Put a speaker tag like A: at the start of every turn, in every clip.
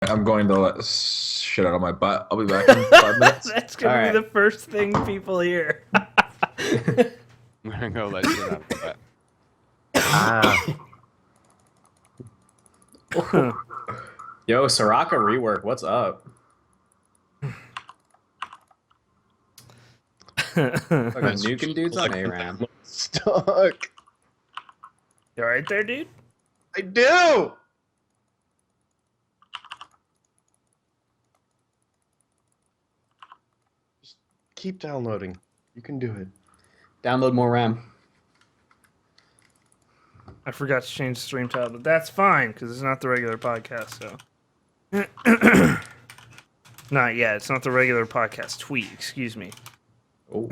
A: I'm going to let shit out of my butt. I'll be back in 5 minutes.
B: That's gonna be the first thing people hear.
C: I'm gonna go let shit out of that.
D: Yo, Soraka rework, what's up? Fucking nuking dudes on ARAM.
E: Stuck.
B: You alright there, dude?
E: I do. Just keep downloading. You can do it.
D: Download more RAM.
B: I forgot to change the stream title, but that's fine because it's not the regular podcast. So, not yet. It's not the regular podcast tweet. Excuse me.
D: Oh.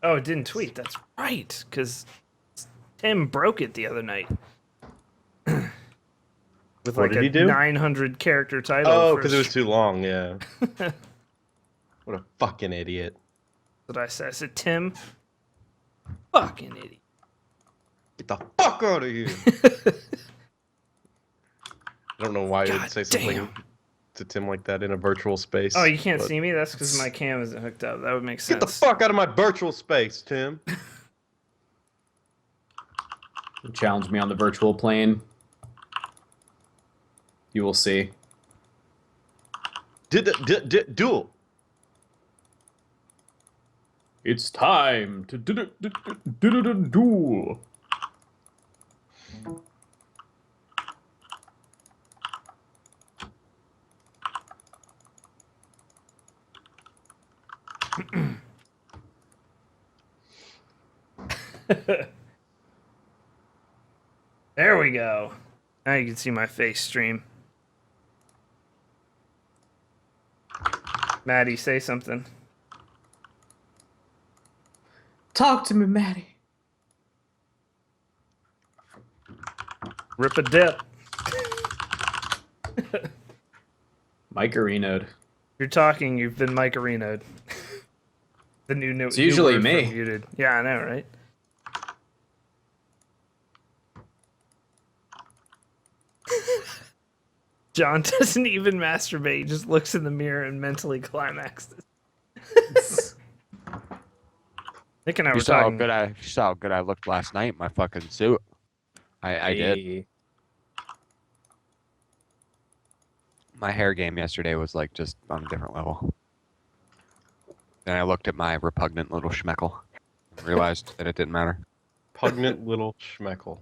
B: Oh, it didn't tweet. That's right, because Tim broke it the other night. With
E: What
B: like
E: did he
B: a
E: do?
B: 900 character title.
E: Oh,
B: for
E: because it was too long. Yeah. What a fucking idiot.
B: What I said. I said, Tim, fucking idiot.
E: Get the fuck out of here. I don't know why you'd say something to Tim like that in a virtual space.
B: Oh, you can't see me? That's because my cam isn't hooked up. That would make sense.
E: Get the fuck out of my virtual space, Tim.
D: Challenge me on the virtual plane. You will see.
E: Duel.
D: It's time to duel.
B: There we go. Now you can see my face stream. Maddie, say something.
D: Talk to me, Matty.
B: Rip a dip.
D: Mike Arena'd.
B: You're talking, you've been Mike Arena'd. The new
D: It's usually
B: word for
D: me.
B: muted. Yeah, I know, right? John doesn't even masturbate. He just looks in the mirror and mentally climaxes. Nick and I were
C: You saw how
B: talking.
C: good I looked last night in my fucking suit. I did. My hair game yesterday was like just on a different level. Then I looked at my repugnant little schmeckle and realized that it didn't matter.
E: Pugnant little schmeckle.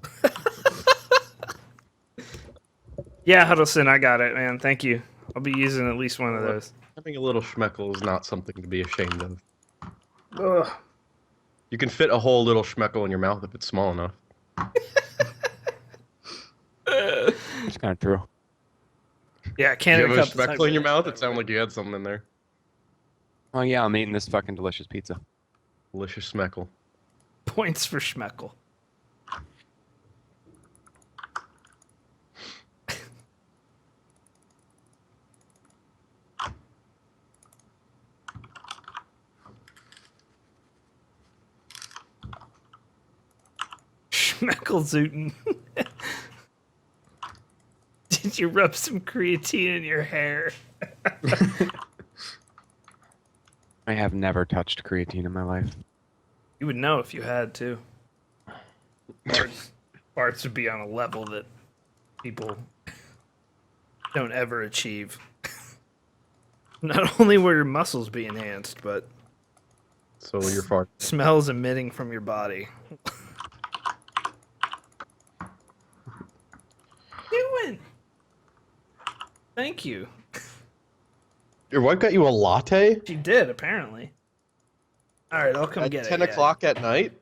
B: Yeah, Huddleston, I got it, man. Thank you. I'll be using at least one of those.
E: Having a little schmeckle is not something to be ashamed of.
B: Ugh.
E: You can fit a whole little schmeckle in your mouth if it's small enough.
C: It's kind of true.
B: Yeah,
E: You
B: Canada
E: have a
B: Cup.
E: schmeckle in your mouth? It sounded like you had something in there.
C: Oh yeah, I'm eating this fucking delicious pizza.
E: Delicious schmeckle.
B: Points for Schmeckle. Schmeckelzootin. Did you rub some creatine in your hair?
C: I have never touched creatine in my life.
B: You would know if you had to. Farts would be on a level that people don't ever achieve. Not only will your muscles be enhanced, but
E: So you're far.
B: smells emitting from your body. Doing. Thank you.
E: Your wife got you a latte?
B: She did, apparently. Alright, I'll come
E: At
B: get
E: 10
B: it.
E: o'clock at night?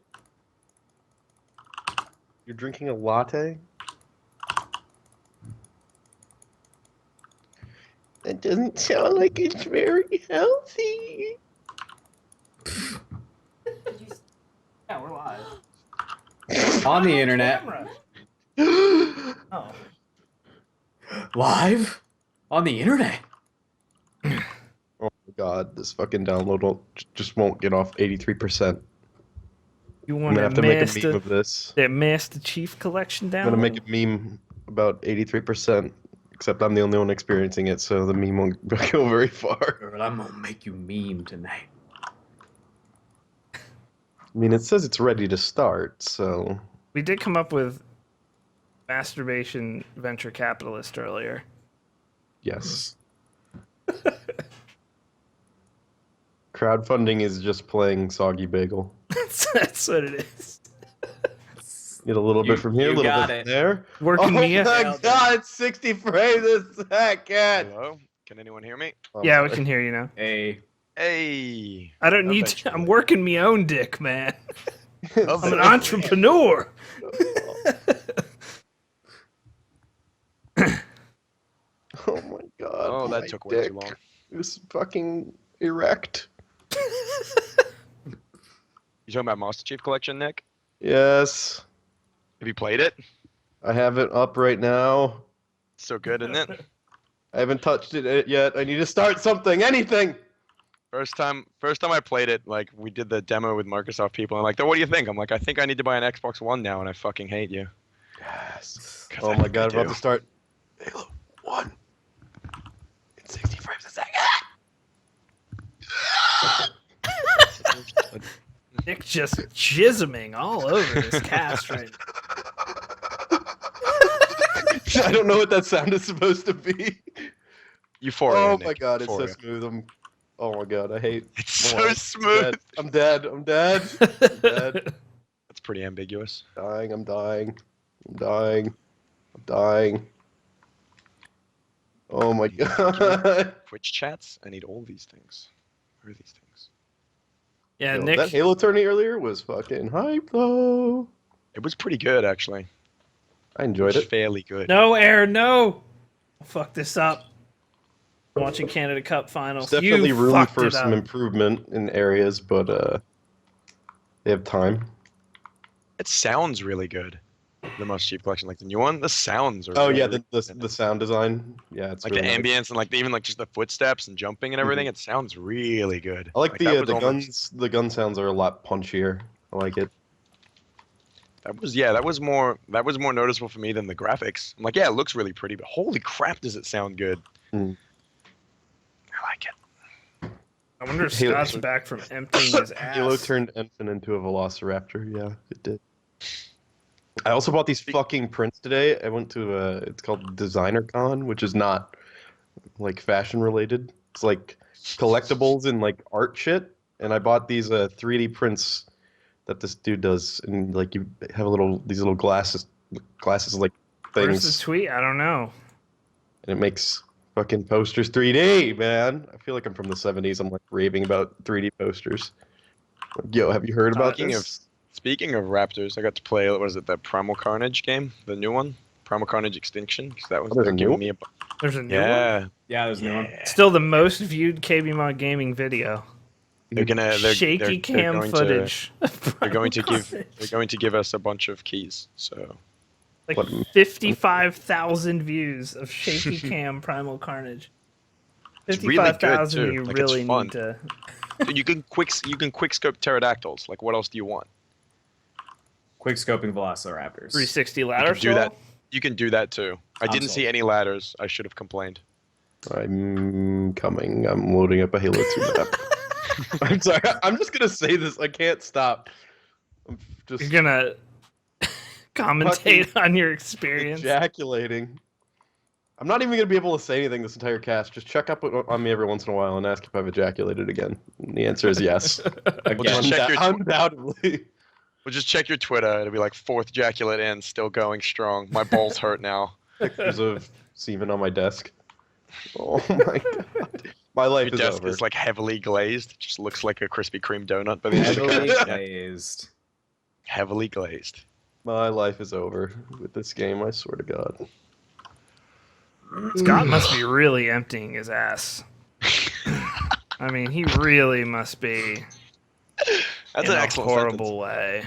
E: You're drinking a latte? That doesn't sound like it's very healthy.
B: Yeah, we're live.
D: On the internet.
B: Oh.
D: Live? On the internet.
E: Oh my god, this fucking download just won't get off 83%.
B: You
E: I'm
B: want
E: gonna have to make a meme of this.
B: that Master Chief collection down?
E: I'm gonna make a meme about 83%, except I'm the only one experiencing it, so the meme won't go very far.
D: Girl, I'm gonna make you meme tonight.
E: I mean, it says it's ready to start, so
B: We did come up with masturbation venture capitalist earlier.
E: yes. Crowdfunding is just playing Soggy Bagel.
B: That's what it is.
E: Get a little bit from here, a
D: you
E: little
D: got
E: bit
D: it.
E: from there.
B: Working
E: Oh
B: me
E: my
B: out.
E: god, 60 frames a second!
F: Hello? Can anyone hear me?
E: I'm
B: Yeah, we
E: sorry.
B: can hear you now.
D: Hey.
F: Hey!
B: I don't need to. I'm working me own dick, man. I'm an
F: Eventually.
B: entrepreneur.
E: Oh my god.
F: Oh, that
E: my
F: took way too
E: dick
F: long.
E: is fucking erect.
F: You talking about Master Chief Collection, Nick?
E: Yes.
F: Have you played it?
E: I have it up right now.
F: It's so good, isn't it?
E: I haven't touched it yet. I need to start something, anything.
F: First time I played it, like we did the demo with Microsoft people. And I'm like, what do you think? I'm like, I think I need to buy an Xbox One now, and I fucking hate you.
E: Yes.
F: 'Cause
E: Oh
F: I
E: my
F: think I
E: god, I'm about
F: do.
E: to start Halo 1 in 60 frames a second.
B: Nick just jisming all over this cast right now.
E: I don't know what that sound is supposed to be.
F: Euphoria.
E: Oh
F: Nick,
E: my god, it's so
F: Euphoria.
E: smooth. Oh my god, I hate.
F: It's
E: my
F: so
E: life.
F: smooth.
E: I'm dead. I'm dead. I'm dead.
F: That's pretty ambiguous.
E: Dying. I'm dying. I'm dying. I'm dying. Oh my god.
F: Twitch chats. I need all these things. Where are these things?
B: Yeah,
E: Yo,
B: Nick.
E: that Halo tourney earlier was fucking hype though.
F: It was pretty good, actually.
E: I
F: It
E: enjoyed
F: was
E: it.
F: fairly good.
B: No, Aaron, no. I'll fuck this up. I'm watching Canada Cup finals.
E: There's definitely
B: You
E: room
B: fucked
E: for
B: it
E: some
B: up.
E: improvement in areas, but they have time.
F: It sounds really good. The Master Chief Collection, like the new one, the sounds are.
E: Oh yeah,
F: really
E: the sound design. Yeah, it's
F: like
E: really
F: the
E: nice.
F: ambience and like even like just the footsteps and jumping and everything. It sounds really good.
E: I like
F: that was
E: the
F: almost-
E: guns. The gun sounds are a lot punchier. I like it.
F: That was more noticeable for me than the graphics. I'm like, yeah, it looks really pretty, but holy crap, does it sound good?
E: Mm.
F: I like it.
B: I wonder if
E: Halo-
B: Scott's back from emptying his ass.
E: Halo turned Ensign into a Velociraptor. Yeah, it did. I also bought these fucking prints today. I went to it's called Designer Con, which is not like fashion related. It's like collectibles and like art shit. And I bought these 3D prints that this dude does, and like you have these little glasses like
B: Where's
E: things,
B: the tweet? I don't know.
E: and it makes fucking posters 3D, man. I feel like I'm from the 70s. I'm like raving about 3D posters. Yo, have you heard about
F: Speaking
E: this?
F: Speaking of Raptors, I got to play, what is it, that Primal Carnage game? The new one? Primal Carnage Extinction? 'Cause that was
E: Oh, there's a new
F: giving
E: one?
F: me a
B: There's a new one.
F: yeah.
D: Yeah, there's a new one.
B: Still the most viewed KBMOD gaming video.
F: They're gonna
B: Shaky cam
F: going
B: footage.
F: they're going to give us a bunch of keys. So
B: like
E: What-
B: 55,000 views of shaky cam Primal Carnage.
F: It's really good,
B: 55,000
F: too.
B: you
F: Like, it's
B: really
F: fun.
B: need to.
F: dude, you can quick scope pterodactyls. Like, what else do you want?
D: Quick scoping Velociraptors.
B: 360
F: You
B: ladder
F: can do that. You can do that too. I
D: I'm
F: didn't see
D: sold.
F: any ladders. I should have complained.
E: I'm coming. I'm loading up a Halo 2 map. I'm sorry. I'm just gonna say this. I can't stop. I'm just
B: You're gonna commentate on your experience.
E: ejaculating. I'm not even gonna be able to say anything this entire cast. Just check up on me every once in a while and ask if I've ejaculated again. And the answer is yes.
F: Just check your
E: Undoubtedly.
F: Well, just check your Twitter. It'll be like fourth ejaculate in, still going strong. My balls hurt now.
E: Pictures of semen on my desk. Oh my god. My life
F: Your
E: is
F: desk
E: over.
F: is like heavily glazed. It just looks like a Krispy Kreme donut by the end of the
D: Heavily
F: cast. Yeah.
D: glazed.
F: Heavily glazed.
E: My life is over with this game, I swear to God.
B: Scott must be really emptying his ass. I mean, he really must be
F: That's
B: in
F: an
B: a
F: excellent
B: horrible way.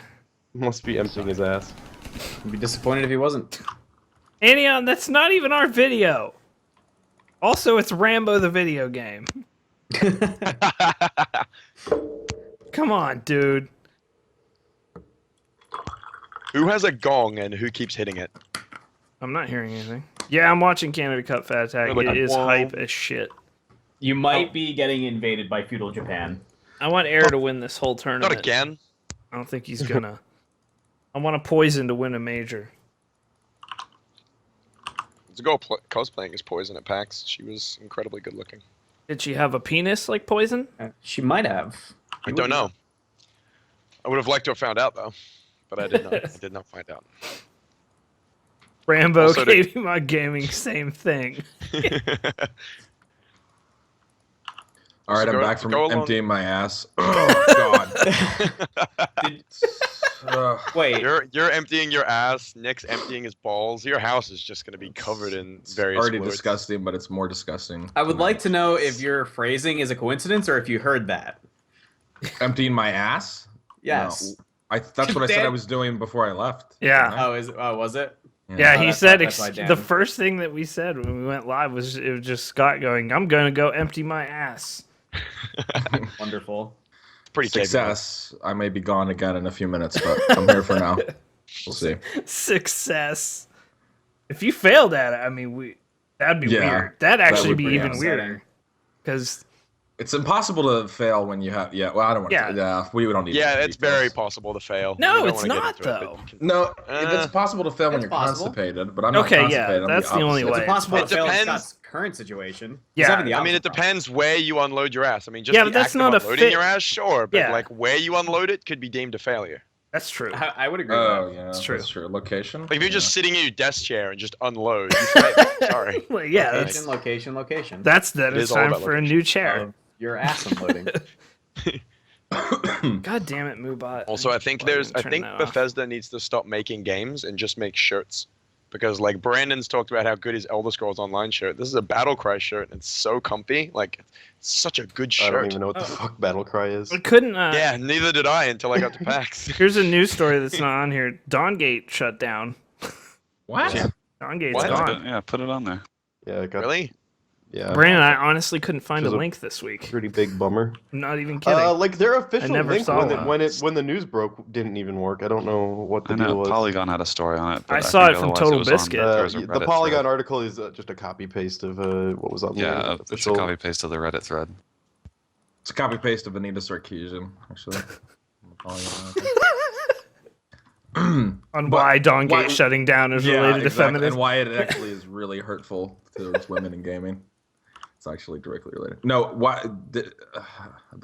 E: Must be emptying his ass.
D: I'd be disappointed if he wasn't.
B: Anion, that's not even our video. Also, it's Rambo the video game.
F: sentence.
B: Come on, dude.
F: Who has a gong and who keeps hitting it?
B: I'm not hearing anything. Yeah, I'm watching Canada Cup Fat Attack.
F: Like,
B: It is
F: whoa.
B: hype as shit.
D: You might be getting invaded by feudal Japan.
B: I want Air to win this whole tournament.
F: Not again.
B: I don't think he's gonna. I want a Poison to win a major.
F: There's a girl cosplaying as Poison at PAX. She was incredibly good looking.
B: Did she have a penis like Poison?
D: She might have.
F: I don't know. I would have liked to have found out though, but I did not. I did not find out.
B: Rambo,
F: Also,
B: KBMOD Gaming, same thing.
A: All right,
F: So
A: I'm
F: go-
A: back from
F: go along-
A: emptying my ass. Oh God.
D: Wait,
F: You're emptying your ass. Nick's emptying his balls. Your house is just gonna be covered in
A: It's
F: various
A: already
F: fluids.
A: disgusting, but it's more disgusting.
D: I would like to know if your phrasing is a coincidence or if you heard that.
A: Emptying my ass.
D: Yes.
A: No, that's what I said I
D: Dan-
A: was doing before I left.
B: Yeah.
D: Oh, was it?
B: Yeah,
D: Oh,
B: he
D: that's
B: said
D: why- that's why Dan-
B: the first thing that we said when we went live was it was just Scott going, "I'm gonna go empty my ass."
D: Wonderful.
F: Pretty capable.
A: Success. I may be gone again in a few minutes, but I'm here for now. We'll see.
B: Success. If you failed at it, I mean, that'd be
A: Yeah,
B: weird. That'd actually
A: would
B: be
A: be
B: even
D: upsetting.
B: weirder. Because
A: It's impossible to fail when you have. Yeah, well, I don't want
B: Yeah.
A: to. Yeah, we don't need.
F: Yeah,
A: to
F: it's very possible to fail.
B: No,
F: We don't
B: it's
F: wanna get
B: not,
F: into it, but
B: though.
F: you can-
A: No, it's possible to fail when
D: It's
A: you're
D: possible.
A: constipated, but I'm not
B: Okay, yeah,
A: constipated. I'm
B: that's the only
A: opposite.
B: way.
D: It's possible
F: It
D: to fail in
F: depends.
D: Scott's current situation.
B: Yeah,
D: He's having the
F: I mean, it
D: opposite problem.
F: depends where you unload your ass. I mean, just
B: Yeah,
F: the
B: but that's
F: act
B: not
F: of
B: a
F: unloading
B: fit-
F: your ass, sure, but
B: Yeah.
F: like where you unload it could be deemed a failure.
B: that's true.
D: I would agree
A: Oh
D: with that.
A: yeah,
B: It's true.
A: That's true. Location.
F: Like if you're just
A: Yeah.
F: sitting in your desk chair and just unload, you fail. Sorry.
B: Well, yeah,
D: Location,
B: that's
D: location.
B: that
F: It
B: is
F: is all
B: time
F: about
B: for a
F: location.
B: new chair.
D: Of your ass unloading.
B: God damn it, Moobot.
F: Also, I think
B: Why didn't
F: I
B: turn
F: think
B: that off?
F: Bethesda needs to stop making games and just make shirts. Because like Brandon's talked about how good his Elder Scrolls Online shirt. This is a Battle Cry shirt and it's so comfy. Like it's such a good
E: I don't
F: shirt.
E: even know what the fuck Battlecry is.
B: I couldn't.
F: Yeah, neither did I until I got to PAX.
B: Here's a news story that's not on here. Dawngate shut down.
A: What?
F: Yeah.
B: Dawngate
F: What?
B: gone.
G: Yeah, put it on there.
E: Yeah, it got,
F: Really?
E: yeah,
B: Brandon, I honestly couldn't find a
E: Which is a
B: link this week.
E: pretty big bummer.
B: I'm not even kidding.
E: Like their official
B: never
E: link
B: saw
E: when the news broke didn't even work. I don't know what the
G: I
E: deal
G: know
E: was.
G: Polygon had a story on it. But
B: I saw
G: think
B: it from
G: otherwise
B: Total
G: was on-
B: Biscuit.
G: there was a
E: The
G: Reddit
E: Polygon
G: thread.
E: article is just a copy paste of what was on
G: Yeah,
E: the
G: it's a
E: official.
G: copy paste of the Reddit thread.
A: It's a copy paste of Anita Sarkeesian, actually.
B: On
A: but
B: why Dawngate
A: why-
B: shutting down is
A: Yeah,
B: related to
A: exactly,
B: feminism.
A: and why it actually is really hurtful towards women in gaming. It's actually directly related. No, why the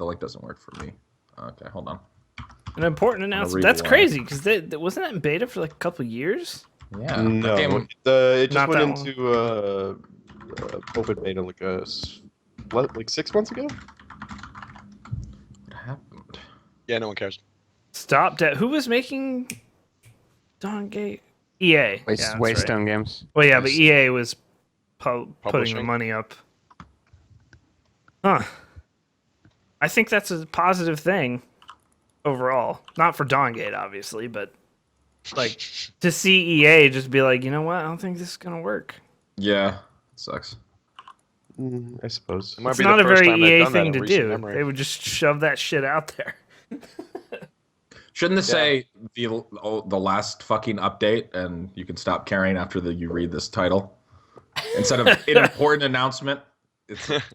A: link doesn't work for me. Okay, hold on.
B: An important announcement.
A: read
B: That's
A: the
B: crazy because wasn't that in beta for like a couple years?
A: Yeah,
E: No,
A: that game,
E: it just
B: Not
E: went
B: that
E: into open beta like 6 months ago.
A: what happened?
F: Yeah, no one cares.
B: Stopped at who was making Dawngate? EA. Yeah, that's right.
C: Waystone Games.
B: Well, yeah, but EA was putting the
F: Publishing.
B: money up. Huh. I think that's a positive thing overall. Not for Dawngate, obviously, but like to see EA just be like, you know what? I don't think this is gonna work.
A: Yeah, it sucks.
E: I suppose.
F: It might
B: It's
F: be
B: not
F: the
B: a
F: first
B: very
F: time they've
B: EA
F: done that
B: thing
F: in
B: to
F: recent
B: do.
F: memory.
B: They would just shove that shit out there.
A: Shouldn't this say the last fucking update, and you can stop caring after you read this title, instead of an important announcement?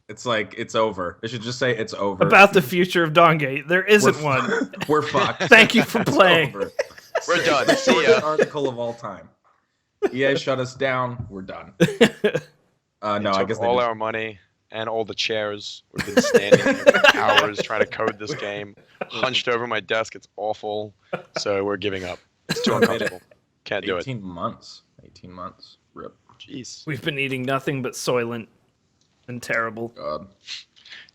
A: It's like it's over. It should just say it's over.
B: About the future of Dawngate. There isn't one.
A: We're fucked.
B: Thank you for
A: It's
B: playing.
A: over.
F: We're done. See
A: Shortest
F: ya.
A: article of all time. EA shut us down. We're done. No, I
F: Took
A: guess they
F: all
A: just-
F: our money and all the chairs. We've been standing here for hours trying to code this game. Hunched over my desk. It's awful. So we're giving up. It's too uncomfortable. Can't do it.
A: 18 months. 18 months. Rip.
F: Jeez.
B: We've been eating nothing but Soylent and terrible.
A: God.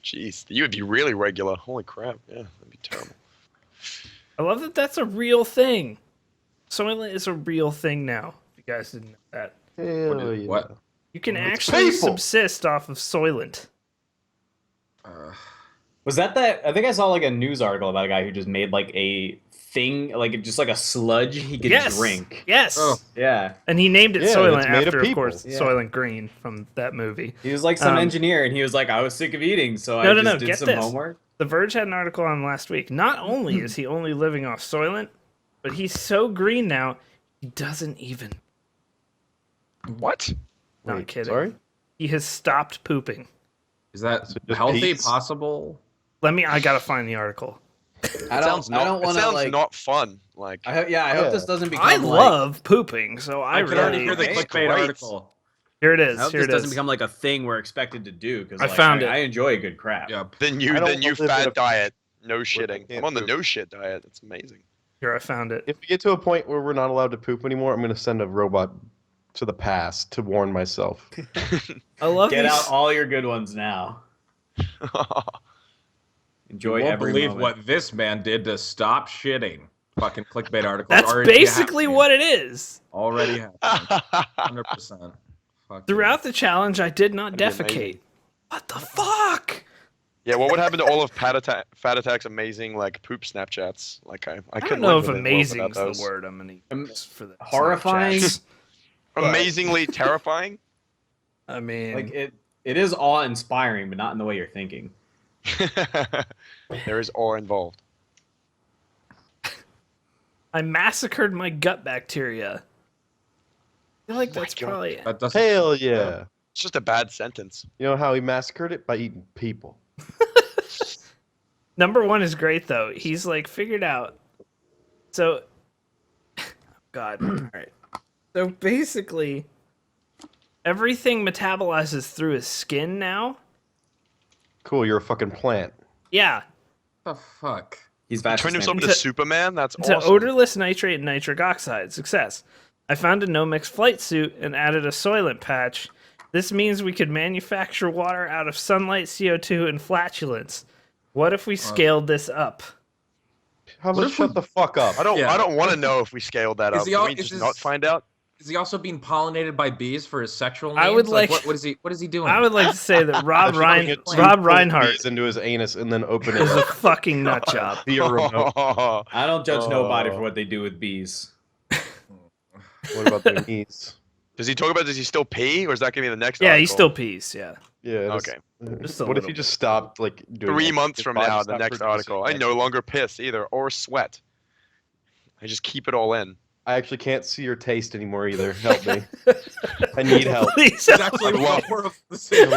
F: Jeez. You would be really regular. Holy crap. Yeah, that'd be terrible.
B: I love that that's a real thing. Soylent is a real thing now. If you guys didn't know that.
E: Hell yeah.
A: What?
B: You can
E: It's
B: actually
E: painful.
B: subsist off of Soylent.
D: Was that? I think I saw like a news article about a guy who just made like a thing, like just like a sludge he could
B: Yes.
D: drink.
B: Yes.
A: Oh.
D: Yeah.
B: And he named it
E: Yeah,
B: Soylent
E: it's made of
B: after, of
E: people.
B: course,
D: Yeah.
B: Soylent Green from that movie.
D: He was like some
B: Um,
D: engineer, and he was like, I was sick of eating, so
B: No,
D: I
B: no,
D: just
B: no,
D: did
B: get
D: some
B: this.
D: homework.
B: The Verge had an article on last week. Not only is he only living off Soylent, But he's so green now, he doesn't even.
F: What?
B: Not
E: Wait,
B: kidding.
E: Sorry?
B: He has stopped pooping.
A: Is that
E: So just
A: healthy?
E: peace?
A: Possible?
B: I gotta find the article.
D: I don't want
F: It
D: to
F: sounds
D: like.
F: not fun. Like,
D: I hope this doesn't become.
B: I
D: like,
B: love pooping, so I
A: can already
B: really.
A: hear the
D: Okay,
A: clickbait
F: great.
A: article.
B: Here it is.
D: I hope
B: Here
D: this
B: it
D: doesn't
B: is.
D: become like a thing we're expected to do because
B: I found it.
D: I enjoy a good crap.
A: Yep.
F: then you
E: I don't
F: then you
E: live in
F: fat
E: a-
F: diet, no
E: I
F: shitting.
E: can't
F: I'm on the
E: poop.
F: no shit diet. It's amazing.
B: Here, I found it.
E: If we get to a point where we're not allowed to poop anymore, I'm gonna send a robot to the past to warn myself.
B: I love
D: Get
B: these.
D: out all your good ones now. Enjoy
A: You won't
D: every
A: believe
D: moment.
A: what this man did to stop shitting. Fucking clickbait article.
B: That's
A: already
B: basically
A: happening.
B: what it is.
A: Already happening. 100%. Fuck
B: Throughout the challenge, I did not
F: That'd be
B: defecate.
F: amazing.
B: What the fuck?
F: Yeah, what would happen to all of Fat Attack's amazing like poop Snapchats? Like I
B: I
F: couldn't
B: don't know
F: live
B: if
F: in a world
B: amazing
F: without
B: is the
F: those.
B: word I'm gonna use for the
D: horrifying?
B: Snapchats.
F: Amazingly terrifying.
B: I mean,
D: Like it is awe-inspiring, but not in the way you're thinking.
F: There is awe involved.
B: I massacred my gut bacteria. I feel like that's
F: God.
B: probably
A: That doesn't.
E: Hell yeah!
F: It's just a bad sentence.
E: You know how he massacred it? By eating people.
B: number one is great though. He's like figured out. So, God, all right. So basically, everything metabolizes through his skin now.
E: Cool, you're a fucking plant.
B: Yeah,
A: What the fuck?
D: He's
F: Turn
D: vastly
F: himself
B: Into-
F: into Superman. That's
B: it's
F: awesome.
B: an odorless nitrate and nitric oxide. Success. I found a no-mix flight suit and added a Soylent patch. This means we could manufacture water out of sunlight, CO2, and flatulence. What if we scaled this up?
E: How about
A: if
E: shut
A: we-
E: the fuck up?
F: I don't.
A: Yeah.
F: I don't want to know if we scaled that
A: Is
F: up.
A: he
F: Can
A: all-
F: we
A: is
F: just
A: this-
F: not find out?
A: Is he also being pollinated by bees for his sexual needs?
B: I would like-
A: what is he? What is he doing?
B: I would like to say that Rob
E: Putting it too
B: Rob
E: close
B: Reinhardt
E: bees into his anus and then open it
B: is a
E: up
B: fucking nut job.
E: via remote.
D: I don't judge nobody
F: Oh.
D: for what they do with bees.
E: What about their knees?
F: Does he talk about? Does he still pee, or is that gonna be the next?
B: Yeah, he
F: article?
B: still pees. Yeah.
E: Yeah.
F: Okay.
B: Just a
E: What if
B: little
E: he
B: bit.
E: just stopped like doing
F: 3
E: it?
F: months
E: His
F: from
E: body
F: now, the
E: stopped
F: next
E: producing
F: article. I
E: it.
F: no longer piss either or sweat. I just keep it all in.
E: I actually can't see your taste anymore either. Help me. I need help.
B: Please
A: It's
B: help.
A: actually
F: I'd love-
A: more of the same.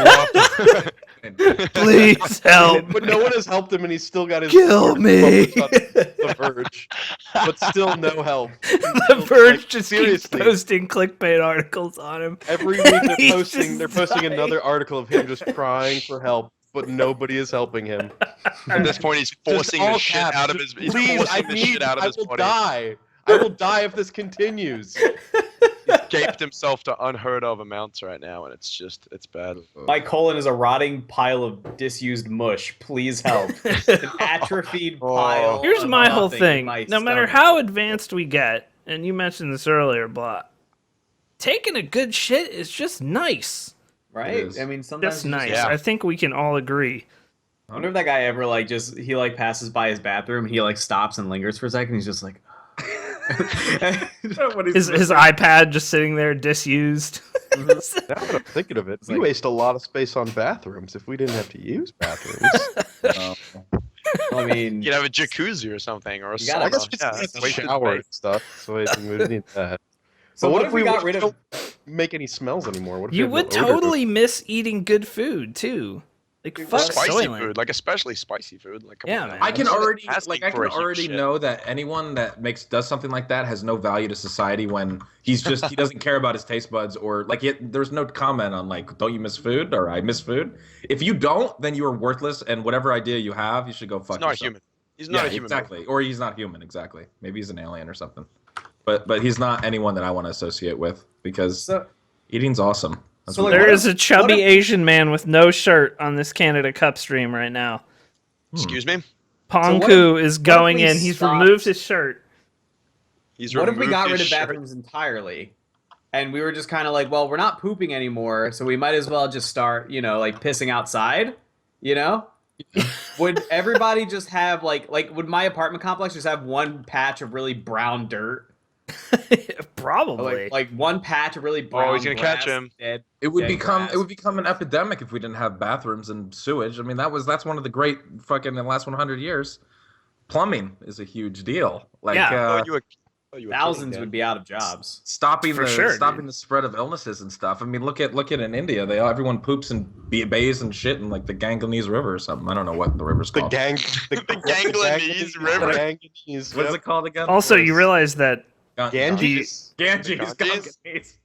B: Please help.
E: But no one has helped him, and he's still got his
B: Kill
E: article
B: me.
E: published on The Verge, but still no help.
B: The Verge
E: Like,
B: just
E: seriously.
B: keeps posting clickbait articles on him.
E: Every week
B: He's
E: they're
B: just
E: posting
B: dying.
E: another article of him just crying for help, but nobody is helping him.
F: At this point, he's forcing
E: Just
F: the
E: all
F: shit
E: caps,
F: out of
E: just,
F: his. He's
E: Please, I
F: forcing the shit out of his
E: will
F: body.
E: die. I will die if this continues.
F: He's gaped himself to unheard of amounts right now, and it's bad.
D: My colon is a rotting pile of disused mush. Please help. An atrophied pile.
B: Here's
D: of
B: my whole
D: nothing in
B: thing.
D: my
B: No matter
D: stomach.
B: how advanced we get, and you mentioned this earlier, blah, taking a good shit is just nice.
D: Right?
A: It is.
D: I mean, sometimes
B: Just
D: you
B: nice.
F: Yeah.
B: I think we can all agree.
D: I wonder if that guy ever like just he like passes by his bathroom and he like stops and lingers for a second. He's just like,
A: What is
B: His iPad just sitting there disused.
E: Now that I'm thinking of it, we
D: like-
E: waste a lot of space on bathrooms if we didn't have to use bathrooms.
D: I mean,
F: You'd have a jacuzzi or something, or a
D: You gotta-
E: I guess
F: sauna.
E: we
F: Yeah,
E: just
F: that's
E: need
F: wasted
E: to shower
F: space.
E: and stuff, so I think we don't need that.
D: so
E: But
D: what if we got rid of?
E: don't make any smells anymore? What if
B: You
E: we have
B: would
E: no odor?
B: totally miss eating good food too. Like fuck
F: Spicy
B: Soylent.
F: food, like especially spicy food. Like, come
B: Yeah,
F: on,
B: man.
A: I can
F: I'm
A: already
F: asking
A: I
F: for
A: can
F: a huge
A: already
F: shit.
A: know that anyone that does something like that has no value to society when he doesn't care about his taste buds or like there's no comment on like don't you miss food or I miss food. If you don't, then you are worthless and whatever idea you have, you should go fuck
F: He's not
A: yourself.
F: human. He's not
A: Yeah,
F: a human.
A: exactly. Or he's not human, exactly. Maybe he's an alien or something. But he's not anyone that I want to associate with because
D: So,
A: eating's awesome. That's
D: So,
A: what
D: like,
B: There
D: what
B: is a chubby Asian man with no shirt on this Canada Cup stream right now.
F: Excuse me.
B: Pongku is going
D: we
B: in. He's
D: stopped-
B: removed his shirt.
F: He's
D: what if we
F: removed
D: got
F: his
D: rid of
F: shirt.
D: bathrooms entirely? And we were just kind of like, well, we're not pooping anymore, so we might as well just start, like pissing outside, Would everybody just have would my apartment complex just have one patch of really brown dirt?
B: Probably.
D: Like one patch of really brown
F: he's gonna catch
D: grass,
F: him.
D: dead-
A: It would
D: dead
A: become
D: grass.
A: an epidemic if we didn't have bathrooms and sewage. I mean that's one of the great fucking the last 100 years. plumbing is a huge deal. Like
B: Yeah.
D: Thousands would be out of jobs.
A: stopping
B: For
A: the
B: sure,
A: stopping
B: dude.
A: the spread of illnesses and stuff. I mean, look at in India, everyone poops in bays and shit in like the Ganganese River or something. I don't know what the river's
E: The
A: called.
E: the
F: Ganganese River.
E: Ganganese.
A: What is it called again?
B: Also, you realize that
E: Ganges.
A: Ganges.
F: Ganges?
A: Ganganese.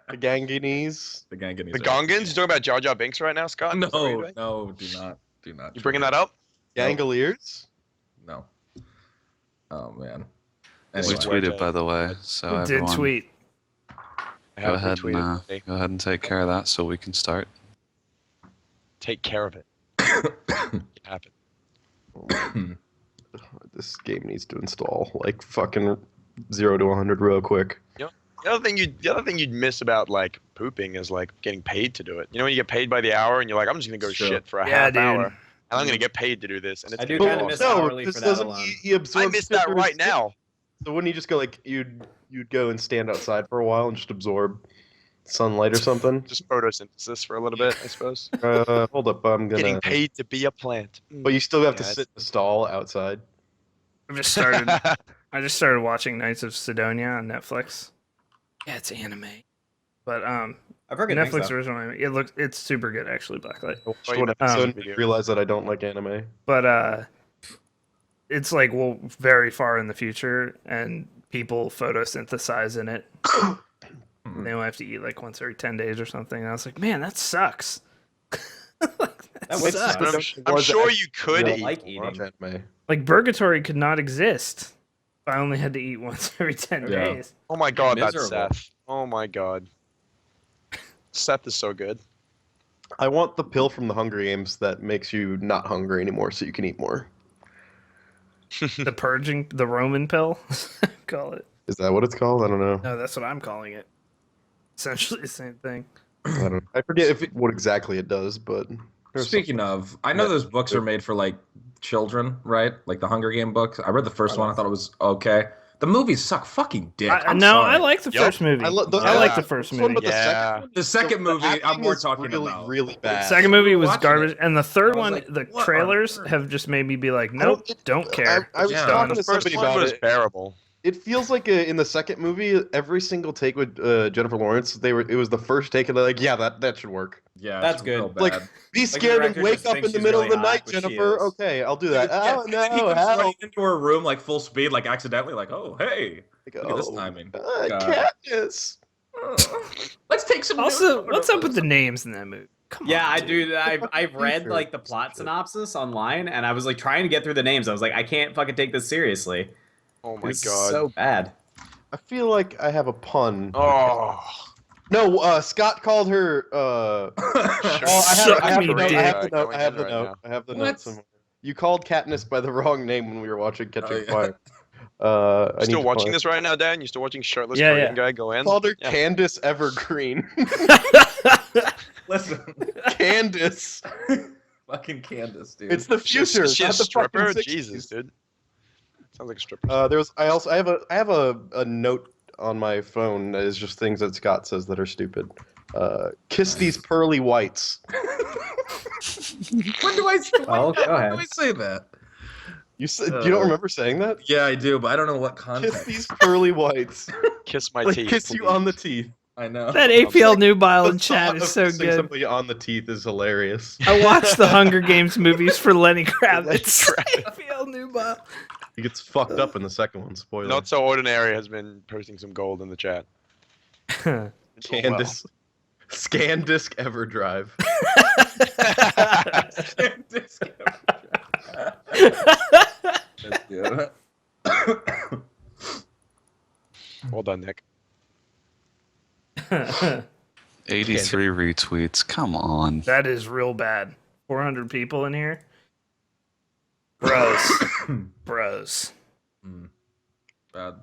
E: The Ganganese.
A: The Ganganese.
F: The Gongans? You talking about Jar Jar Binks right now, Scott? Is that what you're doing?
A: No, do not.
F: You bringing that up?
E: Gangoliers.
A: No. Oh man.
G: We
A: Anyway.
G: tweeted, by the way, so
B: we did
G: everyone
B: tweet.
F: I
G: go
F: have
G: ahead
F: retweeted.
G: and go ahead and take care of that so we can start.
F: Take care of it. It happened.
E: This game needs to install like fucking 0 to 100 real quick.
F: The other thing you'd miss about like pooping is like getting paid to do it. You know when you get paid by the hour and you're like, I'm just gonna go
A: Sure.
F: shit for a
B: Yeah,
F: half
B: dude.
F: hour, and I'm gonna get paid to do this. And it's
D: I do
F: gonna
D: kinda
F: be
D: miss
F: awesome.
D: hourly
E: because
D: for that
E: doesn't
D: alone.
E: he absorb
F: I miss that
E: shit
F: right now.
E: So wouldn't you just go like you'd go and stand outside for a while and just absorb sunlight or something?
F: Just photosynthesis for a little bit, I suppose.
E: Hold up, I'm gonna.
F: Getting paid to be a plant.
E: But you still have to
F: Yeah,
E: sit in the stall outside.
B: I just started watching Knights of Sidonia on Netflix. Yeah, it's anime, but
D: I've heard good
B: Netflix
D: things, though.
B: original anime. It's super good actually, Blacklight.
E: I watched
F: you
E: one
F: know,
E: episode
F: video.
E: and realized that I don't like anime.
B: But it's like very far in the future, and people photosynthesize in it. They only have to eat like once every 10 days or something. And I was like, man, that sucks. Like,
D: That would
B: sucks.
D: suck.
F: I'm sure you could
D: don't
F: eat.
D: like
E: Watch
D: eating.
E: anime.
B: Like Purgatory could not exist if I only had to eat once every 10
A: Yeah.
B: days.
F: Oh my god, that's
D: Miserable.
F: Seth. Oh my god. Seth is so good.
E: I want the pill from the Hunger Games that makes you not hungry anymore, so you can eat more.
B: The Roman pill, call it.
E: Is that what it's called? I don't know.
B: No, that's what I'm calling it. Essentially the same thing.
E: I don't know. I forget what exactly it does, but there's
A: Speaking of, I know those books are made for like children, right? Like the Hunger Game books. I read the first one. I thought it was okay. The movies suck fucking dick. I'm
B: No,
A: sorry.
B: I like the
F: Yup.
B: first movie.
E: I
F: Yeah.
B: like the first
E: This one,
B: movie.
E: but
F: Yeah.
A: The second movie, I'm
E: acting
A: more
E: is
A: talking
E: really,
A: about.
E: really bad.
B: Second movie was
A: Watching
B: garbage,
A: it.
B: and the third
A: I was
B: one,
A: like,
B: the
A: what on
B: trailers
A: earth?
B: have just made me be like, nope, don't care.
E: I was
A: Yeah.
E: talking
F: The
E: to
F: first
E: somebody
F: one
E: about
F: was
E: it.
F: bearable.
E: It feels like in the second movie, every single take with Jennifer Lawrence, it was the first take, and they're like, yeah, that should work.
A: Yeah,
D: That's
A: it's
D: good.
A: real bad.
E: Like, be scared and
D: director
E: wake
D: just
E: up
D: thinks
E: in the
D: she's
E: middle
D: really
E: of the night,
D: hot, which she
E: Jennifer.
D: is.
E: Okay, I'll do that.
A: Yeah,
E: Oh
A: and then he
E: no,
A: comes
E: how?
A: running into her room like full speed, like accidentally, like, oh hey, look at this timing. God.
E: Katniss.
A: Let's take some.
B: Also,
A: notes.
B: what's up with the names in that movie? Come
D: Yeah,
B: on,
D: I
B: dude.
D: do. I've read like the plot synopsis online, and I was like trying to get through the names. I was like, I can't fucking take this seriously.
F: Oh my
D: It's
F: god.
D: so bad.
E: I feel like I have a pun.
F: Oh.
E: No, Scott called her.
B: Suck
E: I have
B: me
E: the note.
B: dick.
E: I have the note.
F: Going
E: I have
F: in
E: the
F: right
E: note.
F: now.
E: I have the
A: What?
E: note somewhere. You called Katniss by the wrong name when we were watching Catching
A: yeah.
E: Fire. I need
F: Still
E: to
F: watching
E: find-
F: this right now, Dan? You still watching shirtless
B: Yeah,
F: Korean
B: yeah.
F: guy go in?
E: Called her
F: Yeah.
E: Candace Evergreen.
A: Listen,
E: Candace.
A: fucking Candace, dude.
E: It's the future.
F: Is she a
E: not the fucking
F: stripper?
E: 60s.
F: Jesus, dude. Sounds like a stripper.
E: I have a note on my phone that is just things that Scott says that are stupid. Kiss these pearly whites.
A: When do I?
D: Oh, go ahead.
A: When do I say that?
E: You don't remember saying that?
A: Yeah, I do, but I don't know what
E: Kiss
A: context.
E: these pearly whites.
F: Kiss my
E: Like
F: teeth.
E: kiss you on the teeth.
A: I know.
B: That APL nubile in
E: The
B: chat
E: thought
B: is
E: of
B: so
E: kissing
B: good.
E: Somebody on the teeth is hilarious.
B: I watched the Hunger Games movies for Lenny Kravitz. APL nubile.
E: He gets fucked up in the second one. Spoiler.
F: Not so ordinary has been posting some gold in the chat.
E: Candace. Scandisk Everdrive.
A: That's good.
F: Well done, Nick.
G: 83 retweets. Come on.
B: That is real bad. 400 people in here. Bros. Bros.
A: Bad.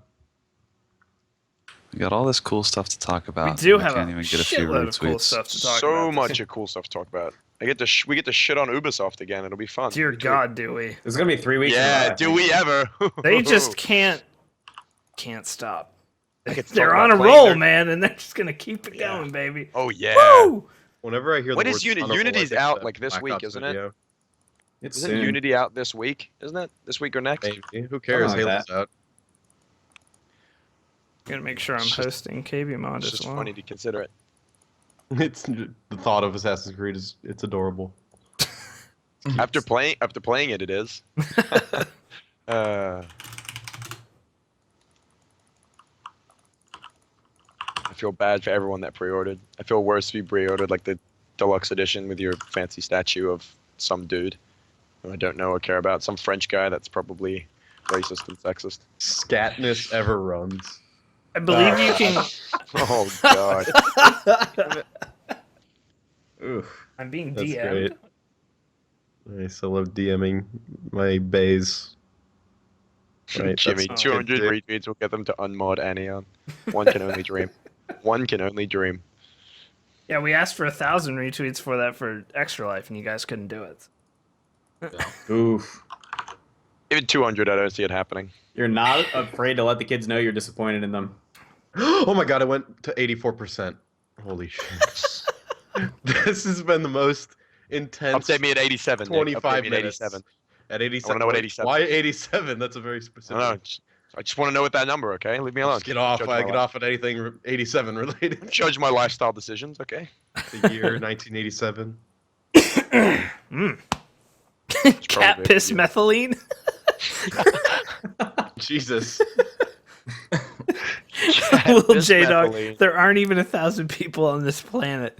G: We got all this cool stuff to talk about.
B: We do
G: and
B: have a
G: can't even get a few
B: shitload of cool
G: retweets.
B: stuff to talk
F: So
B: about.
F: much cool stuff to talk about. We get to shit on Ubisoft again. It'll be fun.
B: Dear God, do we?
D: There's gonna be 3 weeks. in a row,
F: Yeah,
D: I
F: do
D: think.
F: we ever?
B: They just can't stop.
F: I get to
B: They're
F: talk
B: on a
F: about playing
B: roll,
F: their-
B: man, and they're just gonna keep it
F: Yeah.
B: going, baby.
F: Oh yeah.
B: Woo!
E: Whenever I hear
F: When
E: the
F: is
E: word
F: Unity?
E: honorable, I
F: Unity's
E: think
F: out,
E: of
F: like, this
E: Black
F: week,
E: Ops
F: isn't it?
E: video.
D: It's
F: Isn't
D: soon.
F: Unity out this week? Isn't it? This week or next?
E: Maybe. Who cares?
D: Something like
E: Halo's out.
B: Gonna make sure I'm
F: It's just-
B: hosting KBMOD
F: It's
B: as
F: just
B: well.
F: funny to consider it.
E: It's the thought of Assassin's Creed it's adorable.
F: After playing it, it is. I feel bad for everyone that pre-ordered. I feel worse if you pre-ordered like the deluxe edition with your fancy statue of some dude who I don't know or care about. Some French guy that's probably racist and sexist.
E: Scatness ever runs.
B: I believe you can.
F: Oh god.
A: Oof.
B: I'm being
E: That's
B: DM'd.
E: great. Nice. I love DMing my bays. Right,
F: Jimmy,
E: that's
F: 200
E: good,
F: retweets will get them to unmod Anion. One can only dream. One can only dream.
B: Yeah, we asked for 1,000 retweets for that for Extra Life, and you guys couldn't do it.
D: Oof.
F: Even 200, I don't see it happening.
D: You're not afraid to let the kids know you're disappointed in them.
E: Oh my god, I went to 84%. Holy shit. This has been the most intense
F: Update me at 87. Nick.
E: 25
F: Update me at
E: minutes.
F: 87.
E: At 87.
F: know what 87
E: Why 87? That's a very specific.
F: No, I just want to know what that number, okay? Leave me alone.
E: Just get off.
F: Judge
E: I
F: my
E: get off at anything 87 related.
F: Judge my lifestyle decisions, okay?
E: The year 1987.
B: Cat
F: probably
B: piss
F: you.
B: methylene?
E: Jesus.
B: Little
F: piss
B: J Dog.
F: methylene.
B: There aren't even 1,000 people on this planet.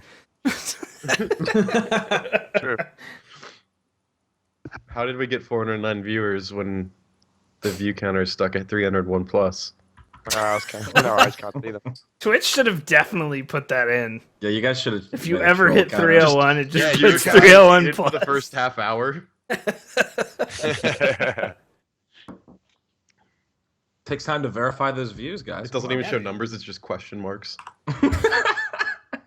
F: True.
E: How did we get 409 viewers when the view counter is stuck at 301 plus?
F: I can't see them.
B: Twitch should have definitely put that in.
A: Yeah, you guys should have.
B: If you ever hit 301, it just
E: you
B: puts
E: guys
B: 301
E: did it for
B: plus.
E: the first half hour.
A: Takes time to verify those views, guys.
E: It doesn't
A: Come
E: even
A: on.
E: show numbers. It's just question marks.
A: That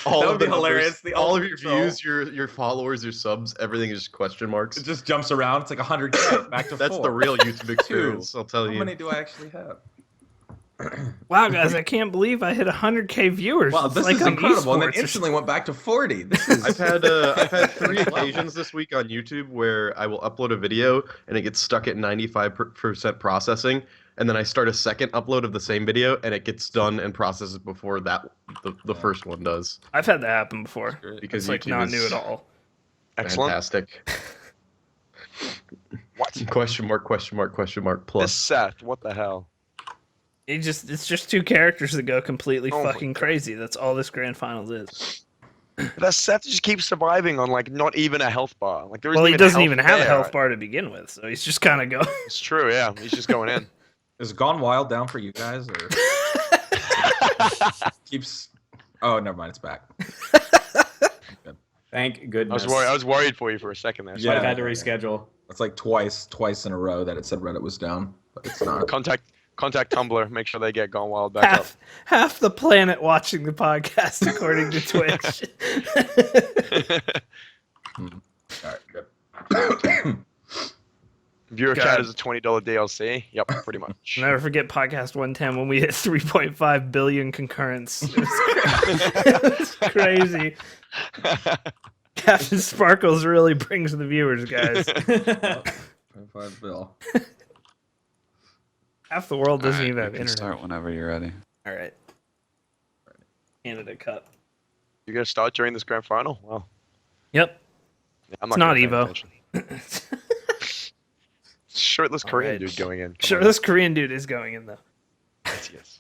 A: would
E: of
A: be
E: the
A: hilarious. The
E: all of
A: ultimate
E: your views, your followers, your subs, everything is just question marks.
A: It just jumps around. It's like 100K back to
E: That's
A: 4.
E: the real YouTube experience. I'll tell
A: How
E: you.
A: many do I actually have?
B: Wow, guys, I can't believe I hit 100K viewers.
A: Wow,
B: It's
A: this
B: like
A: is
B: on
A: incredible. And then
B: esports.
A: instantly went back to 40. This is.
E: I've had 3 occasions this week on YouTube where I will upload a video and it gets stuck at 95% processing, and then I start a second upload of the same video and it gets done and processes before that the first one does.
B: I've had that happen before.
E: Because
B: It's like
E: YouTube
B: not
E: is
B: new at all.
F: Excellent.
E: fantastic.
F: What?
E: Question mark, question mark, question mark,
F: This
E: plus.
F: Seth, what the hell?
B: It's just 2 characters that go completely
F: Oh my
B: fucking
F: God.
B: crazy. That's all this grand finals is.
F: That Seth just keeps surviving on like not even a health bar. Like there isn't
B: Well, he
F: even
B: doesn't
F: health
B: even have a
F: there.
B: health bar to begin with, so he's just kind of going.
F: It's true, yeah. He's just going in.
A: Is Gone Wild down for you guys? Or keeps. Oh, never mind. It's back.
D: Thank
F: I
D: goodness.
F: was worried for you for a second there.
D: But I
A: Yeah.
D: had to reschedule.
A: It's like twice in a row that it said Reddit was down, but it's not.
F: Contact Tumblr. Make sure they get Gone Wild back up.
B: half the planet watching the podcast, according to Twitch.
A: All right, good.
F: Viewer
B: God.
F: count is a $20 DLC. Yep, pretty much.
B: Never forget podcast 110 when we hit 3.5 billion concurrents. It was crazy. Captain Sparkles really brings the viewers, guys.
A: 25 bill.
B: Half the world doesn't even have
G: you can
B: internet.
G: start whenever you're ready.
B: All right. Canada Cup.
F: You gonna start during this grand final? Well,
B: Yep.
F: yeah, I'm
B: It's
F: not
B: not
F: gonna pay
B: Evo.
F: attention. Shirtless Korean
B: right.
F: dude going in. Come
B: Sure,
F: on.
B: this Korean dude is going in, though.
F: Yes.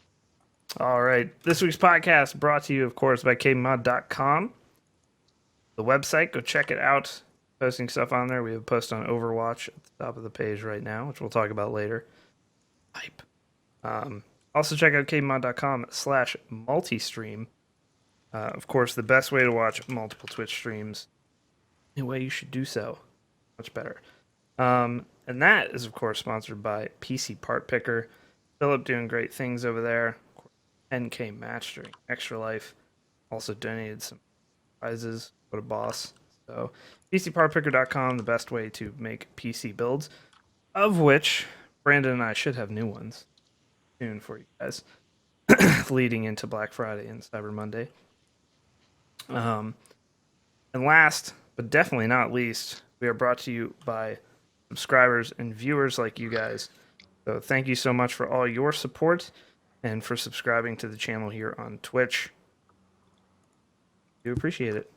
B: All right. This week's podcast brought to you, of course, by KBMOD.com. The website, go check it out. Posting stuff on there. We have a post on Overwatch at the top of the page right now, which we'll talk about later. Hype. Also, check out KBMOD.com/multi-stream. Of course, the best way to watch multiple Twitch streams. The way you should do so. Much better. And that is, of course, sponsored by PC Part Picker. Philip doing great things over there. 10K match during Extra Life. Also donated some prizes. What a boss. So, PCPartPicker.com, the best way to make PC builds, of which Brandon and I should have new ones soon for you guys, leading into Black Friday and Cyber Monday. And last, but definitely not least, We are brought to you by subscribers and viewers like you guys. So thank you so much for all your support and for subscribing to the channel here on Twitch. Do appreciate it.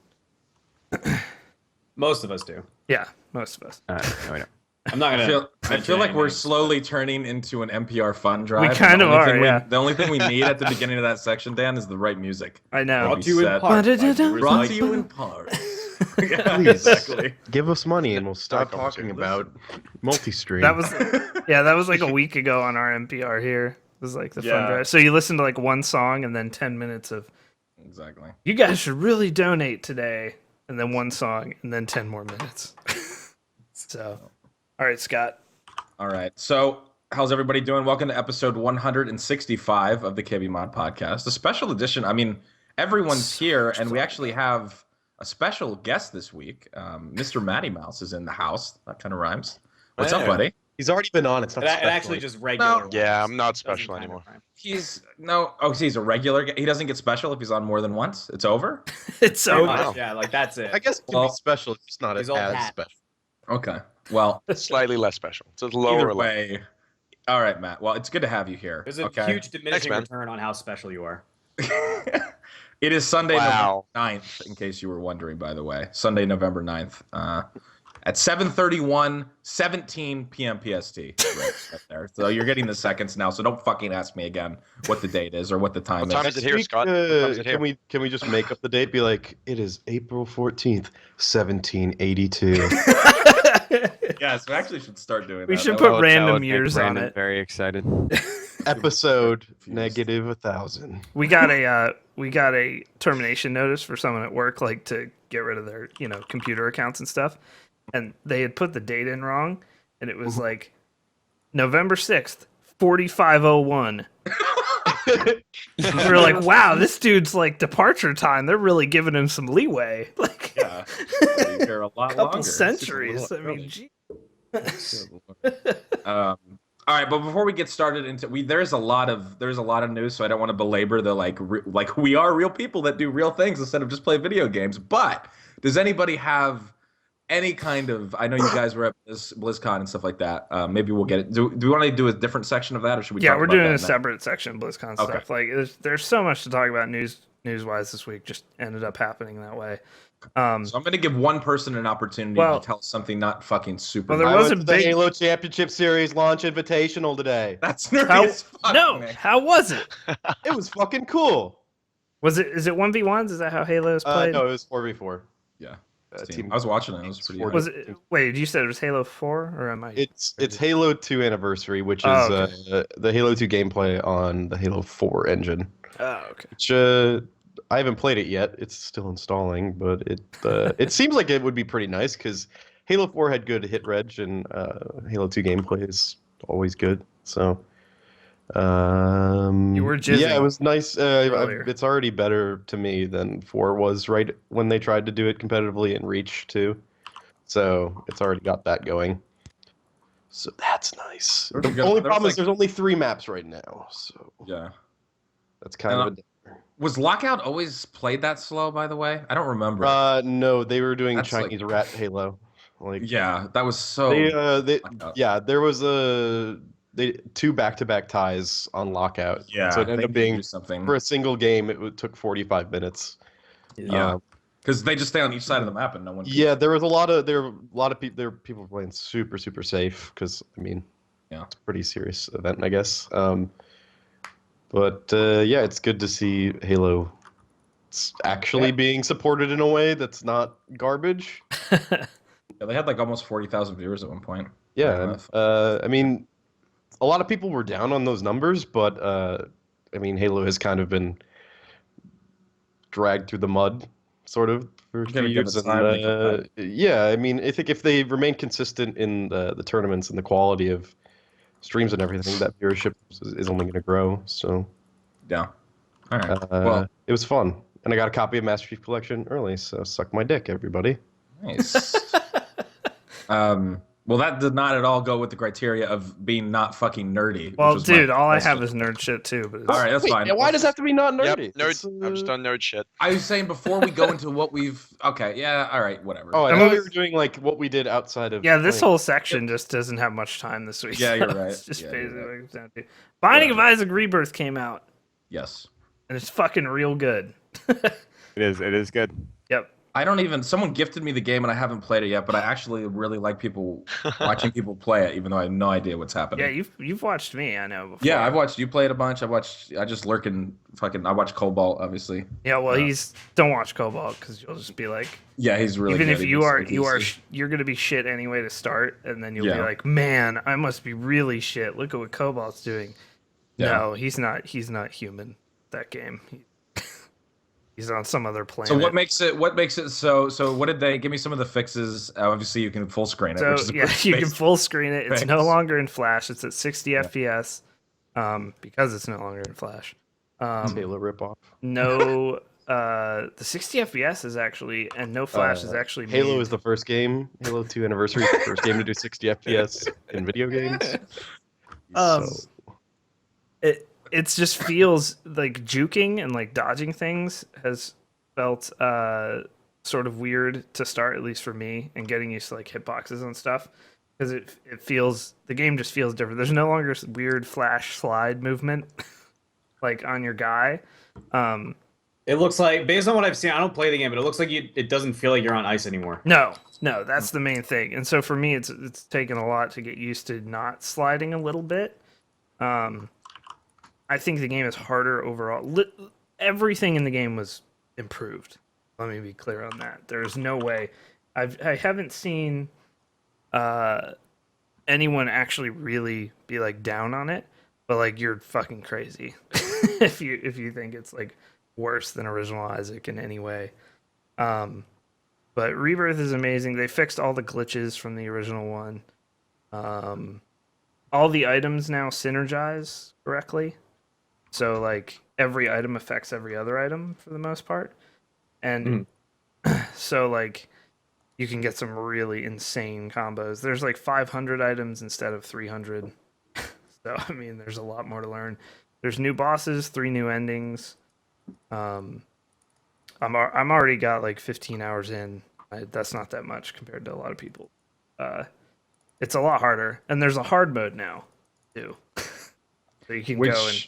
D: Most of us do.
B: Yeah, most of us.
C: No, we don't.
D: I'm not gonna.
A: I feel like we're slowly turning into an NPR fun drive.
B: We kind of are, yeah.
A: The only thing we need at the beginning of that section, Dan, is the right music.
B: I know.
A: Brought to you in
D: part.
A: Brought to you in part. Yeah,
E: Please.
A: exactly.
E: Give us money and we'll stop
F: Like
E: talking about multi-stream.
B: That was that was like a week ago on our NPR here. It was like the fun
A: Yeah.
B: drive. So you listen to like one song and then 10 minutes of
A: Exactly.
B: you guys should really donate today, and then one song and then 10 more minutes. So, all right, Scott.
A: All right. So, how's everybody doing? Welcome to episode 165 of the KBMOD podcast, a special edition. I mean, everyone's here, and we actually have a special guest this week. Mr. Matty Mouse is in the house. That kind of rhymes. What's up,
F: Yeah.
A: buddy?
E: He's already been on. It's not
D: It
E: special.
D: actually just regular.
F: Yeah,
D: ones.
F: I'm not
D: Doesn't
F: special
D: kind of
F: anymore.
D: rhyme.
A: He's he's a regular. He doesn't get special if he's on more than once. It's over.
B: It's
D: Pretty
B: over.
D: much,
F: wow.
D: yeah, like that's it.
E: I guess it can
A: Well,
E: be special. It's just not
D: his
E: as
D: old hat.
E: special.
A: Okay. Well,
F: Slightly less special. It's a lower
A: either
F: level.
A: way. All right, Matt. Well, it's good to have you here.
D: There's a
A: okay.
D: huge diminishing
F: man.
D: return on how special you are.
A: It is Sunday,
F: Wow.
A: November 9th, in case you were wondering, by the way. Sunday, November 9th. At 7:31, 17 p.m. PST. Right there. So you're getting the seconds now, so don't fucking ask me again what the date is or what the time
F: What time
A: is.
F: is it here, Scott? What time is it here?
E: Can we just make up the date? Be like, it is April 14th, 1782.
A: Yes, we actually should start doing
B: We
A: that.
B: should
A: That
B: put
A: would-
B: random
C: would make
B: years on
C: Brandon
B: it.
C: Very excited.
E: Episode
A: Confused.
E: -1,000.
B: We got a termination notice for someone at work, like to get rid of their computer accounts and stuff, and they had put the date in wrong, and it was like November 6th, 4501. We were like, wow, this dude's like departure time. They're really giving him some leeway, like
A: Yeah. Be here a lot
B: a couple
A: longer.
B: centuries. I mean, gee.
A: All right, but before we get started into there's a lot of news, so I don't want to belabor the like we are real people that do real things instead of just play video games. But does anybody have any kind of? I know you guys were at BlizzCon and stuff like that. Maybe we'll get it. Do we want to do a different section of that, or should we?
B: Yeah,
A: talk
B: we're
A: about
B: doing
A: that
B: a
A: now?
B: separate section of BlizzCon
A: Okay.
B: stuff. Like, there's so much to talk about news-wise this week. Just ended up happening that way.
A: So I'm going to give one person an opportunity
B: Well-
A: to tell us something not fucking super.
B: Well, there
E: I
B: was
E: went
B: a
E: to the
B: big-
E: Halo Championship Series launch invitational today.
A: That's nerdy
B: How,
A: as fuck,
B: no,
A: man.
B: how was it?
E: It was fucking cool.
B: Is it 1v1s? Is that how Halo is played?
E: No, it was 4v4.
A: Yeah.
E: Team.
A: I was watching it. It was pretty.
E: Four-
A: hype.
B: Was it? Wait, you said it was Halo 4, or am I?
E: It's Halo 2 Anniversary, which is
B: Oh, okay.
E: the Halo 2 gameplay on the Halo 4 engine.
B: Oh, okay.
E: Which I haven't played it yet. It's still installing, but it seems like it would be pretty nice because Halo 4 had good hit reg and Halo 2 gameplay is always good. So
B: You were jizzing
E: yeah, it was nice.
B: earlier.
E: It's already better to me than 4 was right when they tried to do it competitively in Reach too. So it's already got that going. So that's nice.
A: There
E: The
A: was a good-
E: only
A: there was
E: problem is
A: like-
E: there's only 3 maps right now, so
A: Yeah.
E: that's kind
A: And,
E: of a.
A: Was Lockout always played that slow? By the way, I don't remember.
E: No, they were doing
A: That's
E: Chinese rat Halo. Like
A: yeah, that was so.
E: they
A: Lockout.
E: yeah, there was they 2 back-to-back ties on Lockout.
A: Yeah,
E: so it
A: they
E: ended up
A: could
E: being
A: do something
E: for a single game. Took 45 minutes.
A: Yeah. because they just stay on each side of the map and no one.
E: Yeah, there were a lot of people. There were people playing super safe because I mean,
A: Yeah.
E: it's a pretty serious event, I guess. But yeah, it's good to see Halo actually being supported in a way that's not garbage.
A: Yeah, they had like almost 40,000 viewers at one point.
E: Yeah, I mean, a lot of people were down on those numbers, but I mean, Halo has kind of been dragged through the mud, sort of, for a few
A: Gotta give
E: years.
A: it time to
E: And, yeah, I mean, I think if they remain consistent in the tournaments and the quality of streams and everything, that viewership is only going to grow. So,
A: Yeah. All right. Well,
E: it was fun, and I got a copy of Master Chief Collection early, so suck my dick, everybody.
A: nice. Well, that did not at all go with the criteria of being not fucking nerdy. which
B: Well,
A: was my
B: dude, all I
A: question.
B: have is nerd shit too. But it's,
A: All right, that's fine.
E: Why does it have to be not
F: Yep,
E: nerdy?
F: nerd.
E: It's,
F: I'm just on nerd shit.
A: I was saying before we go into what we've. Okay, yeah, all right, whatever.
E: Oh, I
B: I'm
E: thought
B: gonna-
E: we were doing like what we did outside of.
B: yeah, this
E: playing.
B: whole section just doesn't have much time this week.
A: Yeah, you're
B: so
A: right.
B: It's just
A: Yeah, you're
B: basically
A: right.
B: what it comes down to. Binding of
A: Whatever.
B: Isaac Rebirth came out,
A: Yes.
B: and it's fucking real good.
C: It is good.
B: Yep.
A: I don't even. Someone gifted me the game and I haven't played it yet, but I actually really like people watching people play it, even though I have no idea what's happening.
B: Yeah, you've watched me, I know. Before.
A: Yeah, I've watched you play it a bunch. I just lurk and fucking. I watch Cobalt, obviously.
B: Yeah, well, don't watch Cobalt because you'll just be like,
A: Yeah, he's really.
B: even
A: good.
B: if
A: He's
B: you are
A: like
B: you are
A: easy.
B: you're gonna be shit anyway to start, and then you'll be
A: Yeah.
B: like, man, I must be really shit. Look at what Cobalt's doing.
A: Yeah.
B: No, he's not. He's not human. That game. He's on some other planet.
A: So what makes it? What makes it so? So what did they give me? Some of the fixes. Obviously, you can full screen it.
B: So
A: which is a
B: yeah,
A: great
B: you can
A: space.
B: full screen it. It's no
A: Thanks.
B: longer in Flash. It's at 60 FPS, because it's no longer in Flash.
E: Halo ripoff.
B: No, the 60 FPS is actually, and no Flash is actually.
E: Halo
B: made.
E: is the first game. Halo 2 Anniversary is the first game to do 60 FPS in video games.
B: Um,
E: So,
B: It just feels like juking and like dodging things has felt sort of weird to start, at least for me, and getting used to like hitboxes and stuff, because it feels, the game just feels different. There's no longer weird flash slide movement like on your guy.
D: It looks like, based on what I've seen, I don't play the game, but it looks like it doesn't feel like you're on ice anymore.
B: No, that's the main thing. And so for me, it's taken a lot to get used to not sliding a little bit. I think the game is harder overall. Everything in the game was improved. Let me be clear on that. There's no way. I haven't seen anyone actually really be like down on it, but like you're fucking crazy if you think it's like worse than original Isaac in any way. But Rebirth is amazing. They fixed all the glitches from the original one. All the items now synergize correctly. So like every item affects every other item for the most part. And so like you can get some really insane combos. There's like 500 items instead of 300. So I mean, there's a lot more to learn. There's new bosses, 3 new endings. I'm already got like 15 hours in. That's not that much compared to a lot of people. It's a lot harder, and there's a hard mode now too. So you can go and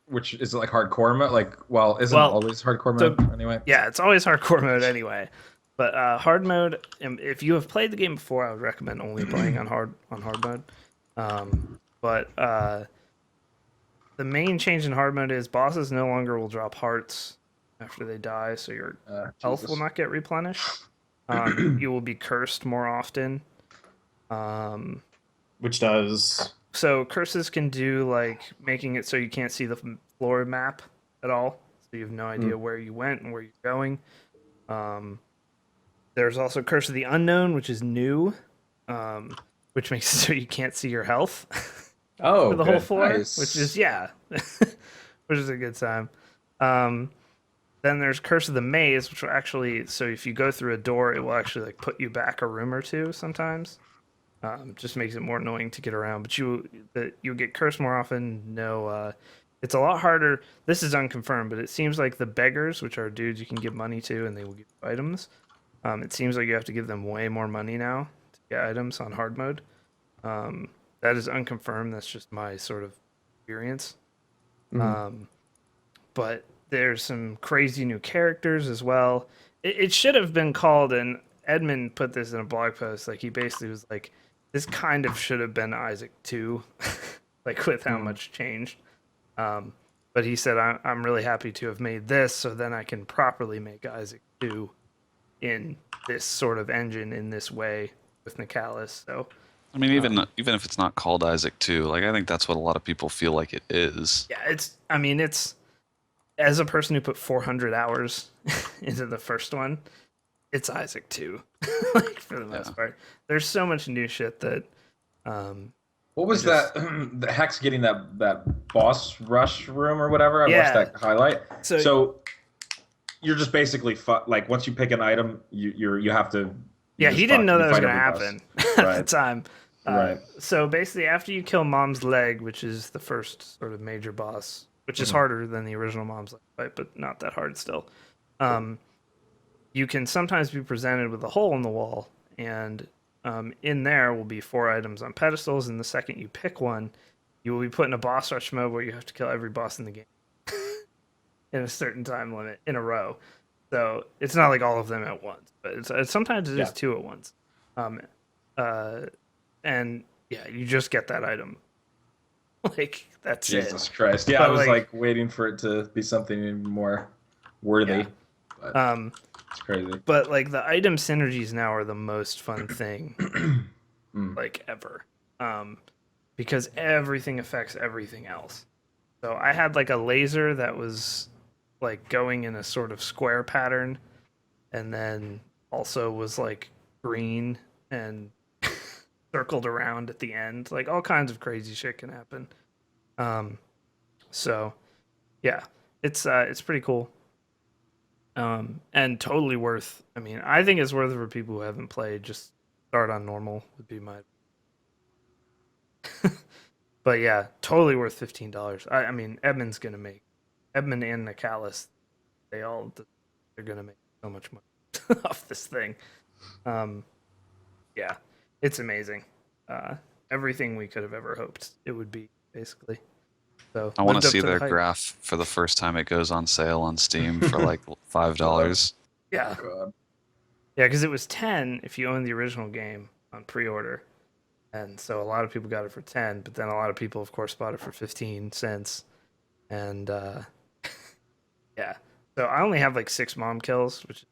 A: Which is it like hardcore mode? Like, well, isn't
B: Well,
A: always hardcore
B: so-
A: mode anyway?
B: yeah, it's always hardcore mode anyway. But hard mode, if you have played the game before, I would recommend only playing on hard mode. But the main change in hard mode is bosses no longer will drop hearts after they die, so your health will not get replenished. You will be cursed more often.
D: Which does.
B: So curses can do like making it so you can't see the floor map at all, so you have no idea where you went and where you're going. There's also Curse of the Unknown, which is new, which makes it so you can't see your health
D: Oh,
B: for the whole
D: good.
B: floor,
A: Nice.
B: which is which is a good time. Then there's Curse of the Maze, which will actually, so if you go through a door, it will actually like put you back a room or two sometimes. Just makes it more annoying to get around, but you'll get cursed more often. No, it's a lot harder. This is unconfirmed, but it seems like the beggars, which are dudes you can give money to, and they will give you items. It seems like you have to give them way more money now to get items on hard mode. That is unconfirmed. That's just my sort of experience. But there's some crazy new characters as well. It should have been called, and Edmund put this in a blog post. Like he basically was like, "This kind of should have been Isaac 2," like with how much changed. But he said, "I'm really happy to have made this, so then I can properly make Isaac 2 in this sort of engine in this way with Nicalis." So
G: I mean, even if it's not called Isaac 2, like I think that's what a lot of people feel like it is.
B: yeah, it's as a person who put 400 hours into the first one, it's Isaac 2, like for the most part. There's so much new shit that.
A: What was that? The Hex getting that boss rush room or whatever. I watched that highlight.
B: So
A: you're just basically like once you pick an item, you have to
B: Yeah, he didn't know that was going to
A: fight every
B: happen
A: boss.
B: at
A: Right.
B: the time.
A: Right.
B: So basically, after you kill Mom's Leg, which is the first sort of major boss, which is harder than the original Mom's Leg fight, but not that hard still, you can sometimes be presented with a hole in the wall, and in there will be 4 items on pedestals, and the second you pick one, you will be put in a boss rush mode where you have to kill every boss in the game in a certain time limit in a row. So it's not like all of them at once, but sometimes it is 2 at once. And yeah, you just get that item. Like, that's
A: Jesus
B: it.
A: Christ. Yeah,
B: But,
A: I was like waiting for it to be something even more worthy.
B: Yeah.
A: But it's crazy.
B: But like the item synergies now are the most fun thing like ever. Because everything affects everything else. So I had like a laser that was like going in a sort of square pattern, and then also was like green and circled around at the end. Like all kinds of crazy shit can happen. So yeah, it's pretty cool. And totally worth. I mean, I think it's worth it for people who haven't played. Just start on normal would be my. But yeah, totally worth $15. I mean, Edmund's gonna make Edmund and Nicalis. They're gonna make so much money off this thing. Yeah, it's amazing. Everything we could have ever hoped it would be, basically. So
G: I want
B: lived
G: to
B: up
G: see
B: the
G: their
B: hype.
G: graph for the first time it goes on sale on Steam for like $5.
B: Yeah,
A: God.
B: yeah, because it was 10 if you own the original game on pre-order, and so a lot of people got it for 10. But then a lot of people, of course, bought it for 15 cents, and yeah. So I only have like 6 mom kills, which is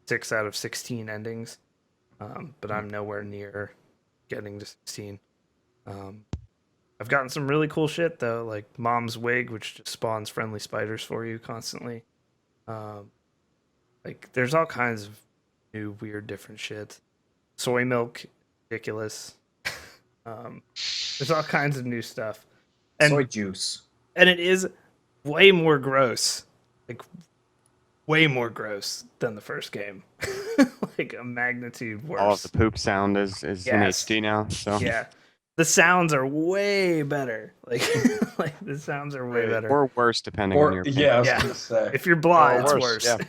B: 6 out of 16 endings, but I'm nowhere near getting to 16. I've gotten some really cool shit though, like Mom's Wig, which just spawns friendly spiders for you constantly. Like there's all kinds of new weird different shit. Soy milk, ridiculous. There's all kinds of new stuff, and
D: Soy juice.
B: and it is way more gross, like way more gross than the first game, like a magnitude worse.
H: All of the poop sound is in
B: Yes.
H: HD now. So
B: Yeah, the sounds are way better. Like, like the sounds are way better.
H: or worse depending on your.
A: Yeah, I was
B: Yeah.
A: gonna say.
B: If you're blah,
F: Or
B: it's
F: worse,
B: worse.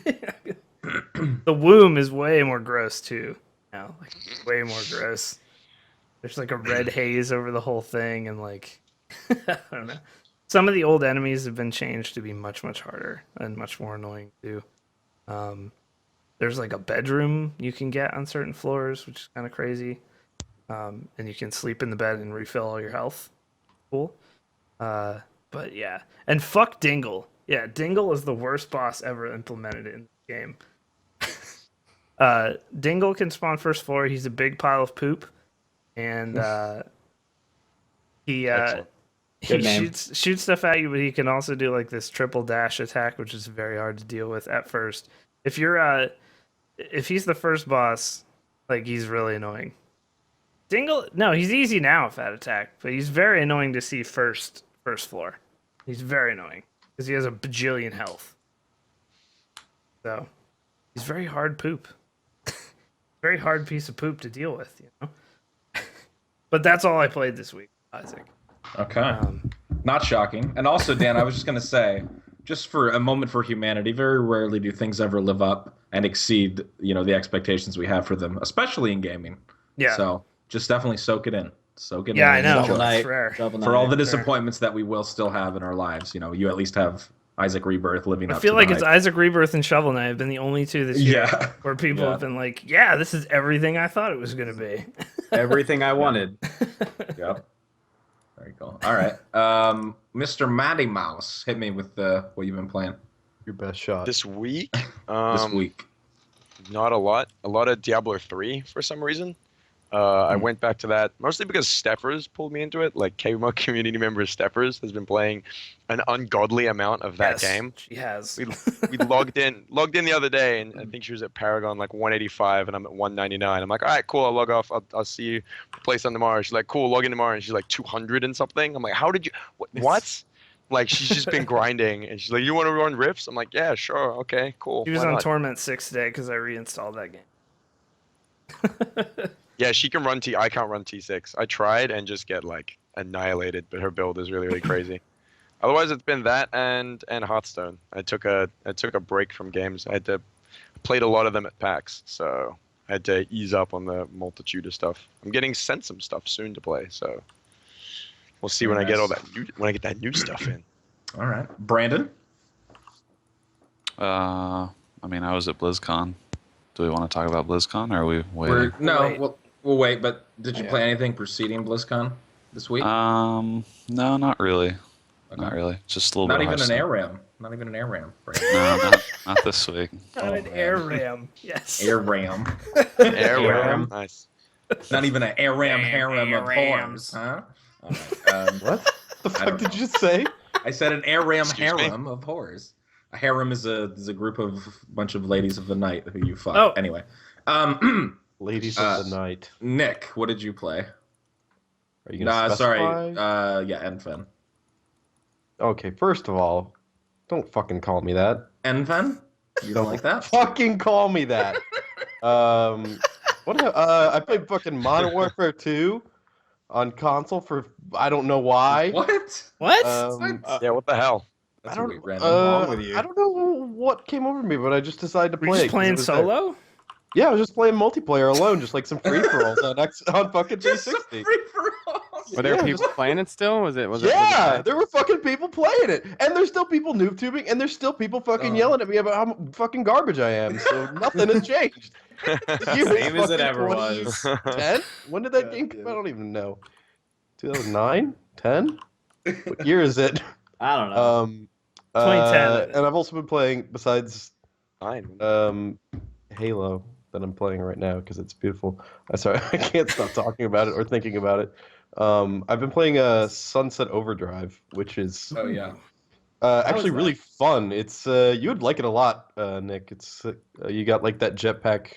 B: The womb is way more gross too. Now, like way more gross. There's like a red haze over the whole thing, and like I don't know. Some of the old enemies have been changed to be much harder and much more annoying too. There's like a bedroom you can get on certain floors, which is kind of crazy. And you can sleep in the bed and refill all your health. Cool. But yeah, and fuck Dingle. Yeah, Dingle is the worst boss ever implemented in the game. Dingle can spawn first floor. He's a big pile of poop, and he
A: Excellent.
B: he
D: Good name.
B: shoots stuff at you, but he can also do like this triple dash attack, which is very hard to deal with at first. If you're if he's the first boss, like he's really annoying. Dingle, no, he's easy now with that attack, but he's very annoying to see first floor. He's very annoying because he has a bajillion health. So he's very hard poop. Very hard piece of poop to deal with, you know. But that's all I played this week, Isaac.
A: Okay. Not shocking. And also, Dan, I was just going to say, just for a moment for humanity, very rarely do things ever live up and exceed, the expectations we have for them, especially in gaming.
B: Yeah.
A: So just definitely soak it in. Soak it
B: Yeah,
A: in.
B: I
A: and
B: know.
A: enjoy.
D: Shovel Knight.
B: It's rare.
D: Shovel
A: For all
D: Knight.
A: the disappointments that we will still have in our lives, you at least have Isaac Rebirth living
B: I
A: up
B: feel
A: to
B: like
A: the
B: it's
A: hype.
B: Isaac Rebirth and Shovel Knight have been the only two this year
A: Yeah.
B: where people
A: Yeah.
B: have been like, yeah, this is everything I thought it was going to be.
D: Everything I wanted.
A: Yep. There you go. All right. Mr. Matty Mouse, hit me with what you've been playing
E: Your best shot.
F: This week,
A: this week.
F: not a lot. A lot of Diablo 3 for some reason. I went back to that mostly because Steppers pulled me into it. Like KBMOD community member Steppers has been playing an ungodly amount of that
B: Yes,
F: game.
B: She has.
F: We logged in the other day, and I think she was at Paragon like 185, and I'm at 199. I'm like, all right, cool. I'll log off. I'll see you play some tomorrow. She's like, cool. Log in tomorrow, and she's like 200 and something. I'm like, how did you? What? Like she's just been grinding, and she's like, you want to run Rifts? I'm like, yeah, sure, okay, cool.
B: She was
F: why
B: on
F: not?
B: Torment 6 today because I reinstalled that game.
F: Yeah, she can run T. I can't run T6. I tried and just get like annihilated, but her build is really crazy. Otherwise, it's been that and Hearthstone. I took a break from games. Played a lot of them at PAX, so I had to ease up on the multitude of stuff. I'm getting sent some stuff soon to play, so we'll see when I get that new stuff in.
A: All right, Brandon.
G: I mean, I was at BlizzCon. Do we want to talk about BlizzCon, or are we waiting?
A: We'll wait. But did you play anything preceding BlizzCon this week?
G: No, not really.
A: Okay.
G: Not really. Just a little
A: Not
G: bit.
A: even
G: of
A: an
G: Hearthstone.
A: air ram. Not even an air ram. Brandon.
G: No, not this week.
B: Not an
A: man.
B: air ram. Yes.
A: Air ram.
F: Air
A: Air
F: ram.
A: ram.
F: Nice.
A: Not even an air ram
B: Damn
A: harem of
B: air
A: whores, huh? All right,
E: What the
A: I
E: fuck
A: don't
E: did
A: know.
E: you just say?
A: I said an air ram
F: Excuse me?
A: harem of whores. A harem is a group of bunch of ladies of the night who you fuck.
B: Oh.
A: Anyway,
E: Ladies
A: Uh,
E: of the night.
A: Nick, what did you play?
E: Are you gonna
A: Sorry.
E: specify?
A: Yeah, Enfen.
E: Okay, first of all, don't fucking call me that.
A: Enfen? You don't like that?
E: Fucking call me that. I played fucking Modern Warfare 2 on console for I don't know why.
A: What?
B: What?
F: Yeah, what the hell?
A: That's
E: I don't
A: weird, random. Wrong with you?
E: I don't know what came over me, but I just decided to
B: Were you
E: play.
B: just
E: it 'cause it
B: playing
E: was there.
B: solo?
E: Yeah, I was just playing multiplayer alone, just like some free for alls on fucking
A: Just some
E: 360.
A: free-for-alls.
H: Were there
E: Yeah,
H: people playing it still? Was it?
E: Yeah, there were fucking people playing it, and there's still people noob tubing, and there's still people fucking
A: Oh.
E: yelling at me about how fucking garbage I am. So nothing has changed. The year
D: Same
E: is
D: as it
E: fucking
D: ever was.
E: 2010? When did that
A: God
E: game come
A: damn
E: out? I
A: it.
E: don't even know. 2009? 10? What year is it?
D: I don't know.
B: 2010.
E: And I've also been playing, besides
F: Fine.
E: Halo, that I'm playing right now because it's beautiful. Sorry, I can't stop talking about it or thinking about it. I've been playing Sunset Overdrive, which is
A: Oh yeah.
E: actually
D: is
E: really
D: that?
E: fun. It's you would like it a lot, Nick. It's you got like that jetpack.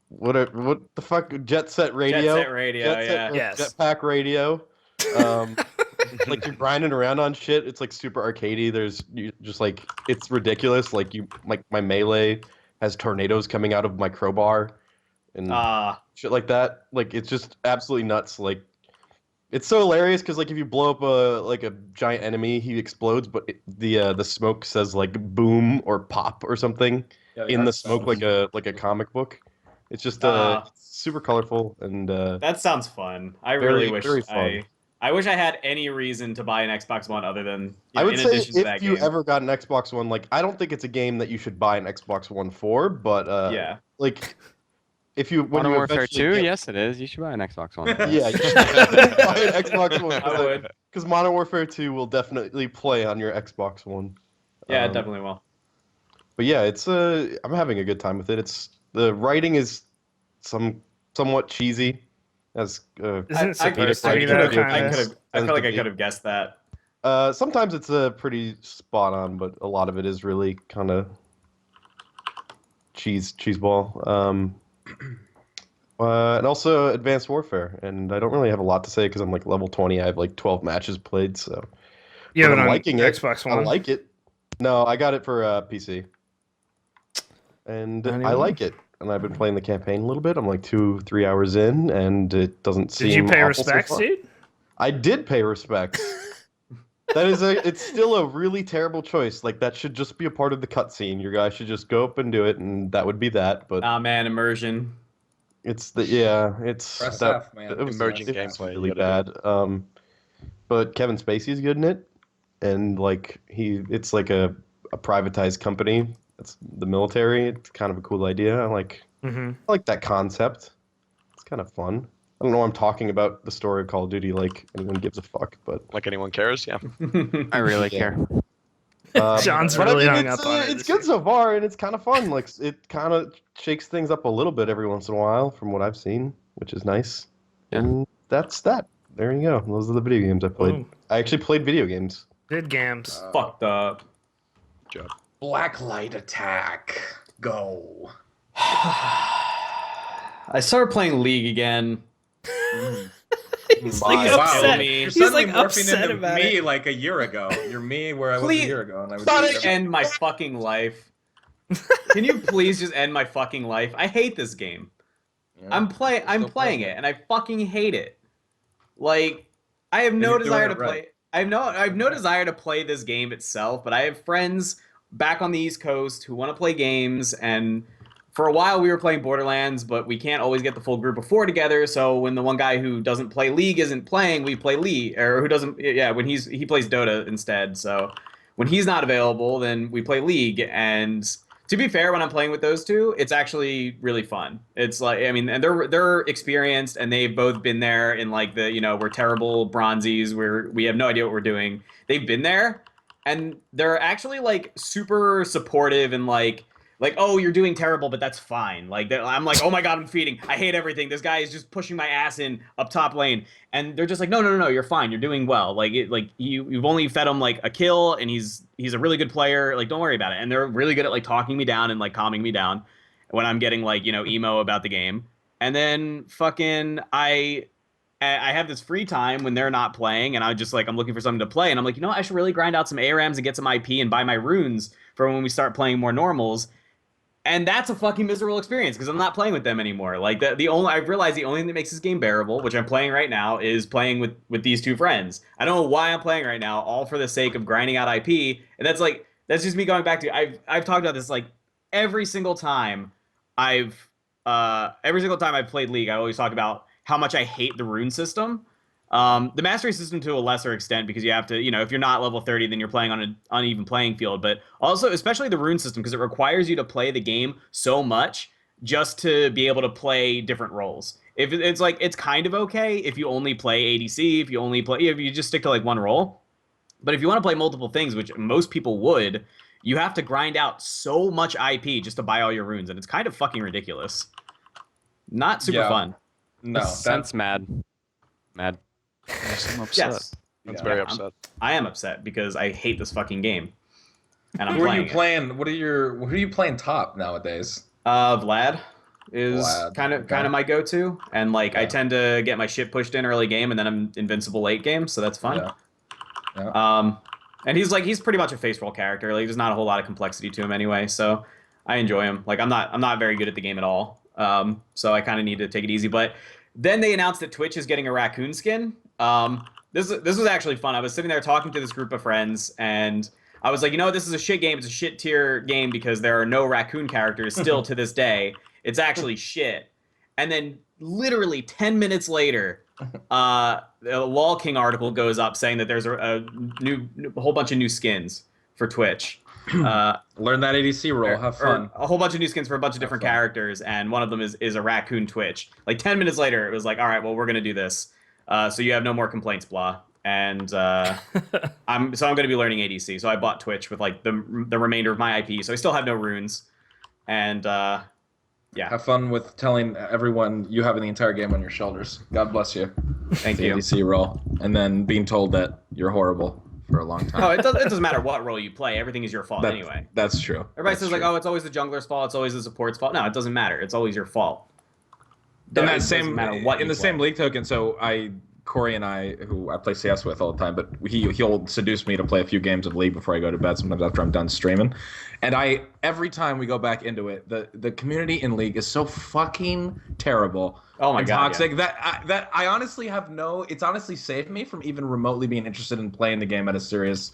E: What the fuck? Jet set radio.
D: Jet Set Radio,
E: Jet set-
D: yeah.
B: Yes.
E: Jetpack radio. Like you're grinding around on shit. It's like super arcadey. Just like it's ridiculous. Like my melee has tornadoes coming out of my crowbar and shit like that. Like it's just absolutely nuts. Like it's so hilarious because like if you blow up a giant enemy, he explodes, but the smoke says like boom or pop or something in the smoke like a comic book. It's just it's super colorful and
D: That sounds fun. I
E: Very,
D: really wish
E: very fun.
D: I wish I had any reason to buy an Xbox One other than
E: I would
D: in
E: say
D: addition to that
E: if you
D: game.
E: ever got an Xbox One, like I don't think it's a game that you should buy an Xbox One for, but
D: Yeah.
E: like if you when
H: Modern
E: you
H: Warfare
E: eventually
H: 2?
E: get-
H: Yes, it is. You should buy an Xbox One.
E: yeah, you should buy an Xbox One
D: I would.
E: because Modern Warfare 2 will definitely play on your Xbox One.
D: Yeah, it definitely will.
E: But yeah, it's I'm having a good time with it. It's the writing is somewhat cheesy, as
B: Isn't
D: I
B: it supposed to be
E: could've-
B: that
E: I
B: kind of?
E: could've-
D: I feel like I
E: be.
D: could have guessed that.
E: sometimes it's pretty spot on, but a lot of it is really kind of cheeseball. And also Advanced Warfare, and I don't really have a lot to say because I'm like level 20. I have like 12 matches played, so
B: You have
E: but
B: it
E: I'm
B: on
E: liking it.
B: Xbox
E: I
B: One.
E: like it. No, I got it for PC, and
B: Not
E: I
B: even-
E: like it. And I've been playing the campaign a little bit. I'm like 2-3 hours in, and it doesn't seem.
B: Did you pay
E: awful so
B: respects,
E: far.
B: dude?
E: I did pay respects. It's still a really terrible choice. Like that should just be a part of the cutscene. Your guy should just go up and do it, and that would be that. But
D: Oh man, immersion.
E: it's
A: Press
E: that
A: F, man.
E: it was
F: Emerging
E: it's
F: gameplay,
E: really
F: you gotta
E: bad. But Kevin Spacey's good in it, and like it's like a privatized company. It's the military. It's kind of a cool idea. I like that concept. It's kind of fun. I don't know why I'm talking about the story of Call of Duty like anyone gives a fuck, but
F: Like anyone cares? Yeah.
H: I really
E: Yeah.
H: care.
B: John's
E: but
B: really
E: I mean,
B: hung
E: it's,
B: up on it.
E: it's good so far, and it's kind of fun. Like it kind of shakes things up a little bit every once in a while, from what I've seen, which is nice.
H: Yeah.
E: And that's that. There you go. Those are the video games I played.
B: Boom.
E: I actually played video games.
B: Good games.
D: Fucked up.
A: Blacklight attack. Go.
D: I started playing League again.
B: He's
E: My-
B: like
E: wow.
B: upset.
D: Me.
A: You're
B: He's
A: suddenly
B: like
A: morphing
B: upset
A: into
B: about
A: me
B: it.
A: like a year ago. You're me where I was
D: Please-
A: a year ago, and I was.
D: Please end my fucking life. Can you please just end my fucking life? I hate this game. I'm playing it, and I fucking hate it. Like, I have no
A: You're doing
D: desire
A: it
D: to
A: right.
D: play. I have no desire to play this game itself, but I have friends back on the East Coast who want to play games, and for a while we were playing Borderlands, but we can't always get the full group of 4 together. So when the one guy who doesn't play League isn't playing, we play League, or who doesn't, yeah, when he plays Dota instead. So when he's not available, then we play League. And to be fair, when I'm playing with those two, it's actually really fun. It's like, I mean, and they're experienced, and they've both been there in like the, you know, we're terrible bronzies where we have no idea what we're doing. They've been there, and they're actually like super supportive and like, oh, you're doing terrible, but that's fine. Like, I'm like, oh my god, I'm feeding. I hate everything. This guy is just pushing my ass in up top lane, and they're just like, no, you're fine. You're doing well. Like, you've only fed him like a kill, and he's a really good player. Like, don't worry about it. And they're really good at like talking me down and like calming me down when I'm getting like, you know, emo about the game. And then fucking I have this free time when they're not playing, and I'm looking for something to play, and I'm like, you know, I should really grind out some ARAMs and get some IP and buy my runes for when we start playing more normals. And that's a fucking miserable experience because I'm not playing with them anymore. Like I've realized the only thing that makes this game bearable, which I'm playing right now, is playing with these two friends. I don't know why I'm playing right now, all for the sake of grinding out IP. And that's just me going back to I've talked about this like every single time I've played League. I always talk about how much I hate the rune system. The mastery system to a lesser extent, because you have to, you know, if you're not level 30, then you're playing on an uneven playing field. But also, especially the rune system, because it requires you to play the game so much just to be able to play different roles. If it's like, it's kind of okay if you only play ADC, if you just stick to like one role. But if you want to play multiple things, which most people would, you have to grind out so much IP just to buy all your runes, and it's kind of fucking ridiculous. Not super fun.
A: No,
H: Sense mad.
G: I'm upset.
D: Yes.
F: That's very upset.
D: I am upset because I hate this fucking game, and I'm
A: Who are
D: playing
A: you
D: it.
A: playing? Who are you playing top nowadays?
D: Vlad is
A: Vlad,
D: kind
A: okay.
D: of my go-to, and like I
A: Yeah.
D: tend to get my shit pushed in early game, and then I'm invincible late game, so that's fun.
A: Yeah.
D: And he's pretty much a face roll character. Like, there's not a whole lot of complexity to him anyway, so I enjoy him. Like, I'm not very good at the game at all, so I kind of need to take it easy. But then they announced that Twitch is getting a raccoon skin. This was actually fun. I was sitting there talking to this group of friends, and I was like, you know, this is a shit game. It's a shit tier game because there are no raccoon characters still to this day. It's actually shit. And then literally 10 minutes later, a Wall King article goes up saying that there's a whole bunch of new skins for Twitch.
A: Learn that ADC role. Have fun.
D: A whole bunch of new skins for a bunch of different characters, and one of them is a raccoon Twitch. Like 10 minutes later, it was like, all right, well, we're gonna do this. So you have no more complaints, blah. And I'm going to be learning ADC. So I bought Twitch with like the remainder of my IP. So I still have no runes. And yeah.
A: Have fun with telling everyone you have the entire game on your shoulders. God bless you.
D: Thank
A: the
D: you.
A: ADC role, and then being told that you're horrible for a long time.
D: Oh, it doesn't matter what role you play. Everything is your fault anyway.
A: That's true.
D: Everybody
A: That's
D: says
A: true.
D: like, oh, it's always the jungler's fault. It's always the support's fault. No, it doesn't matter. It's always your fault.
A: In
D: It
A: that
D: doesn't
A: same
D: matter what
A: in
D: you
A: the same
D: play.
A: league token, so Corey and I, who I play CS with all the time, but he'll seduce me to play a few games of League before I go to bed, sometimes after I'm done streaming. And every time we go back into it, the community in League is so fucking terrible.
D: Oh my
A: and
D: God,
A: toxic that I honestly have it's honestly saved me from even remotely being interested in playing the game at a serious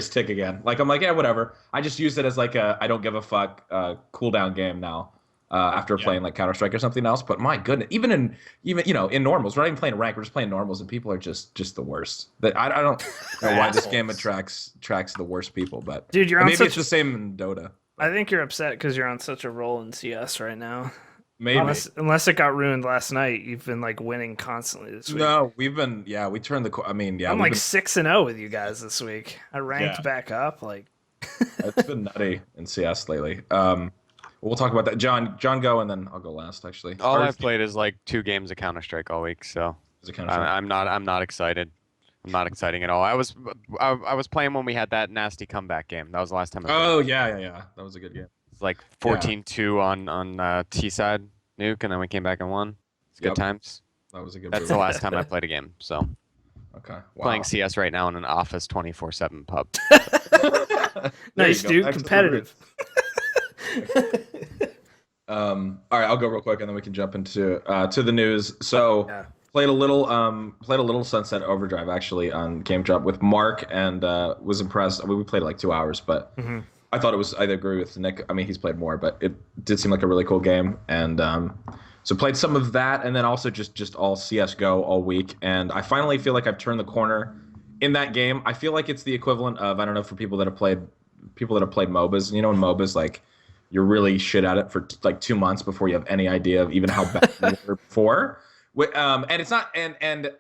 A: tick again. Like, I'm like, yeah, whatever. I just use it as like I don't give a fuck cooldown game now. After playing like Counter-Strike or something else, but my goodness, even in normals, we're not even playing rank, we're just playing normals, and people are just the worst. That I don't know why this game attracts the worst people, but
B: Dude, you're on
A: maybe
B: such
A: it's the same in Dota.
B: I think you're upset because you're on such a roll in CS right now.
A: Maybe
B: Unless it got ruined last night, you've been like winning constantly this week.
A: no, we turned the. I mean, yeah,
B: I'm
A: we've
B: like
A: been-
B: 6-0 with you guys this week. I ranked back up. Like,
A: it's been nutty in CS lately. We'll talk about that. John, go, and then I'll go last. Actually,
H: All I've played is like 2 games of Counter-Strike all week, so
A: Is it Counter-Strike?
H: I'm not excited. I'm not exciting at all. I was playing when we had that nasty comeback game. That was the last time.
A: Oh yeah, that was a good game.
H: It's like 14-2 on T side nuke, and then we came back and won. It's good
A: Yep.
H: times.
A: That was a good.
H: That's
A: move.
H: the last time I played a game. So
A: Okay, wow.
H: playing CS right now in an Office 24/7 pub.
A: There
B: nice,
A: you go.
B: dude.
A: Back to the
B: Competitive.
A: All right, I'll go real quick and then we can jump into to the news. So
B: Yeah.
A: played a little Sunset Overdrive actually on Game Drop with Mark and was impressed. I mean, we played like 2 hours, but
B: Mm-hmm.
A: I thought it was. I agree with Nick. I mean, he's played more, but it did seem like a really cool game. And so played some of that, and then also just all CS:GO all week. And I finally feel like I've turned the corner in that game. I feel like it's the equivalent of, I don't know, for people that have played MOBAs. You know, in MOBAs, like you're really shit at it for like 2 months before you have any idea of even how bad you were before. And it's not, and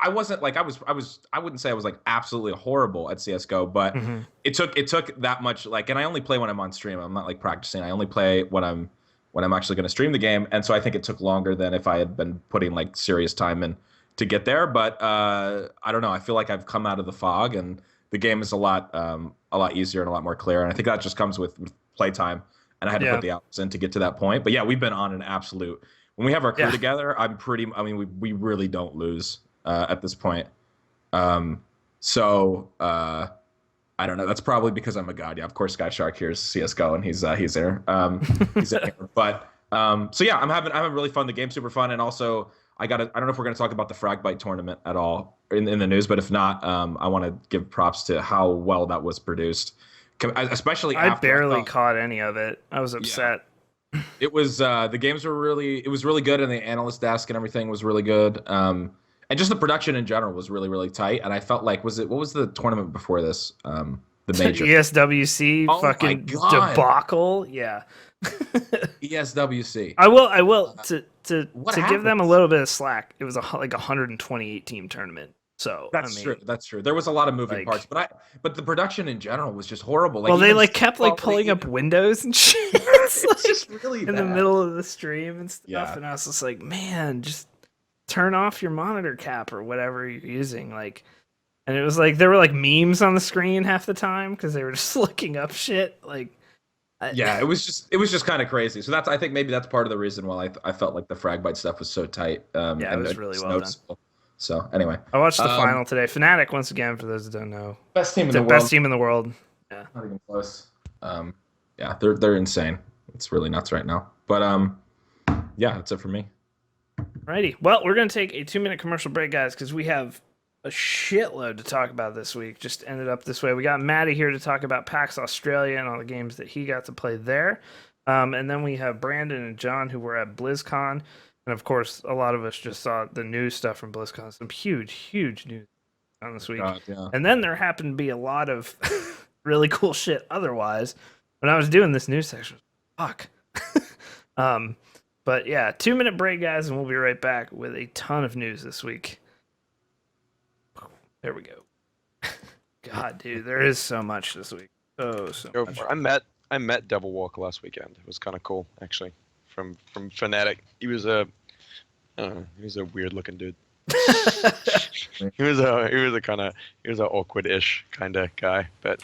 A: I wasn't like, I wouldn't say I was like absolutely horrible at CS:GO, but
B: Mm-hmm.
A: it took that much, like, and I only play when I'm on stream. I'm not like practicing. I only play when I'm actually going to stream the game. And so I think it took longer than if I had been putting like serious time in to get there. But I don't know. I feel like I've come out of the fog and the game is a lot easier and a lot more clear. And I think that just comes with playtime. And I had to put the hours in to get to that point. But yeah, we've been on an absolute, when we have our crew together, I mean, we really don't lose at this point. So I don't know. That's probably because I'm a god. Yeah, of course, Sky Shark here's CS:GO and he's there. He's in here. But so yeah, I'm having really fun. The game's super fun, and also I don't know if we're gonna talk about the Fragbite tournament at all in the news, but if not, I want to give props to how well that was produced, especially
B: I
A: after
B: barely caught any of it. I was upset.
A: It was the games were it was really good, and the analyst desk and everything was really good. And just the production in general was really, really tight. And I felt like, what was the tournament before this? The major
B: ESWC fucking debacle. Yeah.
A: ESWC.
B: I will to
A: What
B: give them a little bit of slack. It was like a 128 team tournament. So
A: that's true. That's true. There was a lot of moving parts, but the production in general was just horrible. Like,
B: well, they like kept like pulling up windows and shit.
A: It's just really
B: in the middle of the stream and stuff. Yeah. And I was just like, man, just turn off your monitor cap or whatever you're using. Like, and it was like there were like memes on the screen half the time because they were just looking up shit. Like,
A: yeah, it was just kind of crazy. So I think maybe that's part of the reason why I felt like the Fragbite stuff was so tight. Yeah,
B: it was really well
A: noticeable. Done. So anyway,
B: I watched the final today. Fnatic, once again, for those that don't know,
A: best team in the world.
B: Best team in the world. Yeah,
A: not even close. Yeah, they're insane. It's really nuts right now. But yeah, that's it for me.
B: Alrighty. Well, we're gonna take a 2-minute commercial break, guys, because we have a shitload to talk about this week. Just ended up this way. We got Matty here to talk about PAX Australia and all the games that he got to play there. And then we have Brandon and John who were at BlizzCon. And of course, a lot of us just saw the news stuff from BlizzCon. Some huge news on this week. God, yeah. And then there happened to be a lot of really cool shit otherwise. When I was doing this news section, fuck. But yeah, 2-minute break, guys, and we'll be right back with a ton of news this week. There we go. God, dude, there is so much this week. So much.
F: I met Devil Walker last weekend. It was kind of cool, actually. From Fnatic. He was a weird looking dude. he was an awkward-ish kind of guy, but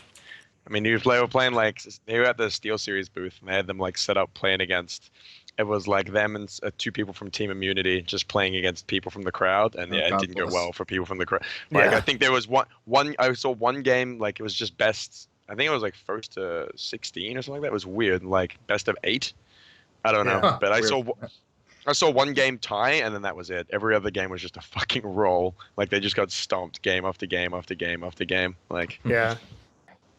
F: I mean, they were playing like they were at the Steel Series booth and they had them like set up playing against. It was like them and 2 people from Team Immunity just playing against people from the crowd, and yeah, it didn't go well for people from the crowd. Like I think there was one. I saw one game like it was just best. I think it was like first to 16 or something like that. It was weird, like best of 8. I don't know, but I saw one game tie, and then that was it. Every other game was just a fucking roll. Like they just got stomped game after game after game after game. Like
B: yeah,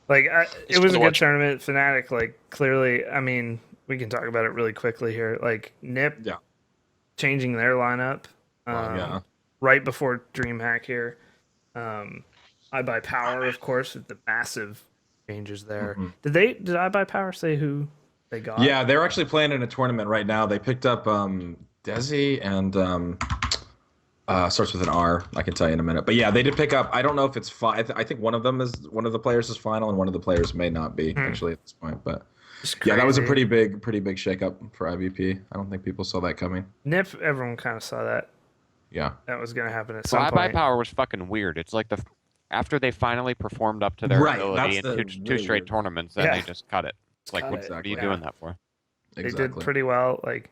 B: like it was a good tournament. Fnatic, like clearly, I mean, we can talk about it really quickly here. Like Nip, changing their lineup, right before DreamHack here. I Buy Power, of course, with the massive changes there. Mm-hmm. Did I Buy Power say who they got?
A: Yeah, they're actually playing in a tournament right now. They picked up Desi and starts with an R. I can tell you in a minute. But yeah, they did pick up. I don't know if it's I think one of the players is final, and one of the players may not be actually at this point. But yeah, that was a pretty big shakeup for IVP. I don't think people saw that coming.
B: Nip, everyone kind of saw that.
A: Yeah,
B: that was gonna happen at some point.
H: I Buy Power was fucking weird. It's like after they finally performed up to their ability in two straight tournaments, then they just cut it. It's like, what are you doing that for?
B: They did pretty well. Like,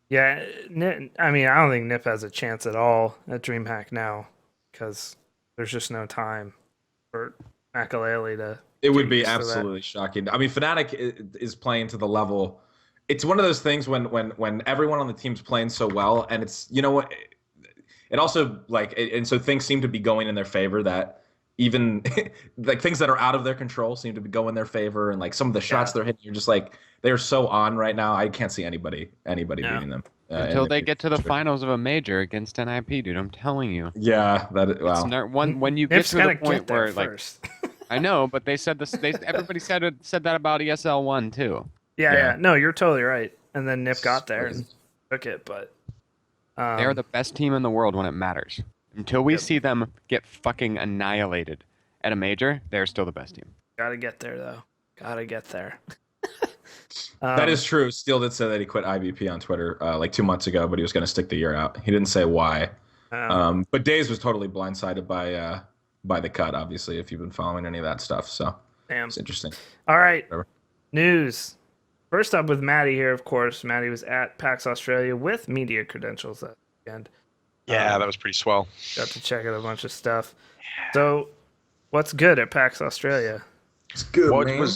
B: yeah, Nip, I mean, I don't think Nip has a chance at all at DreamHack now because there's just no time for Makalele to.
A: It would be absolutely shocking. I mean, Fnatic is playing to the level. it's one of those things when everyone on the team's playing so well, and it's what. It also and so things seem to be going in their favor that even like things that are out of their control seem to be going in their favor, and like some of the shots they're hitting, you're just like they're so on right now. I can't see anybody beating them
H: until they get to the finals of a major against NIP, dude. I'm telling you.
A: Yeah, wow.
H: When you get to the point where
B: first.
H: I know, but they said this. Everybody said that about ESL 1 too.
B: Yeah. No, you're totally right. And then Nip got there and took it, but.
H: They're the best team in the world when it matters. Until we see them get fucking annihilated at a major, they're still the best team.
B: Gotta get there, though. Gotta get there.
A: That is true. Steele did say that he quit IBP on Twitter like 2 months ago, but he was going to stick the year out. He didn't say why. But Days was totally blindsided by the cut, obviously, if you've been following any of that stuff. So it's interesting.
B: All right. Whatever. News. First up with Matty here, of course. Matty was at PAX Australia with media credentials that weekend.
F: Yeah, that was pretty swell.
B: Got to check out a bunch of stuff. Yeah. So, what's good at PAX Australia?
A: It's good, man.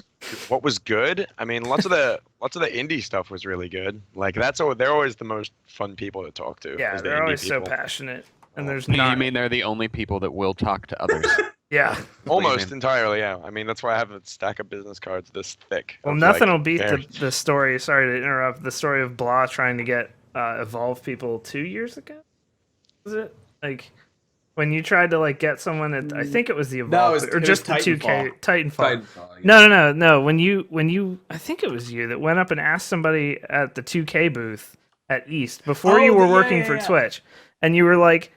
F: What was good? I mean, lots of the indie stuff was really good. Like they're always the most fun people to talk to.
B: Yeah, they're always so passionate. And there's
H: not. You mean they're the only people that will talk to others?
B: Yeah.
F: Almost entirely, yeah. I mean, that's why I have a stack of business cards this thick.
B: Well, nothing will beat the story. Sorry to interrupt. The story of Blah trying to get Evolve people 2 years ago. Was it like when you tried to get someone at? I think it was the Evolve, or just the 2K Titanfall. No. When you, I think it was you that went up and asked somebody at the 2K booth at East before you were working for Twitch. And they were like,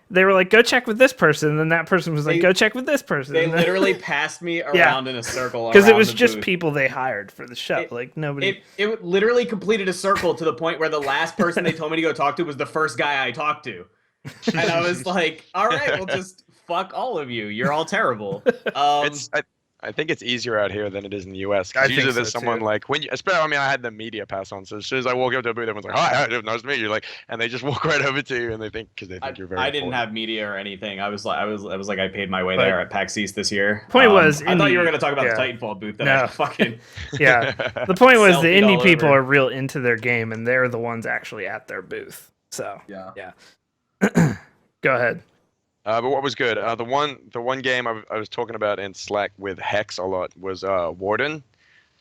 B: go check with this person. And then that person was like, go check with this person.
D: They literally passed me around in a circle.
B: Because it was just people they hired for the show. Nobody.
D: It literally completed a circle to the point where the last person they told me to go talk to was the first guy I talked to. And I was like, all right, well, just fuck all of you. You're all terrible.
F: I think it's easier out here than it is in the US. Because usually there's someone especially, I had the media pass on. So as soon as I walk up to a booth, everyone's like, hi, nice to meet you. And they just walk right over to you and they think you're very important.
D: I didn't have media or anything. I was like, I paid my way there at PAX East this year.
B: Point was,
D: I thought you were going to talk about the Titanfall booth. I fucking.
B: Yeah. The point was the indie people are real into their game and they're the ones actually at their booth. So, yeah. Go ahead.
F: But what was good? The one game I was talking about in Slack with Hex a lot was Warden.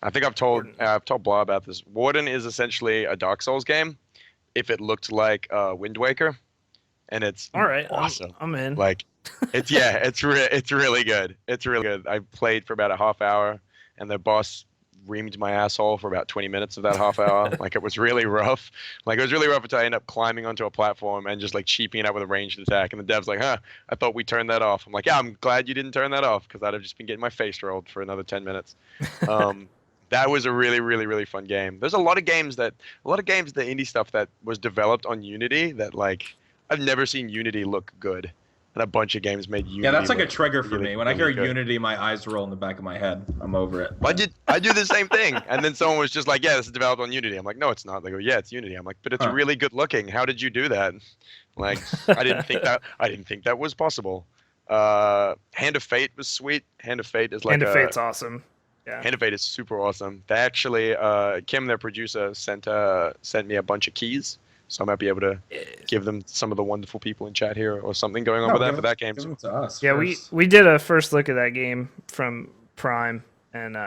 F: I think I've told Blah about this. Warden is essentially a Dark Souls game, if it looked like Wind Waker, and it's
B: all right.
F: Awesome.
B: I'm in.
F: It's really good. It's really good. I played for about a half hour, and the boss reamed my asshole for about 20 minutes of that half hour. It was really rough. It was really rough until I ended up climbing onto a platform and just cheaping out with a ranged attack. And the dev's like, I thought we turned that off. I'm like, yeah, I'm glad you didn't turn that off because I'd have just been getting my face rolled for another 10 minutes. That was a really, really, really fun game. There's a lot of games, the indie stuff that was developed on Unity that I've never seen Unity look good. And a bunch of games made Unity.
A: Yeah, that's a trigger for
F: really,
A: me. When I hear
F: really
A: Unity, my eyes roll in the back of my head. I'm over it.
F: I do the same thing. And then someone was just like, yeah, this is developed on Unity. I'm like, no, it's not. They go, yeah, it's Unity. I'm like, but it's really good looking. How did you do that? I didn't think that was possible. Hand of Fate was sweet. Hand of Fate is
B: Hand of Fate's awesome. Yeah.
F: Hand of Fate is super awesome. They actually, Kim, their producer, sent me a bunch of keys. So I might be able to give them some of the wonderful people in chat here or something going on for that game.
A: Give them to us.
B: Yeah, we did a first look at that game from Prime, and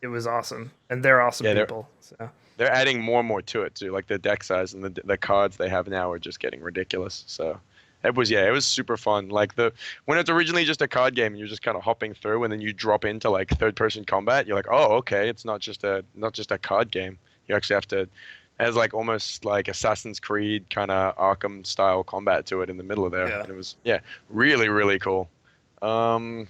B: it was awesome. And they're awesome people. So
F: they're adding more and more to it too. The deck size and the cards they have now are just getting ridiculous. So it was super fun. When it's originally just a card game and you're just kind of hopping through, and then you drop into third-person combat, you're like, oh, okay, it's not just a card game. You actually have to. Has almost Assassin's Creed kind of Arkham style combat to it in the middle of there. Yeah. And it was really, really cool. What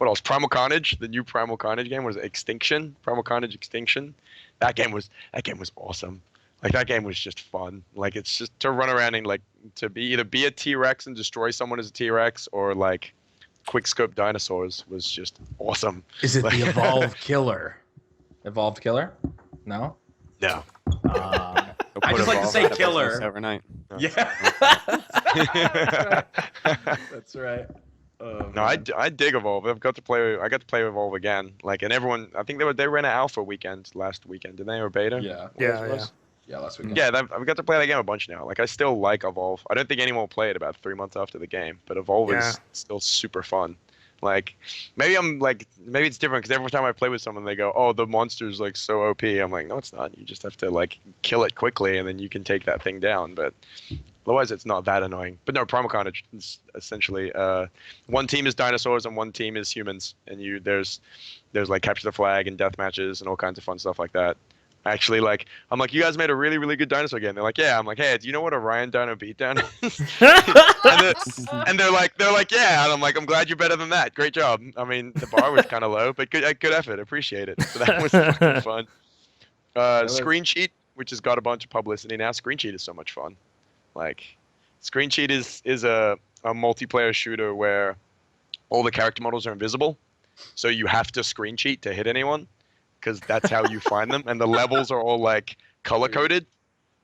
F: else? Primal Carnage, the new Primal Carnage game was Extinction. Primal Carnage Extinction. That game was awesome. That game was just fun. It's just to run around and to either be a T-Rex and destroy someone as a T-Rex or quick scope dinosaurs was just awesome.
A: Is it the Evolved Killer? Evolved Killer? No.
F: No.
A: I just like to say killer.
H: Overnight.
A: Yeah. That's right.
F: No, I dig Evolve. I got to play Evolve again. And everyone, I think they ran an alpha weekend last weekend, didn't they, or beta?
A: Yeah.
B: Yeah.
A: Yeah, last weekend.
F: Yeah, I've got to play that game a bunch now. Like, I still like Evolve. I don't think anyone will play it about 3 months after the game, but Evolve is still super fun. Like, maybe it's different because every time I play with someone, they go, "Oh, the monster's like so OP." I'm like, "No, it's not. You just have to like kill it quickly, and then you can take that thing down." But otherwise, it's not that annoying. But no, Primacon is essentially one team is dinosaurs and one team is humans, and there's like capture the flag and death matches and all kinds of fun stuff like that. Actually, like, I'm like, you guys made a really, really good dinosaur game. They're like, yeah. I'm like, hey, do you know what a Ryan Dino beatdown is? and they're like, yeah. And I'm like, I'm glad you're better than that. Great job. I mean, the bar was kind of low, but good effort. Appreciate it. So that was fucking fun. Screen Cheat, which has got a bunch of publicity now. Screen Cheat is so much fun. Like, Screen Cheat is a multiplayer shooter where all the character models are invisible, so you have to screen cheat to hit anyone. Because that's how you find them, and the levels are all like color coded.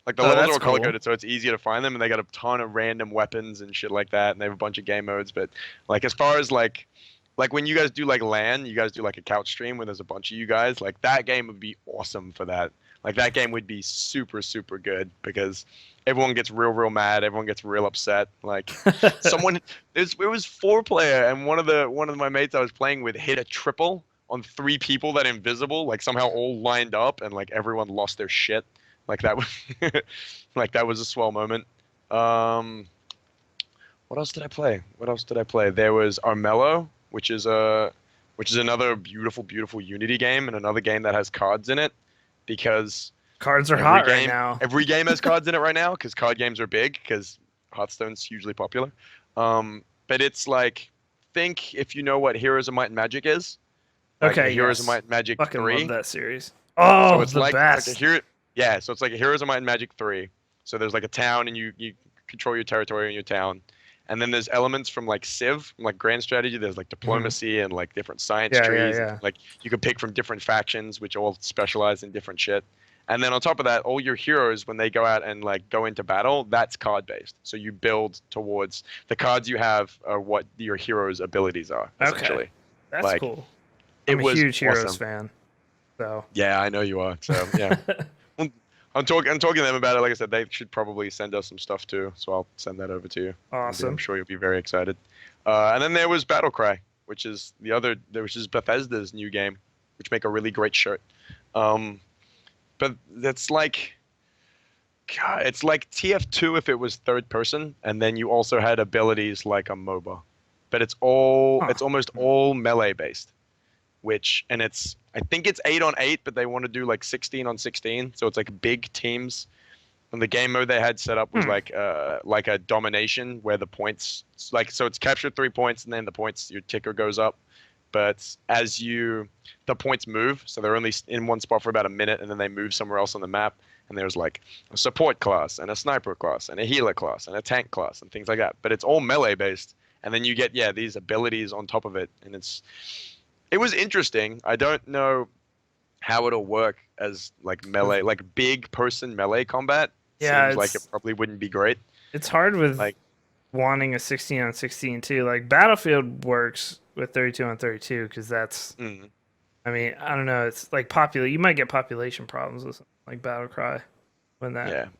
F: Like the levels are all color coded, so it's easier to find them. And they got a ton of random weapons and shit like that, and they have a bunch of game modes. But like as far as like when you guys do like LAN, you guys do like a couch stream where there's a bunch of you guys. Like that game would be awesome for that. Like that game would be super super good because everyone gets real mad, everyone gets real upset. Like it was 4-player, and one of my mates I was playing with hit a triple on 3 people that are invisible, like somehow all lined up, and like everyone lost their shit. Like that was, like that was a swell moment. What else did I play? There was Armello, which is another beautiful Unity game, and another game that has cards in it, because
B: cards are hot right now.
F: Every game has cards in it right now because card games are big because Hearthstone's hugely popular. But it's like, think if you know what Heroes of Might and Magic is. Like Heroes of Might and Magic 3.
B: Fucking love that series. Oh, so it's the best.
F: So it's like a Heroes of Might and Magic 3. So there's like a town, and you control your territory in your town. And then there's elements from like Civ, like grand strategy. There's like diplomacy and like different science trees.
B: Yeah.
F: Like you can pick from different factions, which all specialize in different shit. And then on top of that, all your heroes, when they go out and like go into battle, that's card based. So you build towards the cards you have are what your heroes' abilities are, essentially.
B: Okay. That's cool.
F: I'm
B: a huge Heroes fan. So
F: yeah, I know you are. So yeah, I'm talking to them about it. Like I said, they should probably send us some stuff too. So I'll send that over to you.
B: Awesome.
F: I'm sure you'll be very excited. And then there was Battlecry, which is Bethesda's new game, which make a really great shirt. But that's like, God, it's like TF2 if it was third person, and then you also had abilities like a MOBA, but it's almost all melee based. I think it's 8-on-8, but they want to do like 16-on-16, so it's like big teams. And the game mode they had set up was like a domination where the points, like, so it's capture 3 points and then the points, your ticker goes up. But the points move, so they're only in one spot for about a minute, and then they move somewhere else on the map. And there's like a support class and a sniper class and a healer class and a tank class and things like that. But it's all melee based, and then you get these abilities on top of it, and it was interesting. I don't know how it'll work as like melee, like big person melee combat.
B: Yeah,
F: seems like it probably wouldn't be great.
B: It's hard with like wanting a 16-on-16 too. Like Battlefield works with 32-on-32 because that's. I mean, I don't know. It's like you might get population problems with like Battlecry when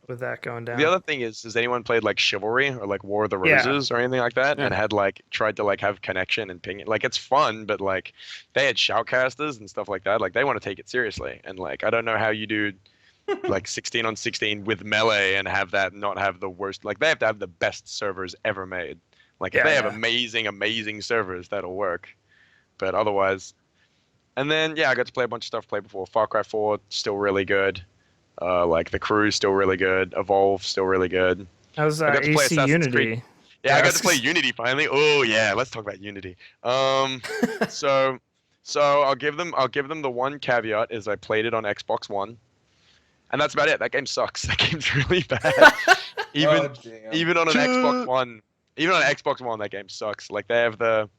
B: with that going down.
F: The other thing is, has anyone played like Chivalry or like War of the Roses or anything like that, and had like tried to like have connection and ping it? Like it's fun, but like they had shoutcasters and stuff like that. Like they want to take it seriously, and like I don't know how you do like 16-on-16 with melee and have that not have the worst. Like they have to have the best servers ever made. Like if they have amazing servers, that'll work. But otherwise. And then, I got to play a bunch of stuff played before. Far Cry 4, still really good. Like, The Crew, still really good. Evolve, still really good.
B: How's AC Unity?
F: Yeah, I got to play Unity finally. Oh, yeah, let's talk about Unity. So I'll give them the one caveat is I played it on Xbox One. And that's about it. That game sucks. That game's really bad. Even on an Xbox One. Even on an Xbox One, that game sucks. Like, they have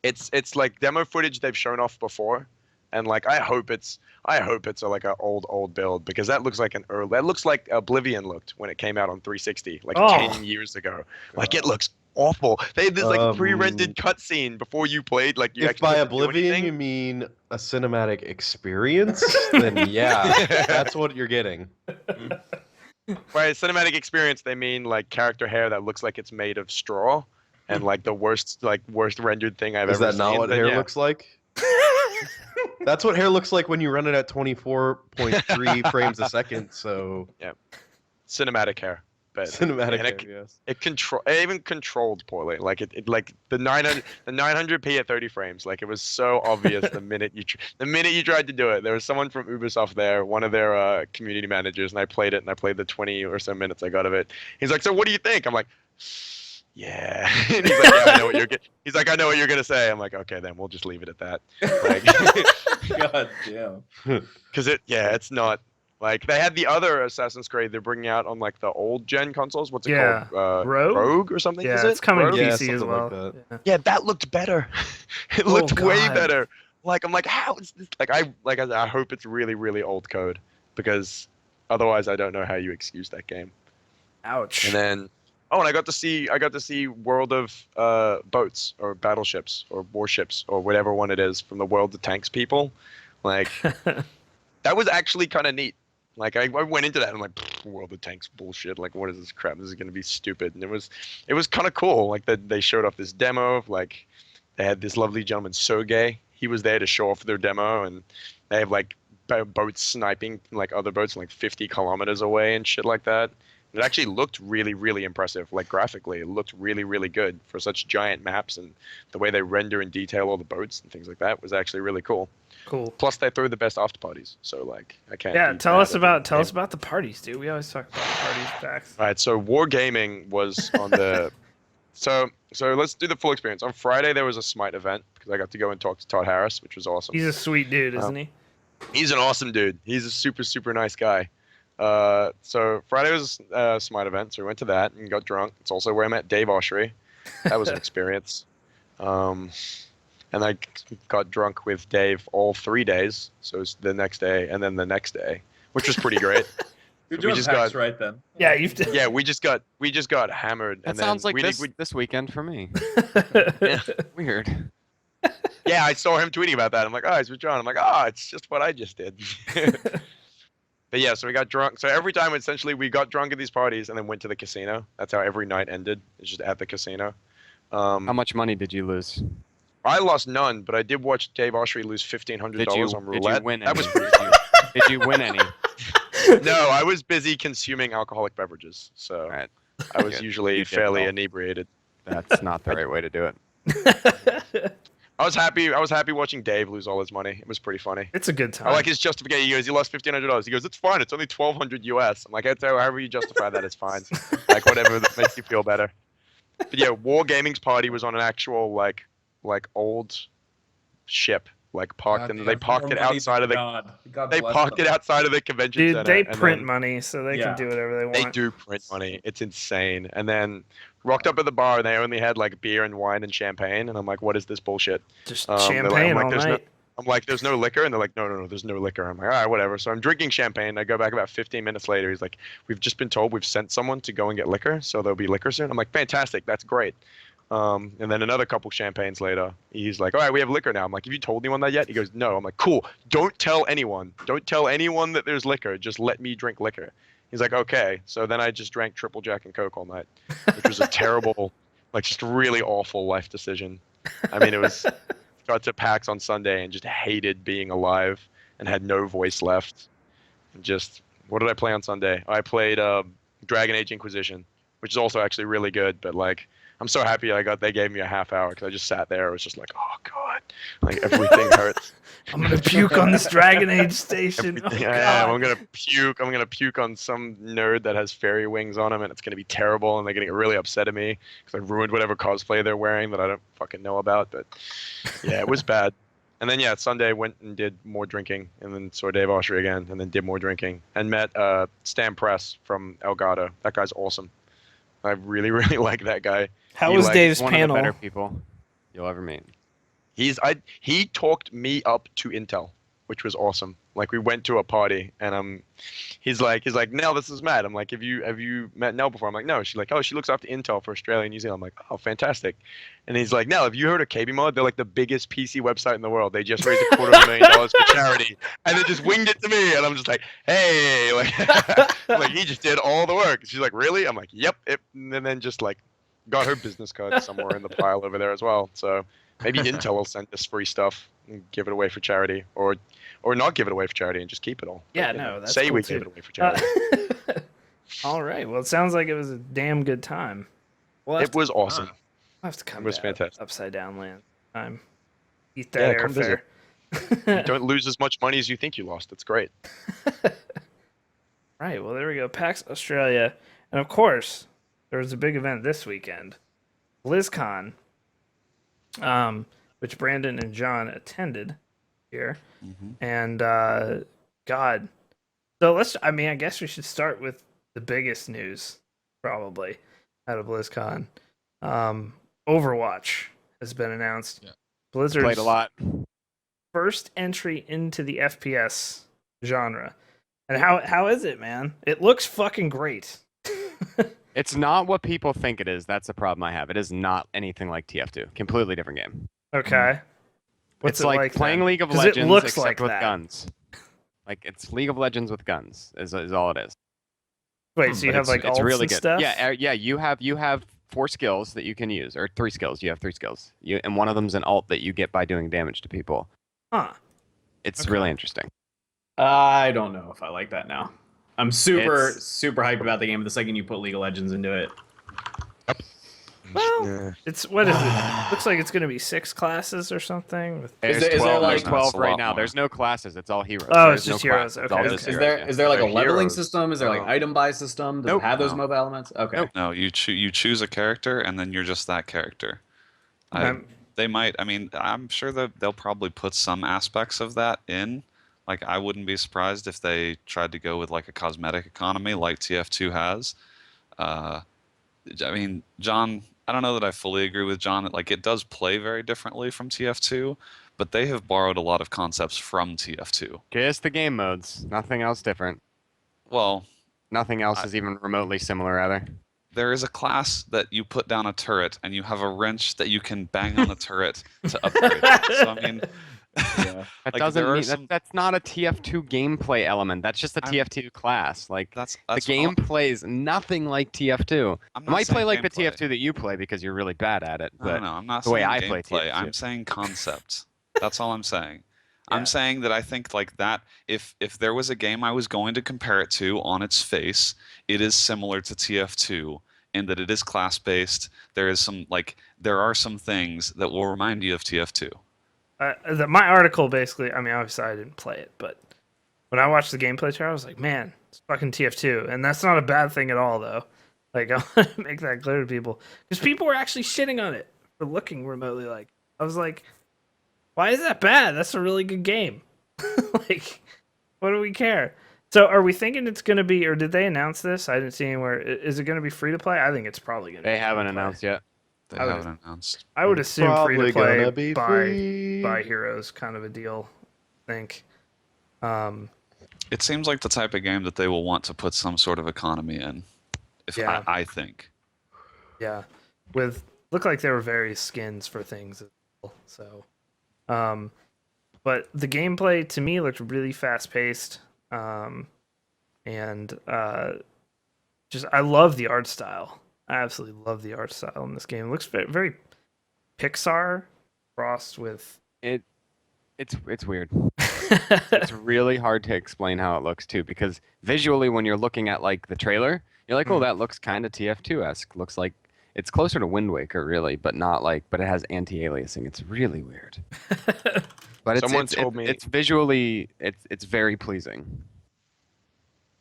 F: It's like demo footage they've shown off before, and like I hope it's like an old build, because that looks like Oblivion looked when it came out on 360 like 10 years ago. Like it looks awful. There's like pre-rendered cutscene before you played. Like you
E: if by Oblivion you mean a cinematic experience, then yeah, that's what you're getting.
F: By cinematic experience, they mean like character hair that looks like it's made of straw, and like the worst rendered thing I've
E: Is
F: ever
E: that
F: seen.
E: not what
F: Then,
E: hair
F: yeah.
E: looks like? That's what hair looks like when you run it at 24.3 frames a second. So
F: Yeah, cinematic hair. But
E: cinematic
F: and
E: hair, yes.
F: it even controlled poorly. Like it like the 900p at 30 frames. Like it was so obvious the minute you tried to do it. There was someone from Ubisoft there, one of their community managers, and I played it, and I played the 20 or so minutes I got of it. He's like, "So what do you think?" I'm like, "Yeah." And he's like, "Yeah, I know what you're He's like, "I know what you're gonna say." I'm like, "Okay, then we'll just leave it at that." Like,
A: God damn.
F: because it's not. Like they had the other Assassin's Creed they're bringing out on like the old gen consoles. What's it called?
B: Rogue
F: or something?
B: Yeah,
F: is it?
B: it's coming to
E: Yeah,
B: PC as
E: something
B: well.
E: like that.
F: Yeah, that looked better. It
B: Oh,
F: looked way
B: God.
F: better. Like I'm like, how is this? Like I hope it's really really old code because otherwise I don't know how you excuse that game.
B: Ouch.
F: And then and I got to see World of Boats or Battleships or Warships or whatever one it is from the World of Tanks people. Like that was actually kind of neat. Like I went into that and I'm like, World of Tanks bullshit. Like what is this crap? This is gonna be stupid. And it was kind of cool. Like that they showed off this demo of like they had this lovely gentleman Soge. He was there to show off their demo, and they have like boats sniping like other boats like 50 kilometers away and shit like that. It actually looked really really impressive. Like graphically, it looked really really good for such giant maps, and the way they render and detail all the boats and things like that was actually really cool.
B: Cool.
F: Plus, they throw the best after parties, so like I can't.
B: Yeah,
F: be
B: tell
F: mad
B: us
F: at
B: about the parties, dude. We always talk about parties, PAX.
F: All right, so Wargaming was on the. So let's do the full experience. On Friday there was a Smite event because I got to go and talk to Todd Harris, which was awesome.
B: He's a sweet dude, isn't he?
F: He's an awesome dude. He's a super super nice guy. So Friday was a Smite event, so we went to that and got drunk. It's also where I met Dave Oshry. That was an experience. And I got drunk with Dave all 3 days. So it was the next day and then the next day, which was pretty great.
A: You're
F: So
A: doing PAX right then.
B: Yeah, you've done.
F: Yeah, we just got hammered.
H: That
F: and
H: sounds
F: then
H: like
F: we
H: this weekend for me. Weird.
F: Yeah, I saw him tweeting about that. I'm like, oh, it's with John. I'm like, oh, it's just what I just did. But yeah, so we got drunk. So every time, essentially, we got drunk at these parties and then went to the casino. That's how every night ended. It's just at the casino.
H: How much money did you lose?
F: I lost none, but I did watch Dave Oshry lose $1,500 on roulette.
H: Did you win any?
F: That was pretty
H: Did you win any?
F: No, I was busy consuming alcoholic beverages, so
H: Right.
F: I was
H: Good.
F: usually
H: You did
F: fairly
H: well.
F: inebriated.
H: That's not the right way to do it.
F: I was happy watching Dave lose all his money. It was pretty funny.
B: It's a good time.
F: I like his justification. He goes, "You lost $1,500." He goes, "It's fine. It's only $1,200 US." I'm like, "It's however you justify that, it's fine. Like whatever that makes you feel better." But yeah, Wargaming's party was on an actual like old ship, like parked, and they parked it outside of the. They parked it outside of the convention
B: Dude,
F: center.
B: they
F: and
B: print
F: then-
B: money, so they can do whatever they want.
F: They do print money. It's insane. And then rocked up at the bar, and they only had like beer and wine and champagne. And I'm like, what is this bullshit?
B: Just
F: they're
B: champagne all
F: there's
B: night.
F: I'm like, there's no liquor, and they're like, no, there's no liquor. I'm like, all right, whatever. So I'm drinking champagne. I go back about 15 minutes later. He's like, we've just been told we've sent someone to go and get liquor, so there'll be liquor soon. I'm like, fantastic, that's great. And then another couple champagnes later, he's like, all right, we have liquor now. I'm like, have you told anyone that yet? He goes, no. I'm like, cool. Don't tell anyone. Don't tell anyone that there's liquor. Just let me drink liquor. He's like, okay. So then I just drank triple Jack and Coke all night, which was a terrible, like just really awful life decision. I mean, it was, got to PAX on Sunday and just hated being alive and had no voice left. And just, what did I play on Sunday? I played Dragon Age Inquisition, which is also actually really good, but like, I'm so happy they gave me a half hour because I just sat there. I was just like, oh god, like everything hurts.
B: I'm gonna puke on this Dragon Age station. Oh,
F: Yeah,
B: God.
F: I'm gonna puke. I'm gonna puke on some nerd that has fairy wings on him, and it's gonna be terrible. And they're gonna get really upset at me because I ruined whatever cosplay they're wearing that I don't fucking know about. But yeah, it was bad. And then yeah, Sunday went and did more drinking, and then saw Dave Oshry again, and then did more drinking, and met Stan Press from Elgato. That guy's awesome. I really, really like that guy.
B: How
F: He
B: was
F: like-
B: Dave's
H: One of the
B: panel?
H: better people you'll ever meet.
F: He talked me up to Intel. which was awesome. Like we went to a party, and he's like, Nell, this is Matt. I'm like, have you met Nell before? I'm like, no. She's like, oh, she looks after Intel for Australia and New Zealand. I'm like, oh, fantastic. And he's like, Nell, have you heard of KBMOD? They're like the biggest PC website in the world. They just raised $250,000 for charity, and they just winged it to me. And I'm just like, hey, like he just did all the work. She's like, really? I'm like, yep. And then just like got her business card somewhere in the pile over there as well. So maybe Intel will send us free stuff and give it away for charity, or not give it away for charity and just keep it all.
B: Yeah,
F: But,
B: no, that's
F: say
B: cool
F: we
B: too.
F: gave it away for charity.
B: All right. Well, it sounds like it was a damn good time.
F: It was awesome.
B: I'll have to come
F: It was
B: to
F: fantastic.
B: Upside Down Land time. Eat that
F: Yeah, come visit.
B: airfare.
F: Don't lose as much money as you think you lost. It's great.
B: Right. Well, there we go. PAX Australia, and of course, there was a big event this weekend, BlizzCon, which Brandon and John attended here, and God. So I guess we should start with the biggest news, probably, out of BlizzCon. Overwatch has been announced.
A: Yeah.
B: Blizzard's
H: Played a lot.
B: first entry into the FPS genre. And how is it, man? It looks fucking great.
H: It's not what people think it is. That's the problem I have. It is not anything like TF2. Completely different game.
B: Okay. What's
H: It's
B: it
H: like playing
B: then?
H: League of
B: 'Cause
H: Legends
B: it looks
H: except
B: like
H: with
B: that.
H: guns. Like it's League of Legends with guns is all it is.
B: Wait, so you
H: But
B: have like
H: it's
B: ults
H: really
B: and
H: good.
B: stuff?
H: Yeah, yeah. You have 4 skills that you can use, or 3 skills. You have 3 skills. And one of them's an ult that you get by doing damage to people.
B: Huh.
H: It's
B: Okay.
H: really interesting.
D: I don't know if I like that now. I'm super
H: It's-
D: hyped about the game the second you put League of Legends into it.
B: Well,
F: Yeah.
B: it's what is it? Looks like it's gonna be 6 classes or something.
H: There's
D: there- is there
H: 12,
D: like-
H: there's 12
G: That's a
H: right
G: lot
H: now.
G: more.
H: There's no classes. It's all heroes.
B: Oh,
H: There's
B: it's just
H: no
B: heroes.
H: classes. It's all
B: Okay.
H: just
D: Is
H: heroes,
D: there
H: yeah.
D: is there like a
F: They're
D: leveling
F: heroes.
D: system? Is there like
F: Oh.
D: item buy system? Does
B: Nope.
D: it have those
G: No.
D: MOBA elements? Okay.
B: Nope.
G: No, you choose a character and then you're just that character. They might. I mean, I'm sure that they'll probably put some aspects of that in. Like, I wouldn't be surprised if they tried to go with like a cosmetic economy like TF2 has. I mean, John, I don't know that I fully agree with John that like it does play very differently from TF2, but they have borrowed a lot of concepts from TF2.
H: Just the game modes. Nothing else different.
G: Well,
H: Nothing else is even remotely similar, either.
G: there is a class that you put down a turret and you have a wrench that you can bang on the turret to upgrade it. So I mean,
H: That
G: like,
H: doesn't
G: there are
H: mean
G: some-
H: that's not a TF2 gameplay element. That's just a TF2 class. Like
G: that's
H: the game plays nothing like TF2.
G: I'm
H: It
G: not
H: might play
G: saying
H: like the
G: gameplay.
H: TF2 that you play because you're really bad at it.
G: No,
H: But
G: no, I'm not
H: the way
G: saying
H: I play
G: gameplay.
H: TF2.
G: I'm saying concept. That's all I'm saying.
B: Yeah.
G: I'm saying that I think like that if there was a game I was going to compare it to on its face, it is similar to TF2 in that it is class based. There are some things that will remind you of TF2.
B: My article basically, I mean, obviously I didn't play it, but when I watched the gameplay trailer, I was like, man, it's fucking TF2. And that's not a bad thing at all, though. Like, I want to make that clear to people. Because people were actually shitting on it for looking remotely like. I was like, why is that bad? That's a really good game. Like, what do we care? So are we thinking it's going to be, or did they announce this? I didn't see anywhere. Is it going to be free to play? I think it's probably going to be
H: they haven't
B: free-to-play.
H: announced yet.
G: They
B: I would-
G: haven't announced.
B: I would assume free
E: Probably
B: to play
E: gonna be free.
B: by Heroes kind of a deal. I think.
G: It seems like the type of game that they will want to put some sort of economy in.
B: Yeah.
G: I think.
B: Yeah, looked like there were various skins for things as well. So, but the gameplay to me looked really fast paced, and just I love the art style. I absolutely love the art style in this game. It looks very Pixar crossed with.
H: It's weird. It's really hard to explain how it looks too, because visually when you're looking at like the trailer, you're like, oh, that looks kind of TF2-esque. Looks like it's closer to Wind Waker, really, but not like. But it has anti-aliasing. It's really weird. But
F: Someone told me-
H: it's visually it's very pleasing.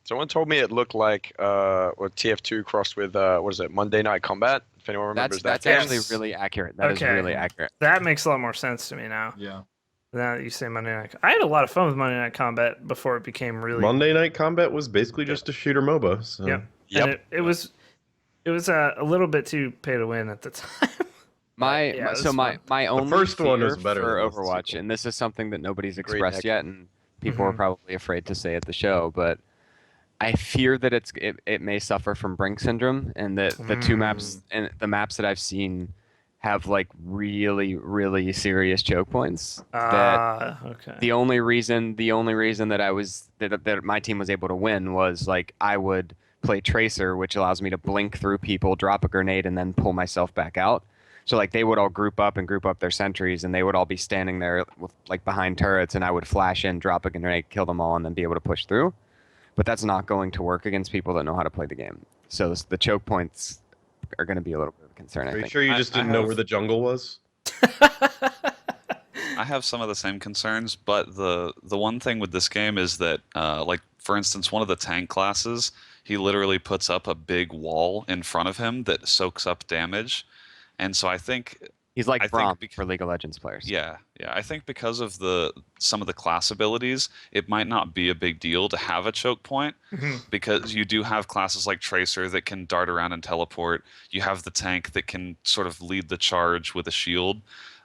F: Someone told me it looked like what TF2 crossed with what is it, Monday Night Combat? If anyone remembers
H: That's
F: that.
H: actually
B: Yes.
H: really accurate. That is
B: Okay.
H: really accurate.
B: That makes a lot more sense to me now.
A: Yeah.
B: Now that you say Monday Night, I had a lot of fun with Monday Night Combat before it became really.
E: Monday Night Combat was basically just a shooter MOBA. So.
B: Yep.
F: Yep.
B: And it was a little bit too pay to win at the time.
H: My
B: Yeah, it
H: so
B: was
H: my
B: fun.
H: my only
E: first one
H: fear
E: was better
H: for
E: than the
H: Overwatch,
E: sequel.
H: and this is something that nobody's
F: Agreed,
H: expressed
F: Nick.
H: yet, and people were probably afraid to say at the show, but I fear that it may suffer from Brink syndrome, and that the two maps and the maps that I've seen have like really, really serious choke points.
B: Okay.
H: The only reason that my team was able to win was like I would play Tracer, which allows me to blink through people, drop a grenade, and then pull myself back out. So like they would all group up their sentries, and they would all be standing there with, like behind turrets, and I would flash in, drop a grenade, kill them all, and then be able to push through. But that's not going to work against people that know how to play the game. So the choke points are going to be a little bit of a concern.
E: Are you sure you just didn't know where the jungle was?
G: I have some of the same concerns, but the one thing with this game is that, like for instance, one of the tank classes, he literally puts up a big wall in front of him that soaks up damage, and so I think
H: he's like Braum for League of Legends players.
G: Yeah. I think because of some of the class abilities, it might not be a big deal to have a choke point, because you do have classes like Tracer that can dart around and teleport. You have the tank that can sort of lead the charge with a shield.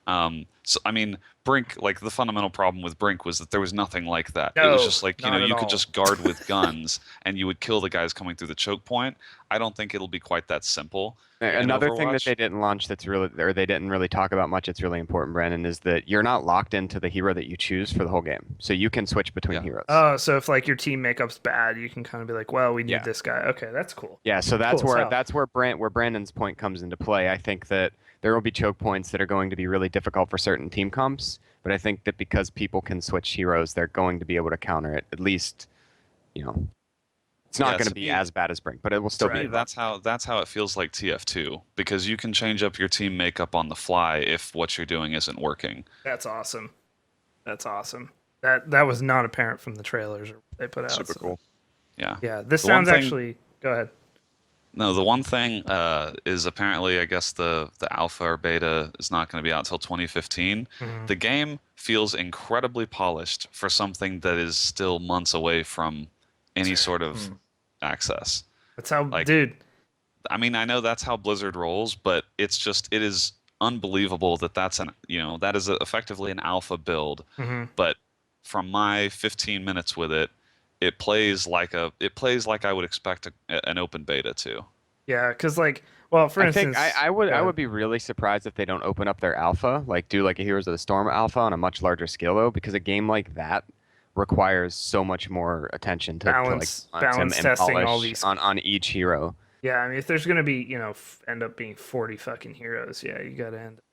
G: So I mean, Brink, like the fundamental problem with Brink was that there was nothing like that. It was just like, you could just guard with guns and you would kill the guys coming through the choke point. I don't think it'll be quite that simple.
H: Another thing that they didn't launch they didn't really talk about much, it's really important, Brandon, is that you're not locked into the hero that you choose for the whole game. So you can switch between heroes.
B: Oh, so if like your team makeup's bad, you can kind of be like, well, we need this guy. Okay, that's cool.
H: Yeah, so that's where Brandon's point comes into play. I think that there will be choke points that are going to be really difficult for certain team comps, but I think that because people can switch heroes, they're going to be able to counter it. At least, it's not going to be as bad as Brink, but it will still be.
G: That's how it feels like TF2, because you can change up your team makeup on the fly if what you're doing isn't working.
B: That's awesome. That was not apparent from the trailers they put out.
F: Super cool.
G: Yeah.
B: Yeah, this sounds actually. Go ahead.
G: No, the one thing is apparently, I guess the alpha or beta is not going to be out until 2015. The game feels incredibly polished for something that is still months away from any sort of access.
B: That's how, dude.
G: I mean, I know that's how Blizzard rolls, but it is unbelievable that that is effectively an alpha build. But from my 15 minutes with it, it plays like I would expect an open beta to.
B: Yeah, because for instance,
H: I would be really surprised if they don't open up their alpha, like do like a Heroes of the Storm alpha on a much larger scale though, because a game like that requires so much more attention to
B: balance testing all these
H: on each hero.
B: Yeah, I mean, if there's gonna be end up being 40 fucking heroes, yeah, you gotta end up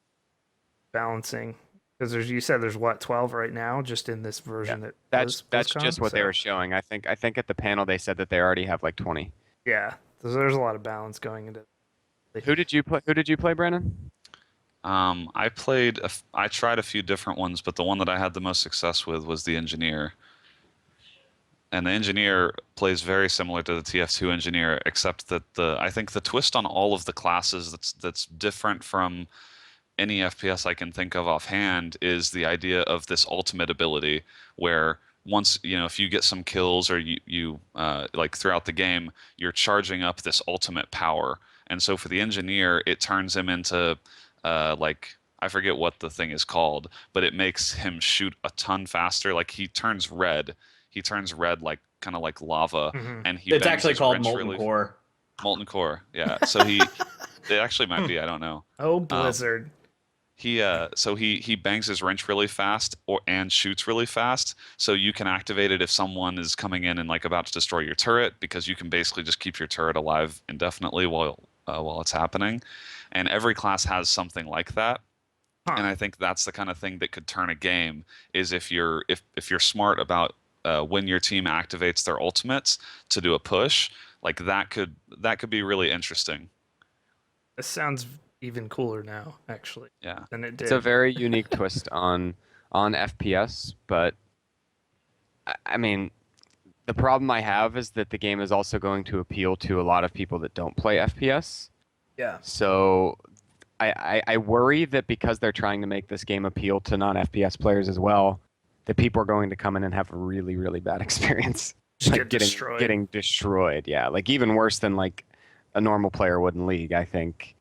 B: balancing. Because you said there's 12 right now, just in this version.
H: That's just what they were showing. I think at the panel they said that they already have like 20.
B: Yeah, there's a lot of balance going into.
H: Who did you play, Brandon?
G: I tried a few different ones, but the one that I had the most success with was the Engineer. And the Engineer plays very similar to the TF2 Engineer, except that I think the twist on all of the classes that's different from any FPS I can think of offhand is the idea of this ultimate ability where once, if you get some kills or you like throughout the game, you're charging up this ultimate power. And so for the Engineer, it turns him into I forget what the thing is called, but it makes him shoot a ton faster. Like he turns red. He turns red like kind of like lava, and
D: it's actually called Molten Core.
G: Molten Core, yeah. So it actually might be. I don't know.
B: Oh, Blizzard.
G: He bangs his wrench really fast and shoots really fast, so you can activate it if someone is coming in and like about to destroy your turret, because you can basically just keep your turret alive indefinitely while it's happening. And every class has something like that. And I think that's the kind of thing that could turn a game, is if you're smart about when your team activates their ultimates to do a push, like that could be really interesting.
B: This sounds even cooler now, actually.
G: Yeah.
B: Than it did.
H: It's a very unique twist on FPS, but I mean, the problem I have is that the game is also going to appeal to a lot of people that don't play FPS.
B: Yeah.
H: So I worry that because they're trying to make this game appeal to non-FPS players as well, that people are going to come in and have a really, really bad experience.
B: Just
H: getting destroyed. Yeah, like even worse than like a normal player would in League, I think.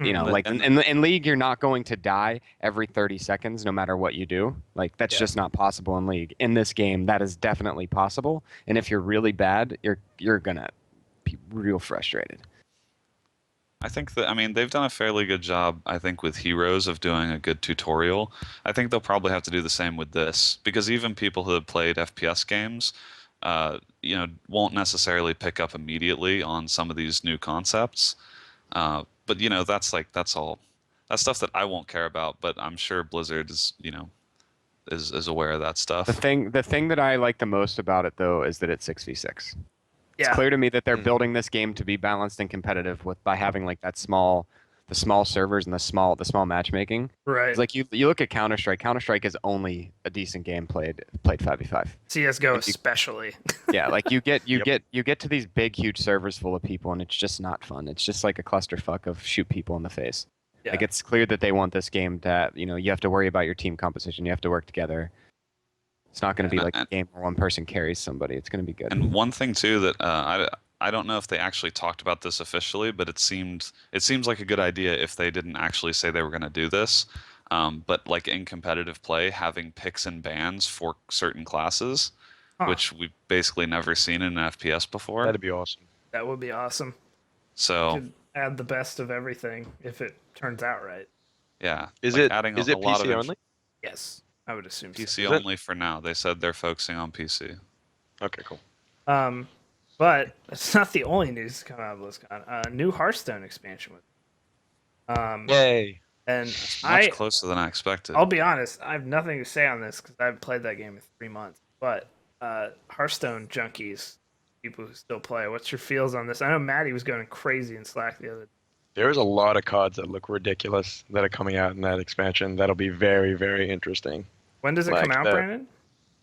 H: You know,
G: But-
H: like
G: and-
H: in League, you're not going to die every 30 seconds, no matter what you do. Like that's just not possible in League. In this game, that is definitely possible. And if you're really bad, you're gonna be real frustrated.
G: I think that, I mean, they've done a fairly good job, I think, with Heroes of doing a good tutorial. I think they'll probably have to do the same with this, because even people who have played FPS games, you know, won't necessarily pick up immediately on some of these new concepts. But you know, that's all. That's stuff that I won't care about, but I'm sure Blizzard is, you know, is aware of that stuff.
H: The thing that I like the most about it though is that it's 6v6. It's
B: Yeah.
H: clear to me that they're building this game to be balanced and competitive by having like the small servers and the small matchmaking.
B: Right.
H: It's like you look at Counter-Strike. Counter-Strike is only a decent game played 5v5.
B: CS:GO especially.
H: Yeah, like you get to these big huge servers full of people and it's just not fun. It's just like a clusterfuck of shoot people in the face.
B: Yeah.
H: Like it's clear that they want this game to, you know, you have to worry about your team composition. You have to work together. It's not going to be like a game where one person carries somebody. It's going to be good.
G: And one thing too that I don't know if they actually talked about this officially, but it seems like a good idea if they didn't actually say they were going to do this. But like in competitive play, having picks and bans for certain classes, which we've basically never seen in an FPS before.
F: That'd be awesome.
B: That would be awesome.
G: So
B: Could add the best of everything if it turns out right.
G: yeah,
F: Is
G: like
F: it
G: adding
F: is
G: a
F: it
G: lot
F: PC
G: of
F: only?
B: Yes, I would assume so.
G: PC only for now. They said they're focusing on PC.
F: Okay, cool.
B: But it's not the only news coming out of BlizzCon. New Hearthstone expansion with.
F: Yay!
B: And
G: Much closer than I expected.
B: I'll be honest, I have nothing to say on this because I haven't played that game in 3 months. But Hearthstone junkies, people who still play, what's your feels on this? I know Matty was going crazy in Slack the other day.
F: There's a lot of cards that look ridiculous that are coming out in that expansion. That'll be very, very interesting.
B: When does it
F: Like
B: come out,
F: that.
B: Brandon?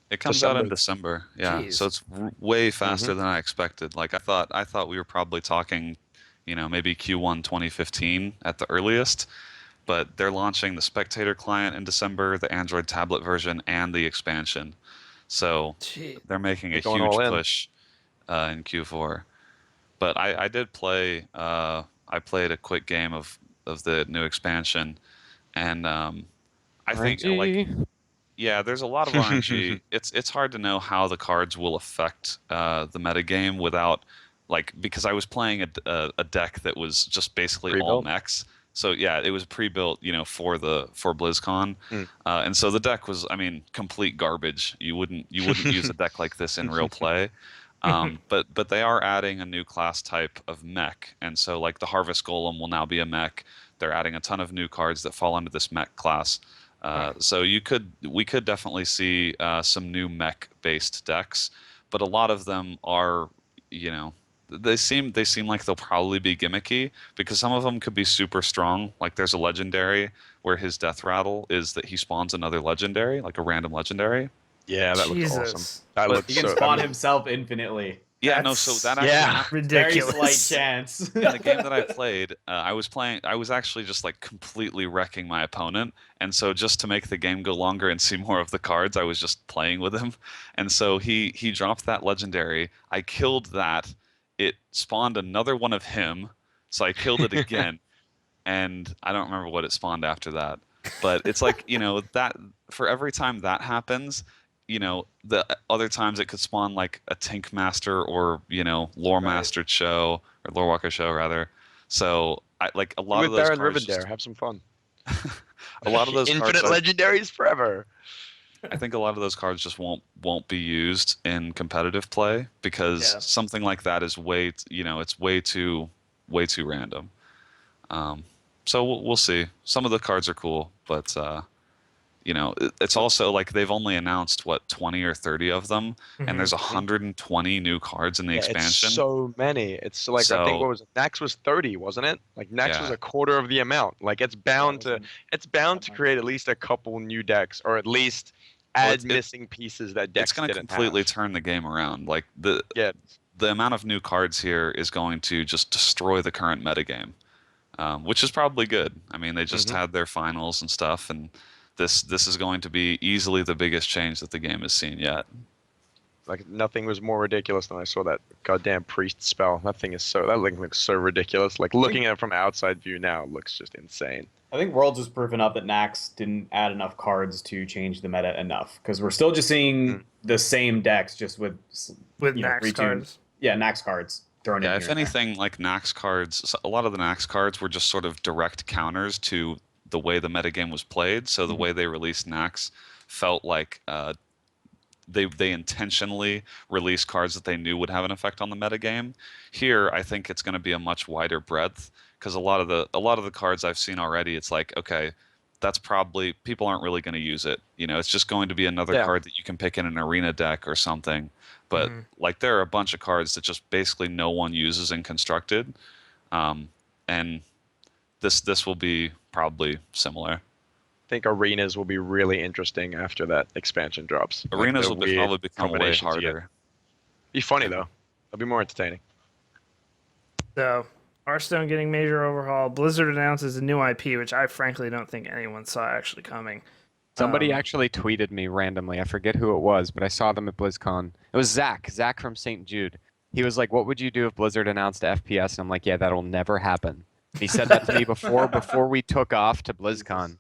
G: It comes out in
F: December.
G: December. Yeah,
B: Jeez.
G: so it's way faster than I expected. Like I thought we were probably talking, you know, maybe Q1 2015 at the earliest. But they're launching the Spectator client in December, the Android tablet version, and the expansion. So
B: Jeez.
G: they're making a
F: Going
G: huge
F: all in.
G: push in Q4. But I did play. I played a quick game of the new expansion, and I think like. Yeah, there's a lot of RNG. It's hard to know how the cards will affect the metagame without, like, because I was playing a deck that was just basically all
F: Pre-built?
G: mechs. So yeah, it was pre-built, you know, for BlizzCon, and so the deck was, I mean, complete garbage. You wouldn't use a deck like this in real play. But they are adding a new class type of mech, and so like the Harvest Golem will now be a mech. They're adding a ton of new cards that fall under this mech class. So we could definitely see some new mech-based decks, but a lot of them are, you know, they seem like they'll probably be gimmicky because some of them could be super strong. Like there's a legendary where his death rattle is that he spawns another legendary, like a random legendary.
F: Yeah, that looks
B: Jesus.
F: awesome. That
G: But
F: looks
D: He can
F: so.
D: spawn himself infinitely.
G: Yeah,
B: That's-
G: no, so that actually
F: Yeah.
G: happened.
D: Very
B: Ridiculous.
D: slight chance.
G: In the game that I played, I was actually just like completely wrecking my opponent. And so just to make the game go longer and see more of the cards, I was just playing with him. And so he dropped that legendary. I killed that. It spawned another one of him. So I killed it again. And I don't remember what it spawned after that. But it's like, you know, that for every time that happens, you know, the other times it could spawn like a Tink Master or, you know, Lore Master Show or Lore Walker Show rather. So I like a lot
F: with
G: of those
F: Baron
G: cards.
F: Rivendare, have some fun.
G: A lot of those
F: Infinite
G: cards,
F: legendaries forever.
G: I think a lot of those cards just won't be used in competitive play because
B: Yeah.
G: something like that is it's way too random. So we'll see. Some of the cards are cool, but you know, it's also like they've only announced 20 or 30 of them, and there's 120 new cards in the expansion.
F: It's so many. It's like I think
G: So-
F: what was it? Nax was 30, wasn't it? Like Nax
G: Yeah.
F: was a quarter of the amount. Like it's bound to create at least a couple new decks, or at least
G: Well,
F: add missing pieces that decks
G: It's going to
F: didn't
G: completely
F: have.
G: turn the game around. Like
F: Yeah.
G: the amount of new cards here is going to just destroy the current metagame, which is probably good. I mean, they just had their finals and stuff, and this is going to be easily the biggest change that the game has seen yet.
F: Like nothing was more ridiculous than I saw that goddamn priest spell. That thing looks so ridiculous. Like looking at it from outside view now, it looks just insane.
D: I think Worlds has proven up that Nax didn't add enough cards to change the meta enough, because we're still just seeing the same decks, just with
B: Nax
D: retuned.
B: cards.
D: Yeah, Nax cards thrown in.
G: Yeah,
D: here
G: if
D: and there.
G: anything, like Nax cards, a lot of the Nax cards were just sort of direct counters to the way the metagame was played. So the way they released Nax felt like they intentionally released cards that they knew would have an effect on the metagame. Here, I think it's going to be a much wider breadth, because a lot of the cards I've seen already, it's like, okay, that's probably people aren't really going to use it. It's just going to be another card that you can pick in an arena deck or something. But like there are a bunch of cards that just basically no one uses in constructed, and this will be probably similar.
F: I think arenas will be really interesting after that expansion drops.
G: Arenas
F: Like,
G: will probably become way
F: combinations you get.
G: harder.
F: Be funny though. It'll be more entertaining.
B: So, Hearthstone getting major overhaul. Blizzard announces a new IP, which I frankly don't think anyone saw actually coming.
H: Somebody actually tweeted me randomly. I forget who it was, but I saw them at BlizzCon. It was Zach from St. Jude. He was like, "What would you do if Blizzard announced FPS?" And I'm like, "Yeah, that'll never happen." He said that to me before we took off to BlizzCon,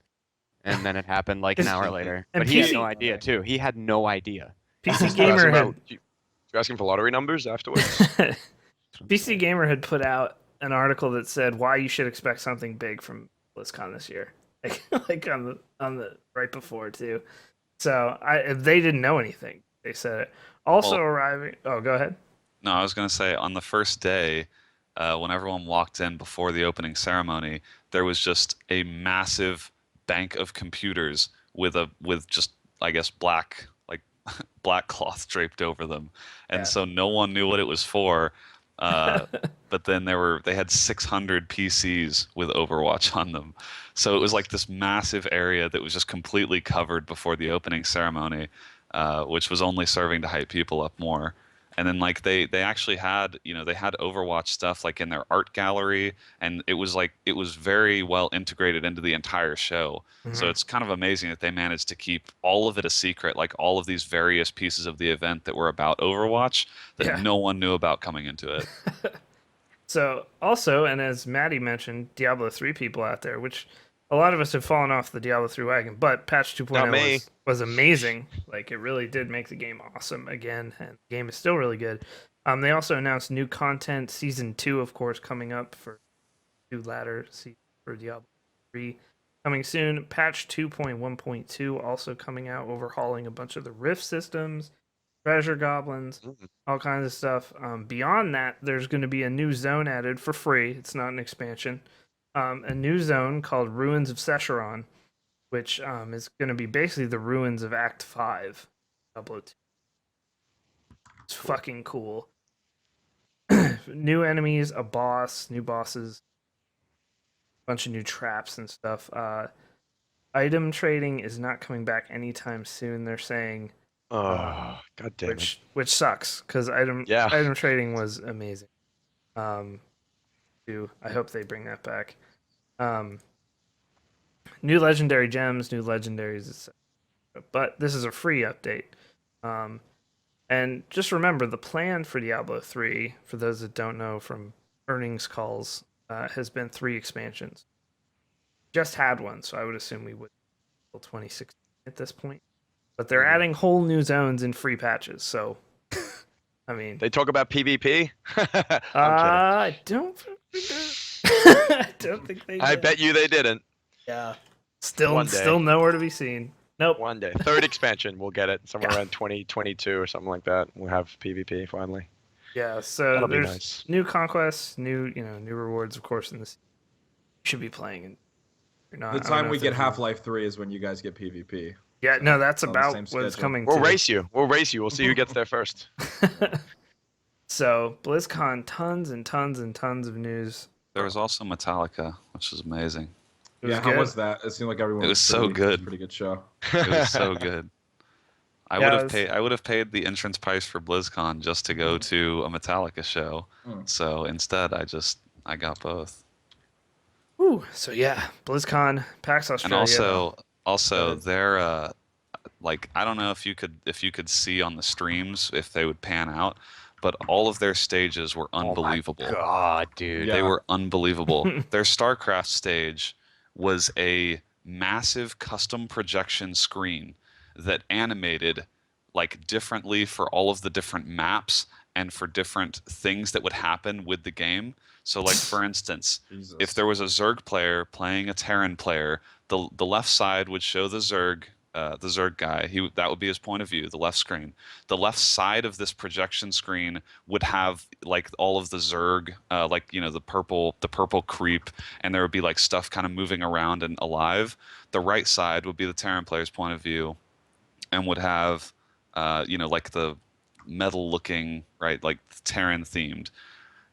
H: and then it happened like an hour later.
B: And
H: But he had
B: PC
H: no idea too. He had no idea.
B: PC Gamer had
F: You asking for lottery numbers afterwards?
B: PC Gamer had put out an article that said why you should expect something big from BlizzCon this year, like on the right before too. So they didn't know anything. They said it. Also arriving. Oh, go ahead.
G: No, I was going to say on the first day, when everyone walked in before the opening ceremony, there was just a massive bank of computers with just, I guess, black cloth draped over them, and so no one knew what it was for. But then they had 600 PCs with Overwatch on them, so it was like this massive area that was just completely covered before the opening ceremony, which was only serving to hype people up more. And then like they actually had they had Overwatch stuff like in their art gallery, and it was very well integrated into the entire show. So it's kind of amazing that they managed to keep all of it a secret, like all of these various pieces of the event that were about Overwatch that no one knew about coming into it.
B: So also, and as Matty mentioned, Diablo 3 people out there, which a lot of us have fallen off the Diablo 3 wagon, but patch 2.0 was amazing. Like, it really did make the game awesome again, and the game is still really good. They also announced new content, Season 2, of course, coming up for two latter seasons for Diablo 3. Coming soon, patch 2.1.2 also coming out, overhauling a bunch of the Rift systems, treasure goblins, all kinds of stuff. Beyond that, there's going to be a new zone added for free. It's not an expansion. A new zone called Ruins of Secheron, which is going to be basically the ruins of Act 5. Diablo 2. It's fucking cool. New enemies, a boss, new bosses, bunch of new traps and stuff. Item trading is not coming back anytime soon. They're saying,
F: oh, god damn it!
B: Which sucks because item trading was amazing. I hope they bring that back. New legendary gems, new legendaries, etc. But this is a free update. And just remember, the plan for Diablo 3, for those that don't know from earnings calls, has been 3 expansions. Just had one, so I would assume we would until 2016 at this point. But they're adding whole new zones in free patches, so I mean,
F: they talk about PvP.
B: I don't think they did.
F: I bet you they didn't.
B: Yeah, still nowhere to be seen. Nope.
F: One day, third expansion, we'll get it somewhere around 2022 or something like that. We'll have PvP finally.
B: Yeah, so
F: That'll be
B: there's
F: nice.
B: New conquests, new rewards, of course. In this, you should be playing. And you're not.
A: The time we get Half-Life 3 is when you guys get PvP.
B: Yeah, no, that's
A: on the
B: about
A: same
B: what's
A: schedule.
B: coming.
F: We'll race you. We'll see who gets there first.
B: So BlizzCon, tons and tons and tons of news.
G: There was also Metallica, which is amazing.
A: How was that? It seemed like everyone.
G: It was so good.
A: Pretty good show.
G: It was so good. I would have paid the entrance price for BlizzCon just to go to a Metallica show. So instead, I got both.
B: Ooh, so yeah, BlizzCon, PAX Australia.
G: And also like I don't know if you could see on the streams if they would pan out, but all of their stages were unbelievable.
H: Oh my God, dude.
A: Yeah.
G: They were unbelievable. Their StarCraft stage was a massive custom projection screen that animated like differently for all of the different maps and for different things that would happen with the game. So like for instance,
A: Jesus.
G: if there was a Zerg player playing a Terran player, the left side would show the Zerg guy. That would be his point of view, the left screen. The left side of this projection screen would have like all of the Zerg, like the purple creep, and there would be like stuff kind of moving around and alive. The right side would be the Terran player's point of view, and would have like the metal looking, right, like Terran themed.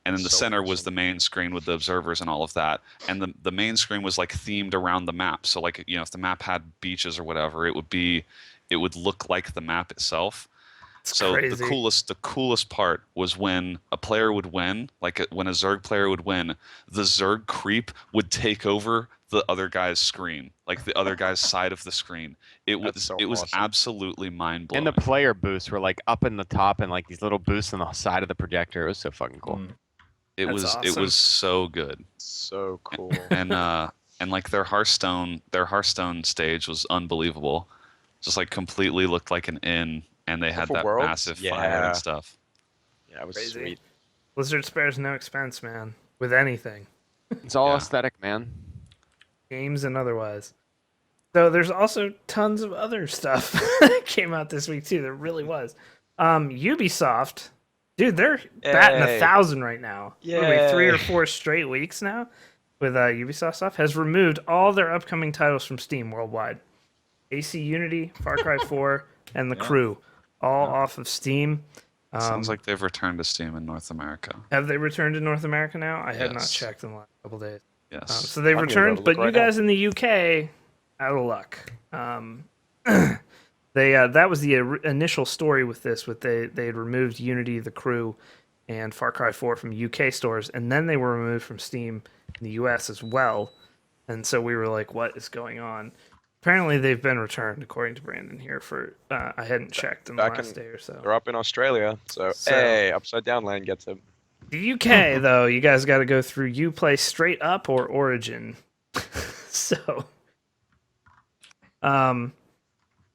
G: And in the
F: So
G: center was
F: awesome.
G: the main screen with the observers and all of that. And the main screen was like themed around the map. So like, if the map had beaches or whatever, it would look like the map itself.
B: It's
G: So
B: crazy.
G: the coolest part was when a player would win, like when a Zerg player would win, the Zerg creep would take over the other guy's screen, like the other guy's side of the screen. It
F: That's
G: was
F: so
G: it was
F: awesome.
G: absolutely mind blowing.
H: And the player boosts were like up in the top and like these little boosts on the side of the projector. It was so fucking cool.
G: It
B: That's
G: was
B: awesome.
G: so good.
F: So cool.
G: And like their Hearthstone stage was unbelievable. Just like completely looked like an inn, and they had
F: For
G: that
F: Worlds?
G: massive fire
F: Yeah.
G: and stuff.
F: Yeah, it was
B: Crazy.
F: sweet.
B: Blizzard spares no expense, man, with anything,
H: It's all
G: Yeah.
H: aesthetic, man.
B: games and otherwise. So there's also tons of other stuff that came out this week too. There really was. Ubisoft, dude, they're batting
F: Yay.
B: 1,000 right now. What are we, 3 or
F: Yay.
B: 4 straight weeks now with Ubisoft stuff? Has removed all their upcoming titles from Steam worldwide. AC Unity, Far Cry 4, and The Crew, all off of Steam.
G: Sounds like they've returned to Steam in North America.
B: Have they returned to North America now? I had not
G: Yes.
B: checked in the last couple days.
G: Yes.
B: So they've
F: I'm gonna go
B: returned,
F: look
B: but you
F: right now.
B: guys in the UK, out of luck. That was the initial story with this. They had removed Unity, The Crew, and Far Cry 4 from UK stores, and then they were removed from Steam in the US as well. And so we were like, "What is going on?" Apparently, they've been returned, according to Brandon here. For I hadn't checked in the
F: Back
B: last
F: in-
B: day or so.
F: They're up in Australia, so,
B: So-
F: hey, Upside Down Land gets it.
B: The UK, though, you guys got to go through Uplay Straight Up or Origin. So,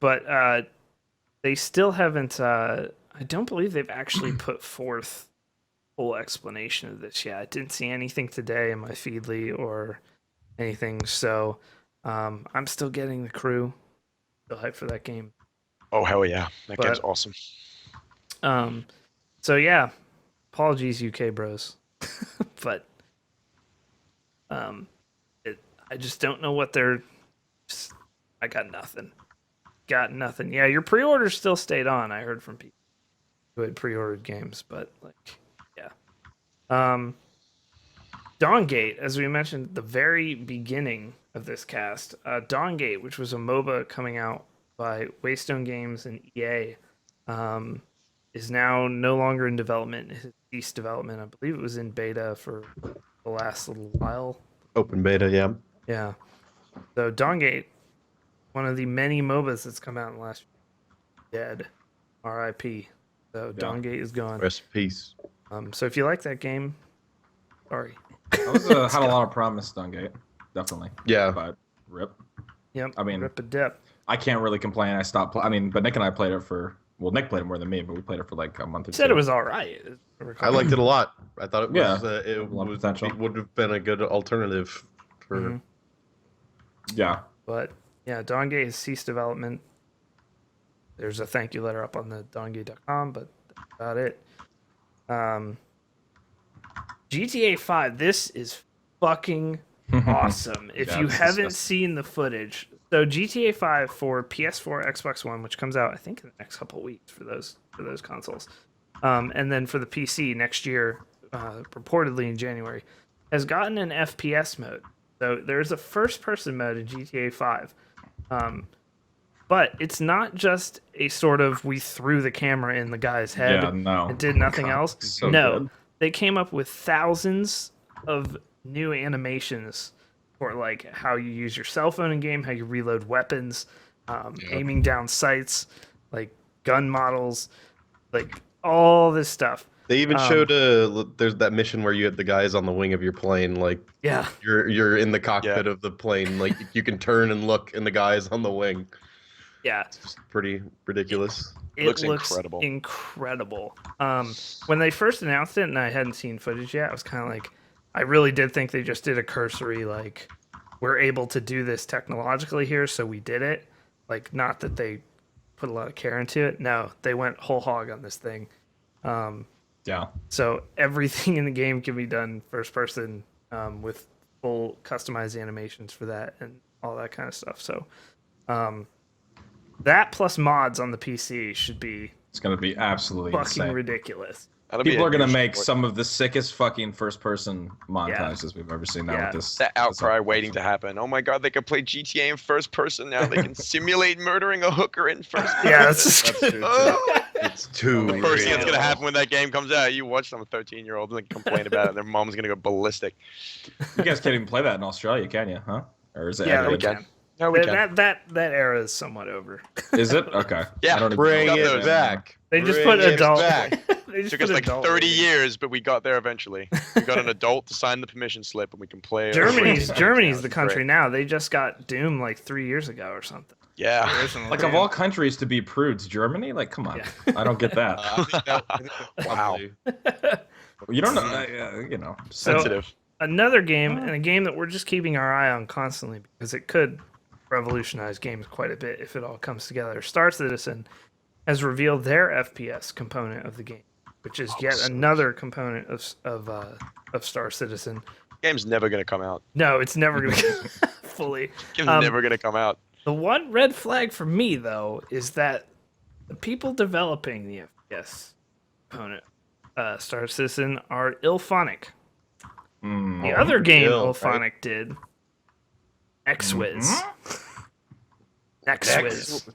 B: but they still haven't. I don't believe they've actually put forth full explanation of this yet. I didn't see anything today in my Feedly or anything. So, I'm still getting The Crew. Still hyped for that game.
F: Oh, hell yeah. That
B: But-
F: game's awesome.
B: So yeah, apologies, UK bros, but I just don't know what they're. I got nothing. Got nothing. Yeah, your pre-order still stayed on. I heard from people who had pre-ordered games, but like, yeah. Dawngate, as we mentioned at the very beginning of this cast, Dawngate, which was a MOBA coming out by Waystone Games and EA, is now no longer in development. It has ceased development. I believe it was in beta for the last little while.
E: Open beta, yeah.
B: Yeah. So Dawngate, one of the many MOBAs that's come out in the last year, dead. R.I.P. So Dawngate is gone.
E: Rest in peace.
B: So if you like that game, sorry.
A: That was had a lot of promise, Dawngate. Definitely.
E: Yeah.
A: But rip.
B: Yep.
A: I mean-
B: rip a dip.
A: I can't really complain. I stopped. But Nick and I played it for. Well, Nick played it more than me, but we played it for like a month or
B: You
A: two.
B: said it was all right.
E: I liked it a lot. I thought it was
A: Yeah.
E: it
A: lot of
E: would,
A: potential.
E: would have been a good alternative for
B: Mhm.
A: Yeah.
B: But yeah, Dawngate has ceased development. There's a thank you letter up on the dawngate.com, but that's about it. GTA 5, this is fucking awesome. If
A: Yeah,
B: you
A: it's
B: haven't
A: disgusting.
B: seen the footage, so GTA 5 for PS4, Xbox One, which comes out I think in the next couple of weeks for those consoles, and then for the PC next year, reportedly in January, has gotten an FPS mode. So there's a first-person mode in GTA 5, but it's not just a sort of we threw the camera in the guy's head
A: Yeah. No.
B: and did nothing else.
A: so
B: No,
A: good.
B: they came up with thousands of new animations for like how you use your cell phone in game, how you reload weapons, aiming down sights, like gun models, like all this stuff.
E: They even showed there's that mission where you have the guys on the wing of your plane, like
B: Yeah.
E: you're in the cockpit of the plane, like you can turn and look, and the guys on the wing.
B: Yeah.
E: It's just pretty ridiculous.
B: It
F: Looks
B: looks
F: incredible.
B: incredible. When they first announced it and I hadn't seen footage yet, I was kind of like, I really did think they just did a cursory, like, we're able to do this technologically here, so we did it. Like, not that they put a lot of care into it. No, they went whole hog on this thing.
A: Yeah.
B: So everything in the game can be done first person with full customized animations for that and all that kind of stuff. So that plus mods on the PC should be
A: It's gonna be absolutely
B: fucking
A: insane.
B: ridiculous.
F: That'll be
A: People
F: a
A: are gonna
F: huge
A: make
F: sport.
A: some of the sickest fucking first-person montages we've ever seen now
B: Yeah.
A: with this.
F: That outcry
A: this
F: waiting to happen. Oh my god, they can play GTA in first person now. They can simulate murdering a hooker in first person.
B: Yeah, that's just
E: That's true.
F: Oh!
E: It's too
A: First
F: First thing
A: Yeah.
F: that's gonna happen when that game comes out, you watch some 13-year-olds and complain about it. Their mom's gonna go ballistic.
A: You guys can't even play that in Australia, can you? Huh? Or is it?
B: yeah,
A: edited?
B: we
F: can.
B: can.
F: No, we can.
B: That era is somewhat over.
A: Is it? Okay.
F: Yeah,
A: I don't even
E: Bring
A: know
F: got
A: what
E: it
F: those.
E: back.
B: They just
E: Bring
B: put
E: it
B: adult.
E: back.
B: They just
F: Took
B: put
F: us like
B: adult
F: 30
B: rating.
F: years, but we got there eventually. We got an adult to sign the permission slip, and we can play.
B: Germany's
F: Now.
B: Germany's the
F: It's
B: country
F: great.
B: now. They just got Doom like 3 years ago or something.
F: Yeah.
B: Original
A: Like of
B: Doom.
A: all countries to be prudes, Germany? Like, come on.
B: Yeah.
A: I don't get that.
F: Wow.
A: You don't know. You know.
B: So-
F: Sensitive.
B: Another game, and a game that we're just keeping our eye on constantly because it could revolutionize games quite a bit if it all comes together. Star Citizen has revealed their FPS component of the game, which is yet another component of Star Citizen.
F: Game's never gonna come out.
B: No, it's never going to fully.
F: Game's
B: Um,
F: never gonna come out.
B: The one red flag for me, though, is that the people developing the FPS component, Star Citizen, are Ilphonic. The other game Ilphonic did, X-Wiz. X-Wiz.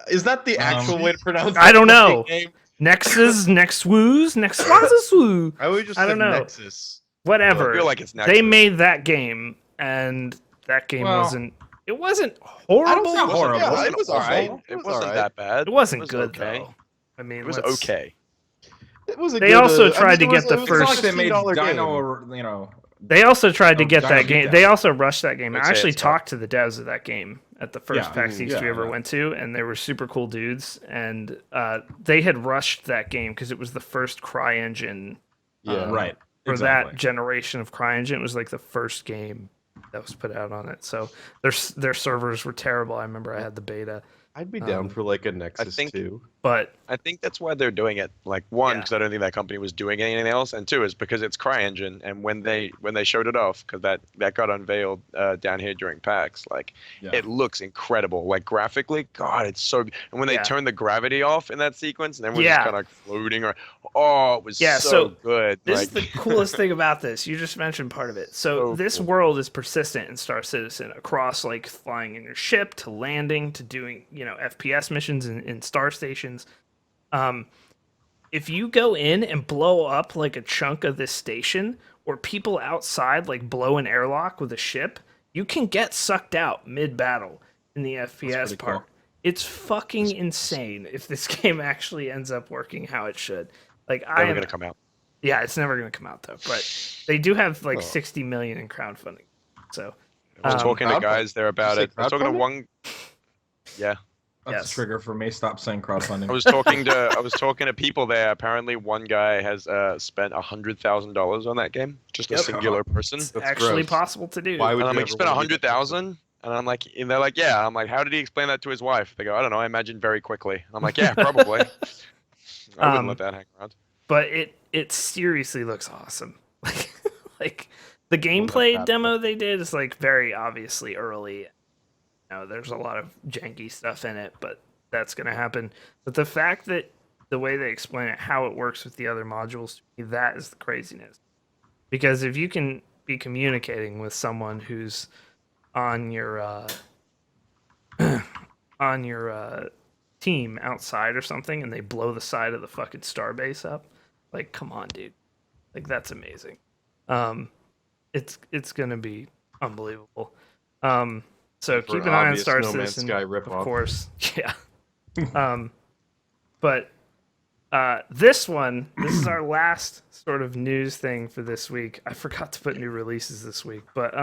E: Is that the actual way to pronounce it?
B: I don't know.
E: Name?
B: Nexus, Nexwoos, Nexwazoo,
E: I always just
B: I
E: said
B: don't know.
E: Nexus.
B: whatever.
F: I feel like it's next.
B: They made that game, and that game
A: Well,
B: wasn't. It wasn't horrible.
A: Not horrible.
E: Yeah,
F: It was
E: alright.
F: alright. It
E: was
F: wasn't
E: alright.
F: that bad.
B: It wasn't
F: It was
B: good
F: okay.
B: though. I mean,
F: It was
B: let's-
F: okay.
E: It was a
B: They
E: good,
B: also
E: I
B: tried
E: mean,
B: to
E: it
B: get the
E: was
A: It's not
B: first
A: like they made
E: $16 game.
A: Dino, you know.
B: They also tried to
A: Oh,
B: get
A: Dino
B: that game.
A: Beatdown.
B: They also rushed that game. I
F: I'd say
B: actually
F: it's
B: talked to the devs of that game at the first
A: Yeah,
B: PAX East
A: yeah,
B: we ever
A: yeah.
B: went to, and they were super cool dudes. And they had rushed that game because it was the first CryEngine
E: Yeah.
A: Right.
B: for
A: Exactly.
B: that generation of CryEngine. It was like the first game that was put out on it. So their servers were terrible. I remember I had the beta,
E: I'd be down for like a Nexus
F: think-
E: too.
B: but
F: I think that's why they're doing it. Like one,
B: Yeah.
F: because I don't think that company was doing anything else, and two is because it's CryEngine, and when they showed it off, because that got unveiled down here during PAX, like
A: Yeah.
F: it looks incredible. Like graphically, God, it's so. And when they
B: Yeah.
F: turned the gravity off in that sequence, and then we're
B: Yeah.
F: just kind of floating, or oh, it was
B: Yeah,
F: so
B: so
F: good.
B: this
F: like,
B: is the coolest thing about this. You just mentioned part of it. So
F: So
B: this
F: cool.
B: world is persistent in Star Citizen across like flying in your ship to landing to doing, FPS missions in star stations. If you go in and blow up like a chunk of this station, or people outside like blow an airlock with a ship, you can get sucked out mid-battle in the FPS
A: pretty
B: part.
A: cool.
B: It's fucking insane if this game actually ends up working how it should. Like I
F: never
B: am
F: gonna come out.
B: yeah, it's never going to come out though. But they do have like 60 million in crowdfunding. So
F: I was talking to
E: crowdfunding?
F: guys there about
E: say
F: it. I was talking to
E: crowdfunding?
F: one. Yeah.
A: That's
B: Yes.
A: a trigger for me. Stop saying crowdfunding.
F: I was talking to people there. Apparently, one guy has spent $100,000 on that game, just a
B: Yep.
F: singular person.
B: it's
E: That's
B: actually
E: gross.
B: possible to do.
E: Why would
F: And I'm
E: you
F: like, you
E: ever
F: spent
E: wanna do that?
F: 100,000, and I'm like, and they're like, yeah. I'm like, how did he explain that to his wife? They go, I don't know. I imagine very quickly. I'm like, yeah, probably. I wouldn't let that hang around.
B: But it seriously looks awesome. Like the
E: that
B: gameplay
E: bad.
B: demo they did is like very obviously early. There's a lot of janky stuff in it, but that's going to happen. But the fact that the way they explain it, how it works with the other modules, to me, that is the craziness. Because if you can be communicating with someone who's on your team outside or something, and they blow the side of the fucking starbase up, like, come on, dude, like that's amazing. It's gonna be unbelievable. So
E: For
B: keep an eye on
E: obvious
B: Star
E: No Man's
B: Citizen,
E: Sky
B: of
E: ripoff.
B: course. Yeah. But this is our last sort of news thing for this week. I forgot to put new releases this week, but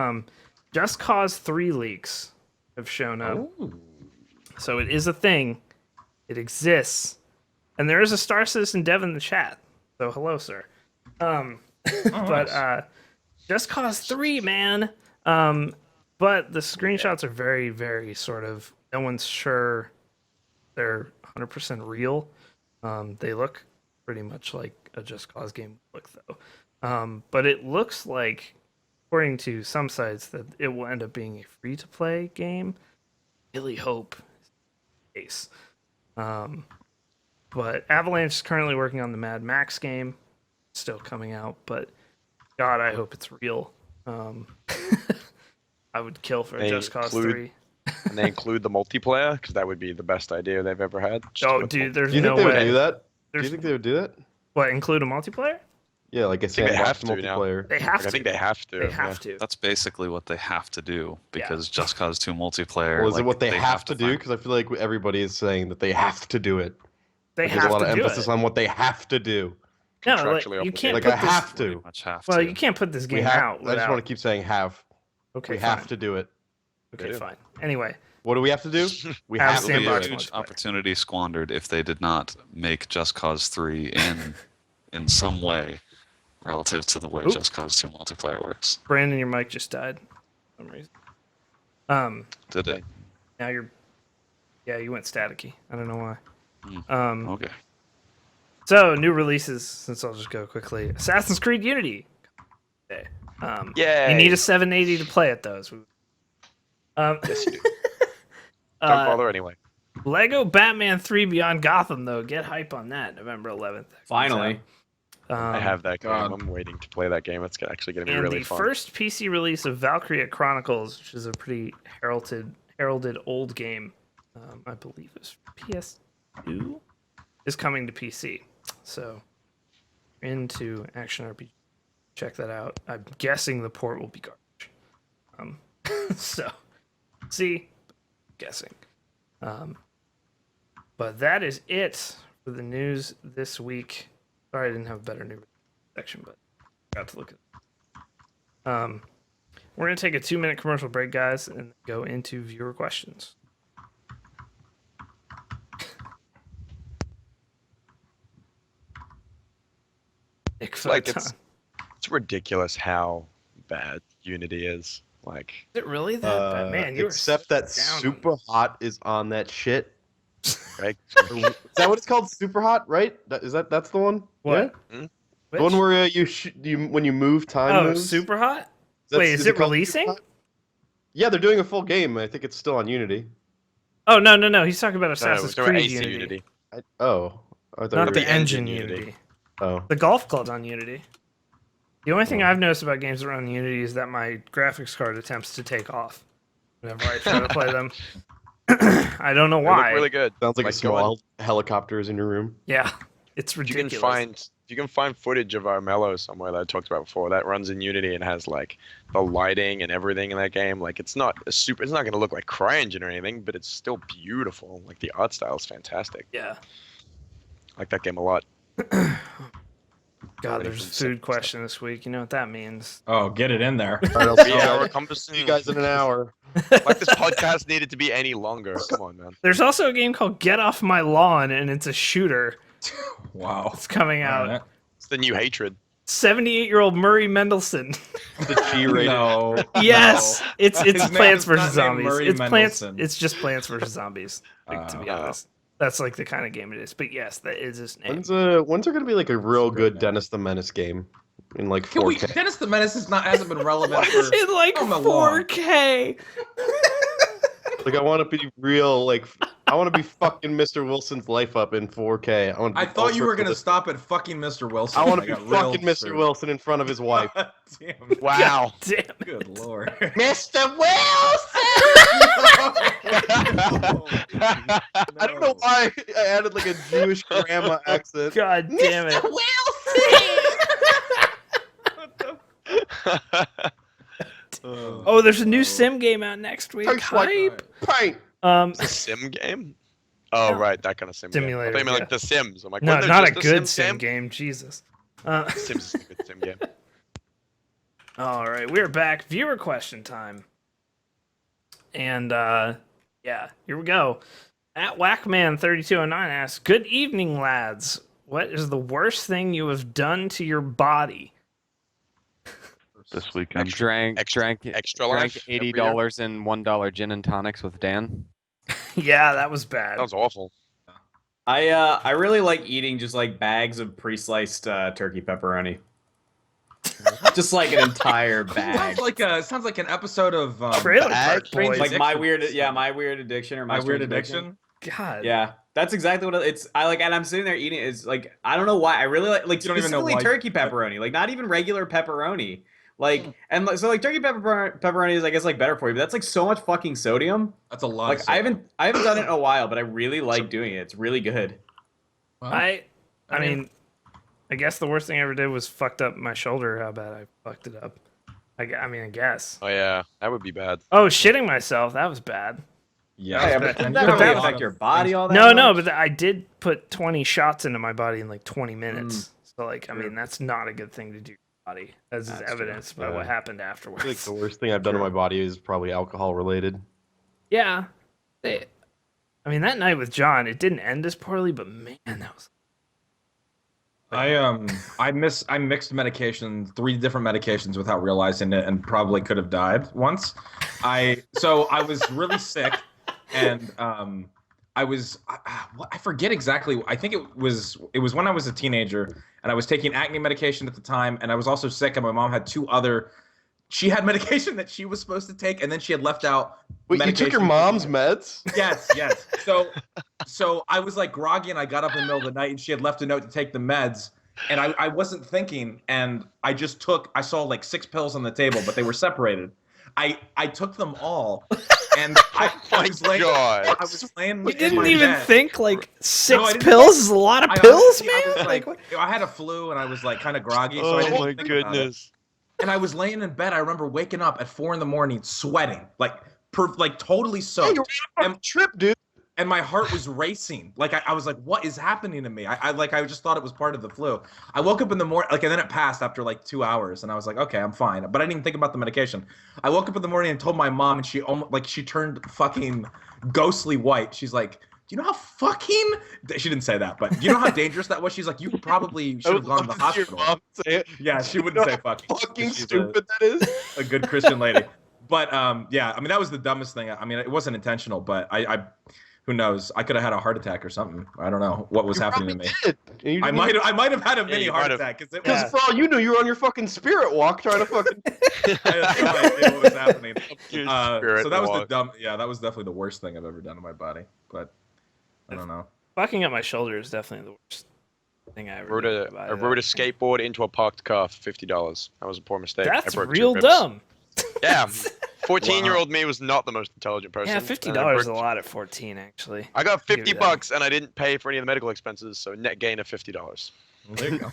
B: Just Cause 3 leaks have shown up.
A: Ooh.
B: So it is a thing. It exists. And there is a Star Citizen dev in the chat. So hello, sir. But Just Cause 3, man. But the screenshots are very, very sort of, no one's sure they're 100% real. They look pretty much like a Just Cause game look, though. But it looks like, according to some sites, that it will end up being a free-to-play game. Really hope it's the case. But Avalanche is currently working on the Mad Max game. It's still coming out, but God, I hope it's real. I would kill for
F: They
B: Just Cause
F: include-
B: 3.
F: And they include the multiplayer because that would be the best idea they've ever had. Just
B: Oh,
F: have
B: dude, there's
E: Do you
B: no
E: think they
B: way.
E: would do that? Do
B: There's-
E: you think they would do that?
B: What, include a multiplayer?
E: Yeah, like I
F: think
E: said,
F: they have to now.
E: multiplayer.
B: They have
F: Like,
B: to.
F: I think they have to.
B: They have to.
G: That's basically what they have to do because Just Cause 2 multiplayer.
E: Well, is
G: like,
E: it what they have to do?
G: find-
E: Because I feel like everybody is saying that they have to do it.
B: They
E: There's
B: have
E: a lot
B: to
E: of
B: do
E: emphasis
B: it.
E: on what they have to do.
B: No, like,
F: Contractually
B: you can't
E: Like
B: put
E: I
B: this.
E: have
G: pretty
E: to.
G: much have
B: Well,
G: to.
B: you can't put this
E: We
B: game
E: have.
B: out
E: I just
B: without.
E: want to keep saying have.
B: Okay,
E: We
B: fine.
E: have to do it.
B: Okay,
F: do.
B: fine. Anyway,
E: What do we have to do? We
B: Have
E: have to do
B: sandbox
E: it.
G: Huge
B: multiplayer.
G: opportunity squandered if they did not make Just Cause 3 in some way relative to the way
B: Oop.
G: Just Cause 2 multiplayer works.
B: Brandon, your mic just died for some reason.
G: Did it?
B: Now you're. Yeah, you went staticky. I don't know why.
G: Okay.
B: So new releases. Since I'll just go quickly. Assassin's Creed Unity. Okay.
F: Yay!
B: You need a 780 to play it though.
F: Yes, you do. Don't bother anyway.
B: Lego Batman 3 Beyond Gotham though. Get hype on that. November 11th.
D: Finally.
F: I have that game.
A: God.
F: I'm waiting to play that game. It's actually going to be
B: And
F: really
B: the
F: fun.
B: first PC release of Valkyria Chronicles, which is a pretty heralded old game, I believe it's PS2, is coming to PC. So, into action RPG, check that out. I'm guessing the port will be garbage. So, see, guessing. But that is it for the news this week. Sorry, I didn't have a better news section, but I got to look at it. We're going to take a 2-minute commercial break, guys, and go into viewer questions. Nick
F: Like,
B: Photon.
F: it's ridiculous how bad Unity is. Like,
B: Is it really that bad? Man, you were
E: except that
B: down on
E: Super Hot is on that shit.
F: right?
E: Is that what it's called? Super Hot, right? That's the one?
B: What?
E: Yeah?
B: Which?
E: The one where you when you move time
B: Oh,
E: moves?
B: Super Hot?
E: That's-
B: Wait, is it
E: called
B: releasing?
E: Super Hot? Yeah, they're doing a full game. I think it's still on Unity.
B: Oh, no. He's talking about
F: No,
B: Assassin's
F: it's
B: Creed
F: AC
B: Unity.
F: Unity.
E: I
B: Not
E: thought
B: the
E: you were-
B: engine
F: Unity.
B: Unity.
E: Oh.
B: The golf club's on Unity. The only thing I've noticed about games that run on Unity is that my graphics card attempts to take off whenever I try to play them. I don't know
F: They look
B: why.
F: really good.
E: Sounds like a
F: go on-
E: small helicopters in your room.
B: Yeah, it's
F: If you can
B: ridiculous.
F: find footage of our Mellow somewhere that I talked about before that runs in Unity and has like the lighting and everything in that game. Like it's not it's not going to look like CryEngine or anything, but it's still beautiful. Like the art style is fantastic.
B: Yeah.
F: I like that game a lot.
B: God,
F: Already
B: there's a
F: been
B: food
F: set.
B: question this week. You know what that means.
A: Oh, get it in there.
E: All right, I'll see
F: 3-hour compass.
E: see you guys in an hour.
F: Like this podcast needed to be any longer. Come on, man.
B: There's also a game called Get Off My Lawn, and it's a shooter.
A: Wow.
B: It's coming out.
A: Alright.
F: It's the new hatred.
B: 78-year-old Murray Mendelsohn.
E: The G-rated.
A: No.
B: Yes, it's
A: His name
B: Plants
A: is not
B: vs
A: named
B: Zombies.
A: Murray
B: It's Plants.
A: Mendelsohn.
B: It's just Plants vs Zombies. Like, to be honest, that's like the kind of game it is. But yes, that is his name.
E: When's there gonna be like a real good Dennis the Menace game in like
A: Can we?
E: 4K?
A: Dennis the Menace hasn't been relevant
B: Why is
A: for.
B: it like
A: how long?
B: 4K?
E: Like I want to be real. Like I want to be fucking Mr. Wilson's life up in 4K.
A: I thought you were gonna stop at fucking Mr. Wilson.
E: I want to be
A: got real
E: fucking Mr.
A: scared.
E: Wilson in front of his wife.
A: Damn.
F: Wow.
B: Damn it.
A: Good lord.
E: Mr. Wilson. I don't know why I added like a Jewish grandma accent.
B: God damn it.
E: Wilson.
B: Oh, Oh, there's a new sim game out next week.
E: Tastes like
B: Hype.
E: paint.
F: It's a sim game? Oh,
B: No.
F: right, that kind of sim
B: Simulator,
F: game. I thought you meant
B: yeah.
F: like The Sims. I'm like,
B: No,
F: wasn't there
B: not a
F: just
B: good
F: sim
B: sim game. Jesus.
F: Sims is a good sim game.
B: All right, we're back. Viewer question time. And yeah, here we go. At Whackman3209 asks, "Good evening, lads. What is the worst thing you have done to your body?"
I: This weekend.
H: Drank
F: Extra life every year?
H: $80 in $1 gin and tonics with Dan.
B: Yeah, that was bad.
F: That was awful.
D: I really like eating just like bags of pre-sliced turkey pepperoni. Just like an entire bag.
A: Sounds like an episode of
B: Trailer
A: Bag
B: Park
A: Trains
B: Boys.
D: Like my
A: Addiction.
D: weird addiction or
A: My
D: my
A: weird
D: Strange
A: addiction.
B: God.
D: Yeah, that's exactly what it's. I like, and I'm sitting there eating. It's like I don't know why. I really like
A: You don't even know
D: specifically
A: why.
D: turkey pepperoni, like not even regular pepperoni. Like and so like turkey pepperoni is I guess like better for you, but that's like so much fucking sodium.
A: That's a lot.
D: Like
A: of
D: I
A: sodium.
D: haven't done it in a while, but I really like doing it. It's really good.
A: Well,
B: I mean, I guess the worst thing I ever did was fucked up my shoulder. How bad I fucked it up. I mean, I guess.
F: Oh yeah, that would be bad.
B: Oh, shitting myself. That was bad.
A: yeah,
D: Yeah,
B: but
D: but
A: and
D: that
A: you have
D: really
A: a lot
D: affect
A: of
D: your
A: things.
D: body all that.
B: No,
D: much?
B: but I did put 20 shots into my body in like 20 minutes. So, like, I
D: True.
B: mean, that's not a good thing to do to your body, as is
D: That's
B: evidenced by
E: Yeah.
B: what happened
E: I
B: afterwards.
E: feel like the worst thing I've done to my body is probably alcohol related.
B: Yeah. I mean, that night with John, it didn't end as poorly, but man, that was.
A: I mixed medication, 3 different medications without realizing it, and probably could have died once. I was really sick, and I forget exactly. I think it was when I was a teenager, and I was taking acne medication at the time, and I was also sick, and my mom had 2 other. She had medication that she was supposed to take, and then she had left out.
E: Wait, you took your mom's meds?
A: Yes. So I was like groggy, and I got up in the middle of the night, and she had left a note to take the meds, and I wasn't thinking, and I just took. I saw like 6 pills on the table, but they were separated. I took them all, and I was laying.
F: God.
A: I was laying.
B: You
A: in
B: didn't
A: my
B: even
A: bed.
B: think like
A: No, I
B: 6
A: didn't
B: pills is a lot of
A: I
B: pills,
A: honestly-
B: man.
A: I was like,
B: what?
A: I had a flu, and I was like kind of groggy, so I
F: Oh
A: didn't
F: my
A: think about it.
F: goodness.
A: And I was laying in bed. I remember waking up at 4 a.m, sweating, like totally
E: Hey,
A: soaked,
E: you're on a trip, dude.
A: and my heart was racing. Like I was like, "What is happening to me?" I just thought it was part of the flu. I woke up in the morning, and then it passed after like 2 hours, and I was like, "Okay, I'm fine." But I didn't even think about the medication. I woke up in the morning and told my mom, and she turned fucking ghostly white. She's like, "Do you know how fucking?" She didn't say that, but do you know how dangerous that was? She's like, "You probably should have gone to the
E: love to hear
A: hospital."
E: your mom say it.
A: Yeah, she
E: You
A: wouldn't
E: know
A: say fucking.
E: how fucking
A: She's
E: stupid that is.
A: a good Christian lady. But yeah, I mean that was the dumbest thing. I mean it wasn't intentional, but I who knows? I could have had a heart attack or something. I don't know what was
E: You
A: happening to
E: probably
A: me.
E: did. And you
A: I
E: didn't
A: might have had a mini
F: you
A: heart
F: might have.
A: attack because
B: Yeah.
E: For all you knew, you were on your fucking spirit walk trying to fucking.
A: I had no idea what was happening.
F: Your
A: So
F: spirit
A: that was the
F: walk.
A: dumb. Yeah, that was definitely the worst thing I've ever done to my body. But I don't know.
B: Fucking up my shoulder is definitely the worst thing I ever did.
F: I rode a skateboard into a parked car for $50. That was a poor mistake. I
B: That's
F: broke 2
B: real
F: ribs.
B: dumb.
F: Yeah, 14-year-old me was not the most intelligent person.
B: Yeah,
F: and I
B: $50 is a
F: broke-
B: lot at 14, actually.
F: I got
B: Give you that.
F: $50 and I didn't pay for any of the medical expenses, so net gain of $50.
A: Well, there you go.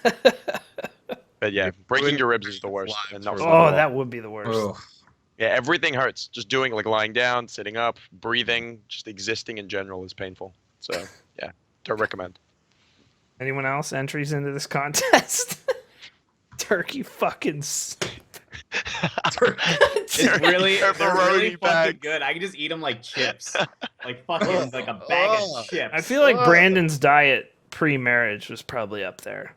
F: But yeah, breaking your ribs is the worst.
E: Lives
F: And not
E: were-
F: fun
B: Oh,
F: at all.
B: that would be the worst.
A: Ugh.
F: Yeah, everything hurts. Just doing like lying down, sitting up, breathing, just existing in general is painful. So yeah, don't recommend.
B: Anyone else entries into this contest? Turkey fucking.
D: It's really, they're really
F: Pepperoni
D: fucking
F: bags.
D: good. I can just eat them like chips, like fucking like a bag of chips.
B: I feel like Brandon's diet pre-marriage was probably up there.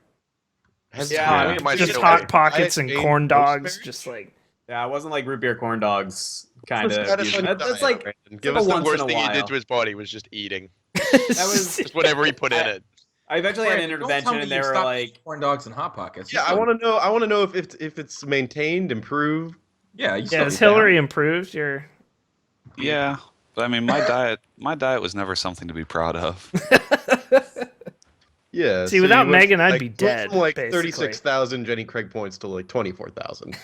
D: Yeah, I mean,
F: Might
B: Just
F: get
B: hot
F: away.
B: pockets
E: I
B: and
E: ate
B: corn dogs,
E: post-marriage?
B: just like.
D: Yeah, it wasn't like root beer corn dogs kind of.
E: Satisfying
D: That's like
E: diet, Brandon.
D: give
E: Give
D: a
E: us
F: The
D: once in
F: worst
D: a
F: thing he
D: while.
F: did to his body was just eating.
D: That was.
F: Just whatever he put in
D: I-
F: it.
D: I eventually had an
A: Brandon, don't tell
D: intervention,
A: me
D: and they
A: you
D: were
A: stopped
D: like,
A: corn dogs and hot pockets.
E: Yeah, I want to know. I want to know if it's maintained, improved.
A: Yeah, you
B: Yeah,
A: still
B: has
A: eat that.
B: Hillary improved your?
G: Yeah, but I mean, my diet was never something to be proud of.
E: Yeah.
B: See,
E: so
B: without
E: you went
B: Megan,
E: from,
B: I'd
E: like,
B: be
E: you went
B: dead,
E: From like
B: basically.
E: 36,000 Jenny Craig points to like 24,000.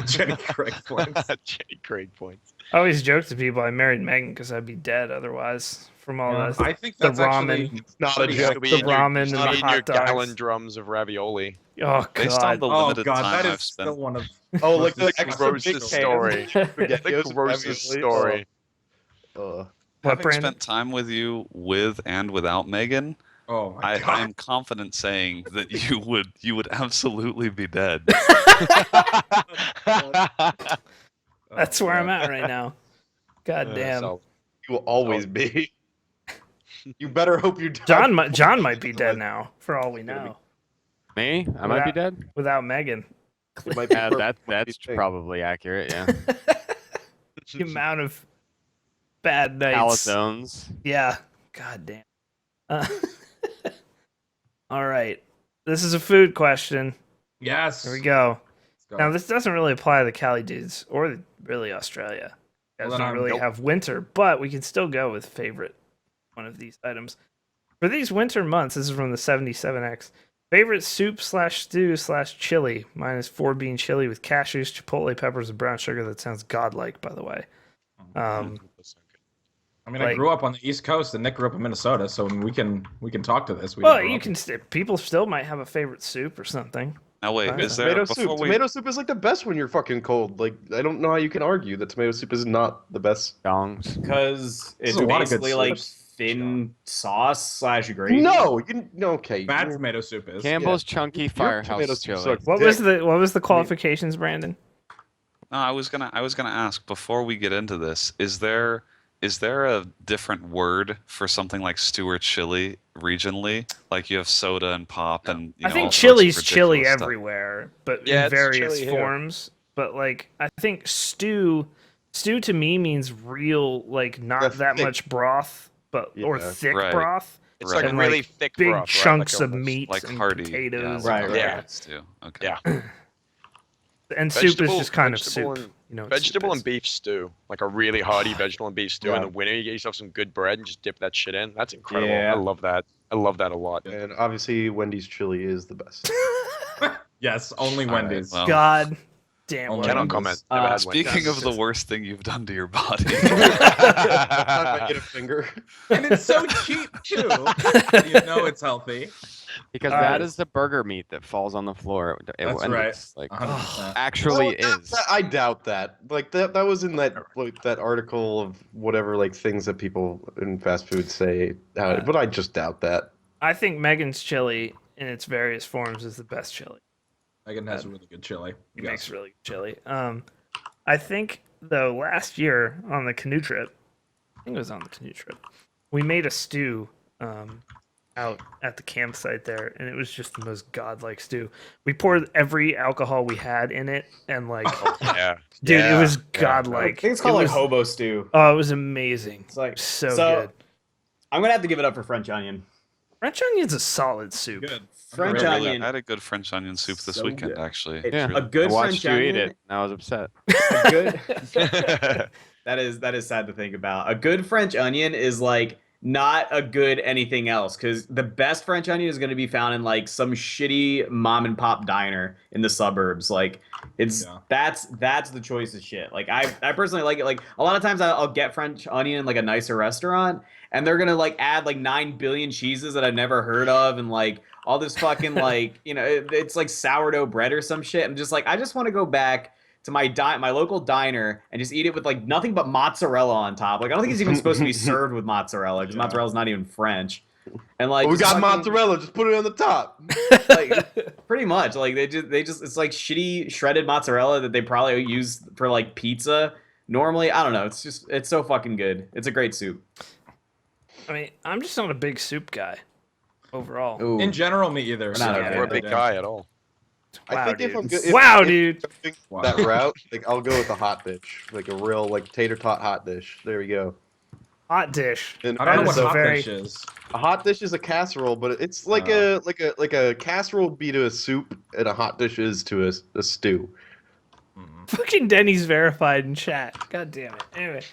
A: Jenny Craig points.
F: Jenny Craig points.
B: I always joke to people I married Megan because I'd be dead otherwise from all
A: Yeah,
B: the
A: I think
B: the
A: that's
B: ramen.
A: actually
E: Not a
A: pretty
E: joke.
A: accurate.
B: The ramen and
F: Not
B: the
F: eating your
B: hot dogs.
F: gallon drums of ravioli.
B: Oh
G: Based on
B: god.
G: the
A: Oh
G: limited
A: god,
G: time
A: that is
G: I've spent,
A: still one of
E: Oh,
A: most
E: like the
A: disgusting
E: extra
F: grossest
E: big
F: story.
E: spaghettios
F: The
E: and
F: grossest
E: ravioli.
F: story.
E: Ugh.
B: What,
G: having
B: Brandon?
G: spent time with you with and without Megan,
A: Oh my
G: I
A: god.
G: am confident saying that you would absolutely be dead.
B: That's where I'm at right now. God damn.
F: So,
E: You will always be. You better hope you die.
B: John might be dead now, for all we know,
H: Me? I might be dead.
B: without Megan.
E: It might be
H: Yeah,
E: perfect.
H: that's probably accurate. Yeah.
B: The amount of bad nights.
H: Calzones.
B: Yeah. God damn. All right. This is a food question.
A: Yes.
B: Here we go.
A: Let's go.
B: Now, this doesn't really apply to the Cali dudes or really Australia. You guys
A: Well, then
B: don't
A: I'm-
B: really
A: nope.
B: have winter, but we can still go with favorite one of these items. For these winter months, this is from the 77X. Favorite soup slash stew slash chili. Mine is 4-bean chili with cashews, chipotle peppers, and brown sugar. That sounds godlike, by the way.
A: I mean, I
B: like-
A: grew up on the East Coast, and Nick grew up in Minnesota, so we can talk to this. We
B: Well,
A: didn't grow
B: you
A: up
B: can. People still might have a favorite soup or something.
G: Now wait,
B: Right.
G: is there
E: Tomato
G: before
E: soup.
G: we
E: Tomato soup is like the best when you're fucking cold. Like I don't know how you can argue that tomato soup is not the best.
H: Dongs.
D: Because it's
A: There's a lot of good
D: basically like
A: soups.
D: thin sauce slash gravy.
E: No, you no. Okay.
A: Bad
E: you're-
A: tomato soup is.
H: Campbell's Chunky
E: Your
H: Firehouse
E: tomato soup
H: chili.
E: sucks
B: What
E: dick.
B: was the qualifications, Brandon?
G: No, I was gonna ask before we get into this. Is there a different word for something like stew or chili regionally? Like you have soda and pop, and you know,
B: I think
G: all sorts of
B: chili's chili
G: ridiculous stuff.
B: everywhere, but
F: Yeah,
B: in
F: it's
B: various
F: chili here.
B: forms. But like, I think stew to me means real, like not
E: The
B: that
E: thick-
B: much broth, but or
E: Yeah.
B: thick
G: Right.
B: broth.
F: It's
G: Right.
F: like
B: And,
F: really
B: like,
F: thick
B: Big
F: broth, right?
B: chunks
F: Like
B: of
F: almost-
B: meat
G: Like
B: and
G: hearty,
B: potatoes.
D: Right,
G: okay,
D: right.
G: that's too. Okay.
F: Yeah.
B: And soup is
F: Vegetable-
B: just kind of
F: vegetable
B: soup.
F: and-
B: You know, what
F: Vegetable
B: soup
F: and
B: is.
F: beef stew, like a really hearty vegetable and beef stew in
E: Yeah.
F: the winter. You get yourself some good bread and just dip that shit in. That's incredible.
D: Yeah.
F: I love that. I love that a lot.
E: And obviously, Wendy's chili is the best.
A: Yes, only
G: All right,
A: Wendy's.
G: well,
B: God damn.
A: Only
B: well.
F: Cannot comment. Never had one.
G: speaking of the worst thing you've done to your body,
E: I get a finger.
A: And it's so cheap too. You know it's healthy.
H: Because
B: Alright.
H: that is the burger meat that falls on the floor.
A: That's
H: and
A: right.
H: it's, like
A: 100%.
H: actually
E: Well,
H: is.
E: I doubt that. Like that was in that like, that article of whatever like things that people in fast food say. But I just doubt that.
B: I think Megan's chili in its various forms is the best chili.
A: Megan has really good chili.
B: He
A: Yes.
B: makes really good chili. I think though last year on the canoe trip, I think it was on the canoe trip, we made a stew out at the campsite there, and it was just the most godlike stew. We poured every alcohol we had in it, and like,
F: Yeah.
B: dude,
F: Yeah.
B: it was
D: I
B: godlike.
D: think it's called
B: It
D: like
B: was-
D: hobo stew.
B: Oh, it was amazing.
D: It's like
B: So good.
D: I'm gonna have to give it up for French onion.
B: French onion's a solid soup.
A: Good.
D: French
G: I
D: onion.
G: had a good French onion soup this
D: So
G: weekend,
D: good.
G: actually.
D: It-
H: Yeah.
D: A good
H: I watched
D: French
H: you
D: onion.
H: eat it, and I was upset.
D: A good. that is sad to think about. A good French onion is like not a good anything else, because the best French onion is going to be found in like some shitty mom and pop diner in the suburbs. Like it's
A: Yeah.
D: that's the choice of shit. Like I personally like it. Like a lot of times I'll get French onion in like a nicer restaurant, and they're gonna like add like 9 billion cheeses that I've never heard of, and like all this fucking like it's like sourdough bread or some shit. I'm just like, I just want to go back to my local diner and just eat it with like nothing but mozzarella on top. Like I don't think it's even supposed to be served with mozzarella, because mozzarella's not even French. And like
E: we
D: just
E: got
D: fucking-
E: mozzarella. Just put it on the top.
D: like pretty much like they just it's like shitty shredded mozzarella that they probably use for like pizza normally. I don't know. It's so fucking good. It's a great soup.
B: I mean, I'm just not a big soup guy overall.
D: Ooh.
A: In general, me either.
D: Not
A: so-
D: okay.
F: We're a big guy at all.
B: Wow,
E: I think
B: dude.
E: if I'm good,
B: Wow,
E: if
B: dude.
E: I'm going
A: Wow.
E: that route, like I'll go with a hot dish, like a real like tater tot hot dish. There we go.
B: Hot dish.
E: And
A: I don't know
B: That
A: what
B: is a
A: hot
B: very-
A: dish is.
E: a hot dish is a casserole, but it's like a casserole would be to a soup, and a hot dish is to a stew.
B: Fucking Denny's verified in chat. God damn it. Anyway,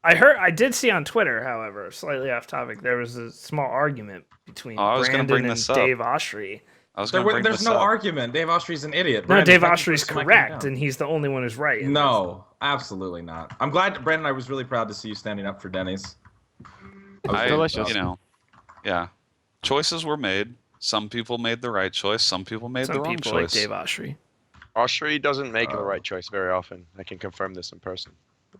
B: I did see on Twitter, however, slightly off topic, there was a small argument between
G: I was gonna
B: Brandon
G: bring
B: and
G: this up.
B: Dave Oshry.
G: I was going to bring
A: There's
G: this
A: no
G: up.
A: argument. Dave Oshry's an idiot.
B: No,
A: Brandon,
B: Dave
A: thank you for
B: Oshry's
A: smacking him
B: correct,
A: down.
B: and he's the only one who's right. in
A: No, absolutely not. I'm glad, Brandon. I was really proud to see you standing up for Denny's.
H: delicious.
G: You know, yeah. Choices were made. Some people made the right choice. Some people made
B: this.
G: the
B: Some
G: wrong
B: people like
G: choice.
B: Dave Oshry.
F: Oshry doesn't make the right choice very often. I can confirm this in person.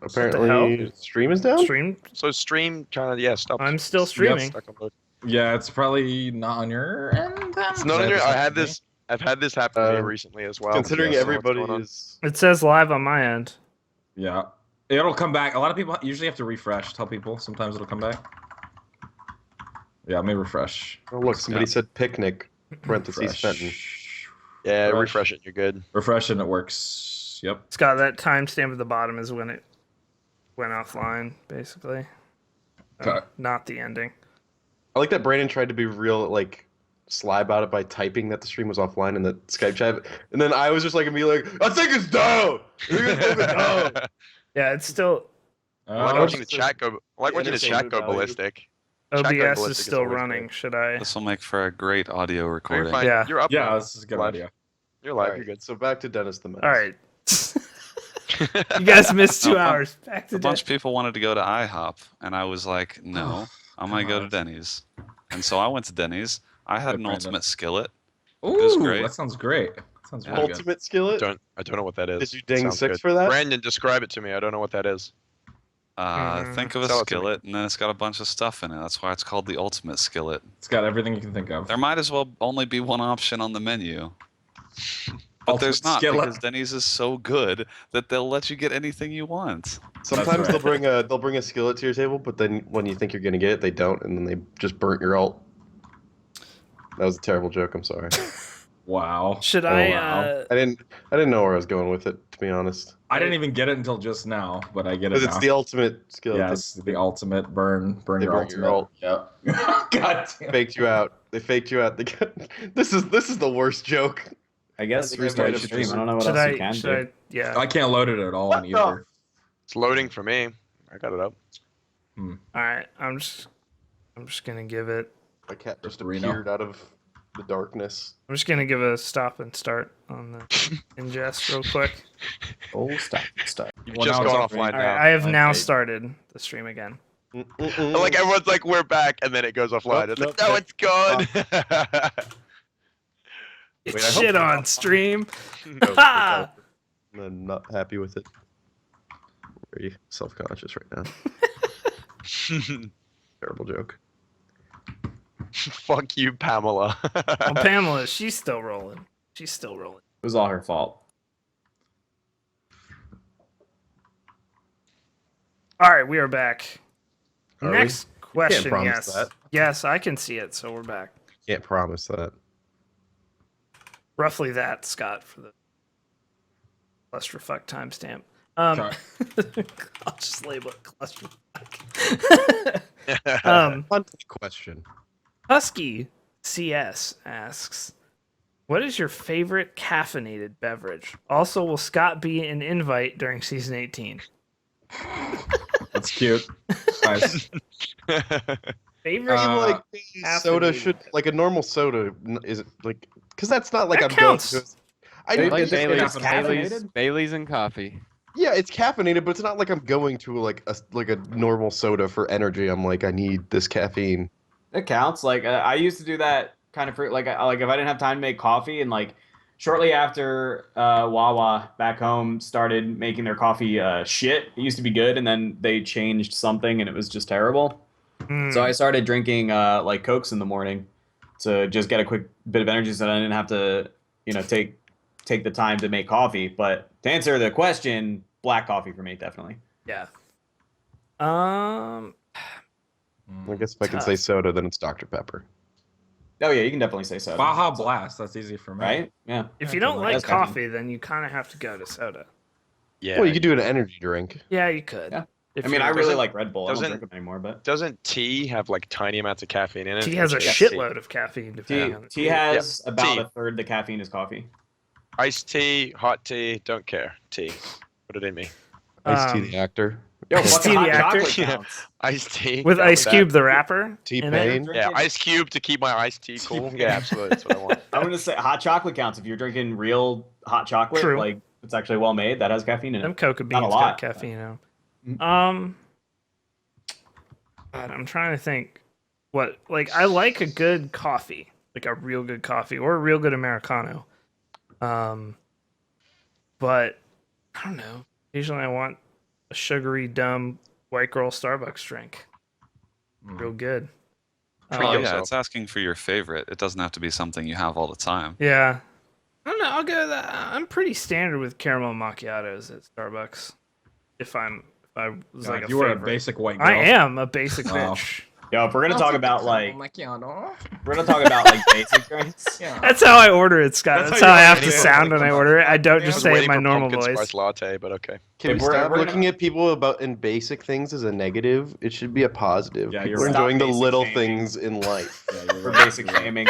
E: Apparently, stream is down.
B: Stream.
F: So stream kind of stopped.
B: I'm still
F: Yeah,
B: streaming.
F: stuck on both.
A: Yeah, it's probably not on your end. Then?
F: It's not on your. I've had this happen to me recently as well.
E: Considering
F: Yeah, so what's
E: everybody
F: going on?
E: is.
B: It says live on my end.
A: Yeah, it'll come back. A lot of people usually have to refresh. Tell people sometimes it'll come back. Yeah, let me refresh.
E: Oh look, somebody said picnic. Parentheses Fenton.
F: Yeah,
A: Refresh.
F: refresh it. You're good.
A: Refresh and it works. Yep.
B: It's got that timestamp at the bottom is when it went offline, basically.
A: Okay.
B: Not the ending.
E: I like that Brandon tried to be real, like, sly about it by typing that the stream was offline in the Skype chat, and then I was just like, I think it's down. I think it's down.
B: Yeah, it's still
F: I like watching the chat go. I like watching the chat go
E: value.
F: ballistic. Chat
B: OBS
F: going
B: is
F: ballistic
B: still
F: always
B: running.
F: good.
B: Should I?
G: This will make for a great audio
F: You're
G: recording.
F: fine.
B: Yeah.
F: You're up.
A: Yeah,
F: now.
A: this is a good
F: Live.
A: idea.
F: You're live.
E: Alright,
F: You're good.
E: So back to Dennis the Menace.
B: All right. You guys missed 2
G: No,
B: hours. Back to
G: A bunch
B: Dennis.
G: of people wanted to go to IHOP, and I was like, no, I'm going to go to Denny's. And so I went to Denny's. I had
A: Good,
G: an
A: Brandon.
G: ultimate skillet.
A: Ooh,
G: was great.
A: that sounds great. That sounds really good.
E: Ultimate skillet.
F: I don't know what that is.
E: Did you ding
F: Sounds
E: 6
F: good.
E: for that?
F: Brandon, describe it to me. I don't know what that is.
G: Think of a
F: Sell it to me.
G: skillet, and then it's got a bunch of stuff in it. That's why it's called the ultimate skillet.
A: It's got everything you can think of.
G: There might as well only be one option on the menu. But
A: Ultimate
G: there's not,
A: skillet.
G: because Denny's is so good that they'll let you get anything you want.
E: Sometimes
A: right.
E: they'll bring a skillet to your table, but then when you think you're gonna get it, they don't, and then they just burnt your ult. That was a terrible joke. I'm sorry.
A: Wow.
B: Should
A: Oh,
B: I?
A: wow.
E: I didn't know where I was going with it, to be honest.
A: I didn't even get it until just now, but I get it
E: Because
A: now.
E: it's the ultimate skill.
A: Yes, the ultimate burn
E: They
A: your
E: burn your
A: ultimate.
E: ult.
A: Yep. God
E: They
A: damn.
E: faked you out. They faked you out. This is the worst joke.
D: I guess
E: I think
D: restart
E: I
D: the
E: should
D: stream.
E: just-
D: I don't know what
B: Should
D: else you can do.
B: I? Yeah.
A: I can't load it at all on either.
F: It's loading for me. I got it up.
B: All right. I'm just gonna give it.
E: My cat just
A: Reno.
E: appeared out of the darkness.
B: I'm just gonna give a stop and start on the ingest real quick.
D: Oh, stop.
F: You've
A: Well,
F: just
A: now it's
F: gone
A: off.
F: offline
B: All
F: now.
B: right. I have now
D: Okay.
B: started the stream again.
F: Like everyone's like, we're back, and then it goes offline. It's like,
E: nope,
F: no, it's gone.
B: It's
E: Wait, I hope
B: shit
E: not.
B: on stream.
E: I'm not happy with it. Very self-conscious right now. Terrible joke.
F: Fuck you, Pamela.
B: Well, Pamela, she's still rolling. She's still rolling.
D: It was all her fault.
B: All right, we are back.
E: Are we?
B: Next question.
E: promise
B: Yes.
E: that.
B: Yes, I can see it, so we're back.
E: Can't promise that.
B: Roughly that, Scott, for the clusterfuck timestamp. I'll just label it clusterfuck.
E: On to the question.
B: Husky CS asks, what is your favorite caffeinated beverage? Also, will Scott be an invite during season 18?
A: That's cute. Nice.
B: Favorite?
E: Like soda
B: caffeinated.
E: should like a normal soda is like because that's not like
B: That
E: I'm
B: counts.
E: going to. I
D: Like
E: like
D: Bailey's
E: Bailey's.
D: caffeinated?
H: Bailey's and coffee.
E: Yeah, it's caffeinated, but it's not like I'm going to like a normal soda for energy. I'm like I need this caffeine.
D: It counts. Like I used to do that kind of for like if I didn't have time to make coffee, and like shortly after Wawa back home started making their coffee shit. It used to be good, and then they changed something, and it was just terrible. So I started drinking like Cokes in the morning to just get a quick bit of energy, so that I didn't have to take the time to make coffee. But to answer the question, black coffee for me, definitely.
B: Yeah.
E: I guess if I can say soda, then it's Dr. Pepper.
D: Oh yeah, you can definitely say soda.
A: Baja Blast. That's easy for me.
D: Right? Yeah.
B: If you don't like
D: That's caffeine.
B: coffee, then you kind of have to go to soda.
F: Yeah.
E: Well, you could do an energy drink.
B: Yeah, you could.
D: Yeah.
B: If
D: I mean,
B: you're-
D: I really like Red Bull. I don't
F: doesn't-
D: drink them anymore, but
F: Doesn't tea have like tiny amounts of caffeine in it?
B: Tea has a
F: Yes,
B: shitload of caffeine. Depending on the
D: tea has about
F: Tea.
D: a third the caffeine as coffee.
F: Iced tea, hot tea, don't care. Tea. Put it in me.
E: Ice-T
B: Um,
E: the actor.
D: Yo,
B: Ice
D: fucking
B: T,
D: hot
B: the actor?
D: chocolate
F: Yeah.
D: counts.
F: Iced tea.
B: With
F: down
B: Ice
F: that.
B: Cube, the rapper. in it?
E: T-Pain.
F: Yeah, Ice Cube to keep my iced tea cool. Yeah, absolutely. That's what I want.
D: I'm gonna say hot chocolate counts. If you're drinking real hot chocolate,
B: True.
D: like it's actually well made, that has caffeine in
B: Them
D: it.
B: coca
D: Not a
B: beans
D: lot.
B: got caffeine in
D: Mhm.
B: them. God, I'm trying to think. What I like a good coffee, like a real good coffee or a real good Americano. But I don't know. Occasionally, I want a sugary, dumb white girl Starbucks drink. Real good.
F: Treat
G: Well, yeah,
F: yourself.
G: it's asking for your favorite. It doesn't have to be something you have all the time.
B: Yeah. I don't know. I'll go with that. I'm pretty standard with caramel macchiatos at Starbucks. If I was like a
A: you were a
B: favorite.
A: basic white girl.
B: I am a basic
A: Oh.
B: bitch.
D: Yo, if we're gonna talk about like
A: macchiato.
D: we're gonna talk about like basic drinks.
B: That's how I order it, Scott.
A: That's
B: That's,
A: how
B: how
A: you
B: I have
A: order
B: to
A: it.
B: sound when I order it. I don't
A: Yeah.
B: just
F: I was
B: say it in
F: waiting
B: my
F: for
B: normal
F: pumpkin
B: voice.
F: spice latte, but okay.
E: Can we
D: If we're-
E: stop
D: we're
E: looking at people about in basic things as a negative? It should be a positive.
A: Yeah,
E: People
A: you're
E: are
A: right.
E: enjoying the
D: Stop basic
E: little
D: shaming.
E: things in life.
D: For basic shaming.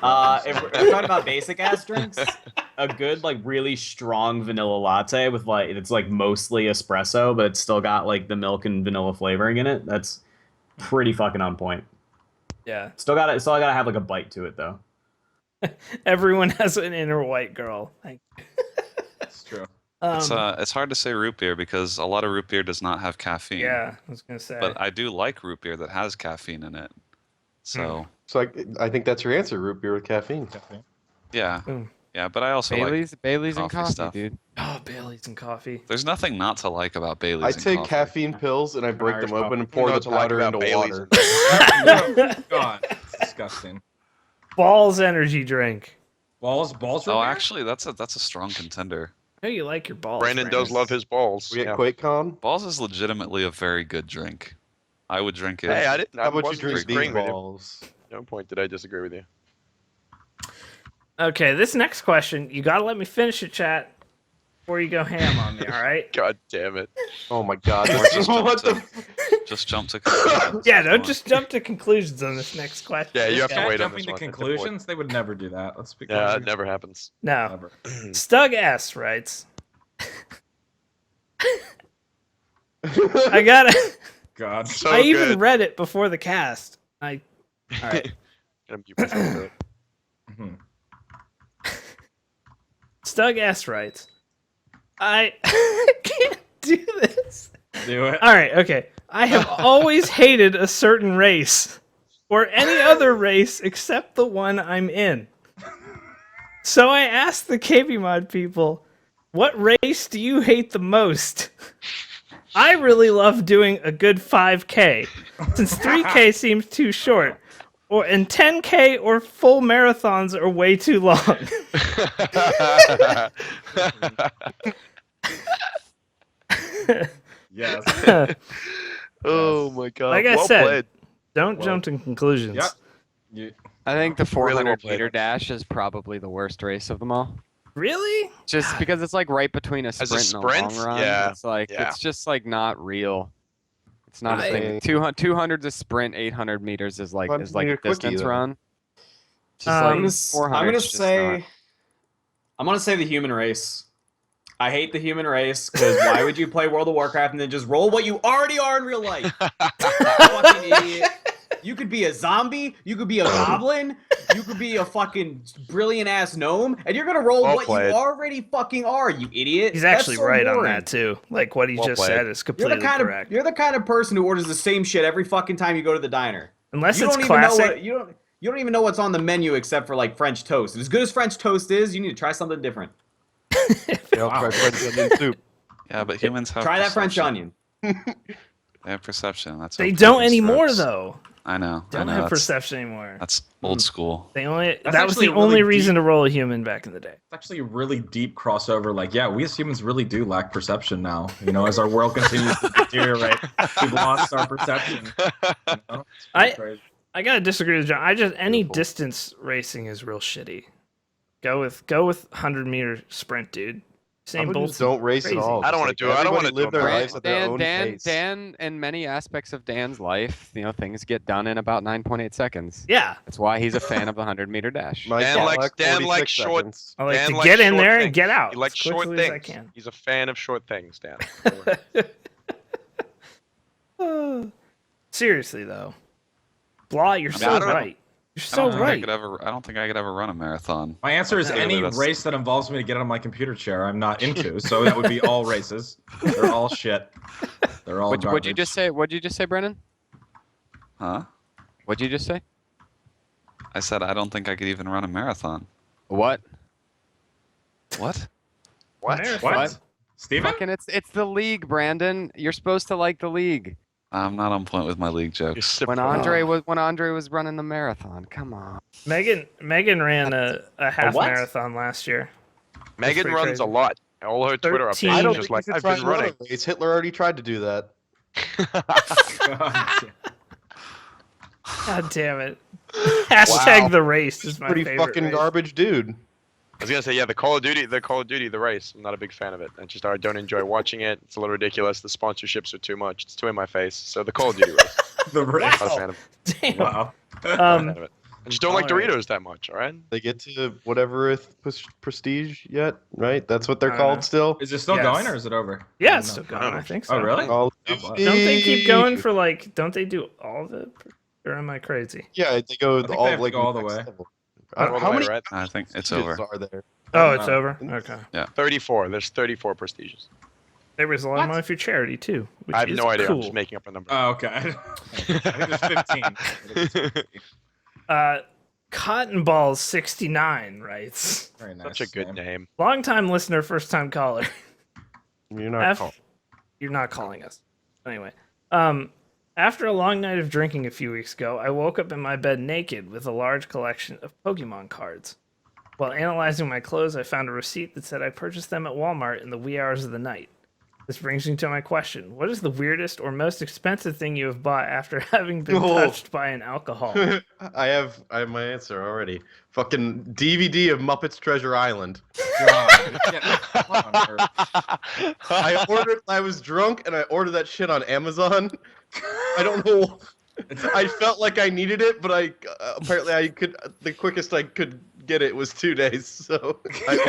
D: If we're talking about basic ass drinks, a good like really strong vanilla latte with like it's like mostly espresso, but it's still got like the milk and vanilla flavoring in it. That's pretty fucking on point.
B: Yeah.
D: Still gotta have like a bite to it though.
B: Everyone has an inner white girl.
A: That's true.
G: It's hard to say root beer because a lot of root beer does not have caffeine.
B: Yeah, I was gonna say.
G: But I do like root beer that has caffeine in it. So
E: So I think that's your answer: root beer with caffeine.
G: yeah,
B: Boom.
G: yeah. But I also like.
H: Bailey's and
G: coffee
H: coffee,
G: stuff.
H: dude.
B: Oh, Bailey's and coffee.
G: There's nothing not to like about Bailey's.
E: I
G: and
E: take
G: coffee.
E: caffeine pills and I break
D: Irish
E: them open
D: coffee.
E: and pour
F: No,
E: the
F: it's like
E: powder
F: about
E: into
F: Bailey's.
E: water.
A: God, it's disgusting.
B: Balls energy drink.
A: Balls.
G: Oh, actually, that's a strong contender.
B: I know you like your balls.
F: Brandon does love his balls.
E: We get
F: Yeah.
E: QuakeCon.
G: Balls is legitimately a very good drink. I would drink it.
F: Hey, I didn't. I
E: How about you
F: wasn't
E: drink these
F: disagreeing with you.
E: balls?
F: No point did I disagree with you.
B: Okay, this next question, you gotta let me finish it, chat, before you go ham on me, all right?
F: God damn it.
E: Oh my God!
G: Or
E: This
G: just
E: is
G: jump
E: what
G: to,
E: the
G: just jump to conclusions.
B: Yeah,
G: if you
B: don't
G: want.
B: just jump to conclusions on this next question.
F: Yeah, you have to
A: Cat
F: wait on
A: jumping
F: this
A: to
F: one.
A: conclusions. They would never do that. Let's be
F: Yeah,
A: clear.
F: it never happens.
B: No.
A: Never.
B: Stug S writes, I gotta.
A: God.
F: So
B: I
F: good.
B: even read it before the cast. All right.
F: Gotta mute myself for it.
A: Mhm.
B: Stug S writes, I can't do this.
A: Do it.
B: All right, okay. I have always hated a certain race or any other race except the one I'm in. So I asked the KBMOD people, what race do you hate the most? I really love doing a good 5K, since 3K seems too short, and 10K or full marathons are way too long.
A: Yes.
F: Oh my God.
B: Like I
F: well
B: said,
F: played.
B: Don't jump to conclusions.
A: Yep. You,
H: I think the 400
F: well played.
H: meter dash is probably the worst race of them all.
B: Really?
H: Just because it's like right between a
F: a
H: sprint and a
F: sprint?
H: long run.
F: Yeah,
H: It's like
F: yeah.
H: it's just like not real. It's not a
B: I-
H: thing. 200's a sprint. 800 meters is like
E: 500
H: a
E: quickie,
H: distance
E: though.
H: run. Just
B: I'm
H: like
B: gonna
H: 400 's just not.
D: I'm gonna say the human race. I hate the human race because why would you play World of Warcraft and then just roll what you already are in real life? Fucking idiot. You could be a zombie, you could be a goblin, you could be a fucking brilliant ass gnome, and you're gonna roll
F: Well
D: what
F: played.
D: you already fucking are, you idiot.
B: He's
D: That's
B: actually
D: so
B: right on
D: boring.
B: that too. Like what he
F: Well
B: just
F: played.
B: said is
D: You're
B: completely
D: the kind
B: correct.
D: of you're the kind of person who orders the same shit every fucking time you go to the diner.
B: Unless
D: You
B: it's
D: don't even know
B: classic.
D: what you don't even know what's on the menu except for like French toast. As good as French toast is, you need to try something different.
E: Yeah, I'll try French onion soup.
G: Yeah, but humans have
D: Try that French
G: perception.
D: onion.
G: They have perception. That's
B: They
G: how
B: don't
G: humans
B: anymore
G: works.
B: though.
G: I know.
B: Don't
G: I know.
B: have
G: That's,
B: perception anymore.
G: that's old school.
B: They only
A: That's
B: that was
A: actually
B: the
A: a really
B: only reason
A: deep-
B: to roll a human back in the day.
A: It's actually a really deep crossover. Like, yeah, we as humans really do lack perception now. You know, as our world continues to deteriorate, we've lost our perception. You know? It's pretty crazy.
B: I gotta disagree with John. Any
E: Beautiful.
B: distance racing is real shitty. Go with 100-meter sprint, dude. Same
E: How about
B: bull.
E: just don't race
B: crazy.
E: at all.
F: I don't wanna
E: Just,
F: do it. I don't
E: everybody
F: wanna
E: live
F: do
E: their
F: it.
E: lives at their own pace.
H: Dan, in many aspects of Dan's life, things get done in about 9.8 seconds.
B: Yeah,
H: That's why he's a fan of the 100-meter dash.
E: My
F: Dan
E: cat
F: likes-
E: lacked
F: Dan
E: 46
F: likes short-
E: seconds.
B: I like
F: Dan
B: to
F: likes
B: get in
F: short
B: there and
F: things.
B: get out
F: He likes
B: as
F: short
B: quickly as I
F: things.
B: can.
F: He's a fan of short things, Dan.
B: Seriously though, Blah, you're
G: I
B: so
G: don't-
B: right. You're
G: I
B: so
G: don't think I
B: right.
G: could ever. I don't think I could ever run a marathon.
A: My answer is
G: Clearly
A: any
G: that's-
A: race that involves me to get on my computer chair I'm not into. So that would be all races. They're all shit. They're all
H: What'd you
A: garbage.
H: just say? What'd you just say, Brennan?
G: Huh?
H: What'd you just say?
G: I said I don't think I could even run a marathon.
H: What?
G: What?
F: What?
B: Marathon.
A: What? Steven?
H: Fucking it's the league, Brandon. You're supposed to like the league.
G: I'm not on point with my league jokes.
H: When Andre was running the marathon, come on.
B: Megan ran a half
D: what?
B: marathon last year.
F: Megan
B: pretty
F: runs
B: crazy.
F: a lot. All her Twitter
B: 13.
F: updates
E: I
F: are
E: don't
F: just
E: think
F: like,
E: you should
F: I've
E: try
F: been
E: and run
F: running.
E: a race. Hitler already tried to do that.
B: God damn it. Hashtag the race is my
E: Pretty
B: favorite
E: fucking
B: race.
E: garbage dude.
F: I was gonna say, yeah, the Call of Duty, the race. I'm not a big fan of it. I don't enjoy watching it. It's a little ridiculous. The sponsorships are too much. It's too in my face. So the Call of Duty race,
A: The race.
F: not a fan of it.
B: Damn.
A: Wow.
F: Not a fan of it. I just don't like
B: Alright.
F: Doritos that much. All right.
E: They get to whatever prestige yet, right? That's what they're
B: I don't
E: called
B: know.
E: still.
A: Is it still
B: Yes.
A: going or is it over?
B: Yeah,
A: I
B: it's still
A: don't know.
B: going. I think so.
A: Oh, really?
E: Call of
A: Oh, boy.
E: Duty.
B: Don't they keep going for like? Don't they do all of it? Or am I crazy?
E: Yeah, they go
A: I think
E: all
A: they have to
E: like
A: go all the
E: next
A: way.
E: level.
F: All the
E: How
F: way,
E: many
F: right?
G: I think it's
E: prestiges
G: over.
E: are there?
B: Oh, it's
A: know.
B: over. Okay.
F: 34. There's 34 prestiges.
B: There was a lot of money for charity too, which
F: I have
B: is
F: no idea.
B: cool.
F: I'm just making up a number.
A: Oh, okay. I think there's 15.
B: Cotton Balls 69 writes.
A: Very nice.
F: Such a good name.
B: Long-time listener, first-time caller.
E: You're not
B: F-
E: called.
B: You're not calling us. Anyway, after a long night of drinking a few weeks ago, I woke up in my bed naked with a large collection of Pokemon cards. While analyzing my clothes, I found a receipt that said I purchased them at Walmart in the wee hours of the night. This brings me to my question. What is the weirdest or most expensive thing you have bought after having been
E: Oh.
B: touched by an alcohol?
E: I have my answer already. Fucking DVD of Muppets Treasure Island.
A: God. What on earth?
E: I was drunk and I ordered that shit on Amazon. I don't know. I felt like I needed it, but apparently I could. The quickest I could get it was 2 days. So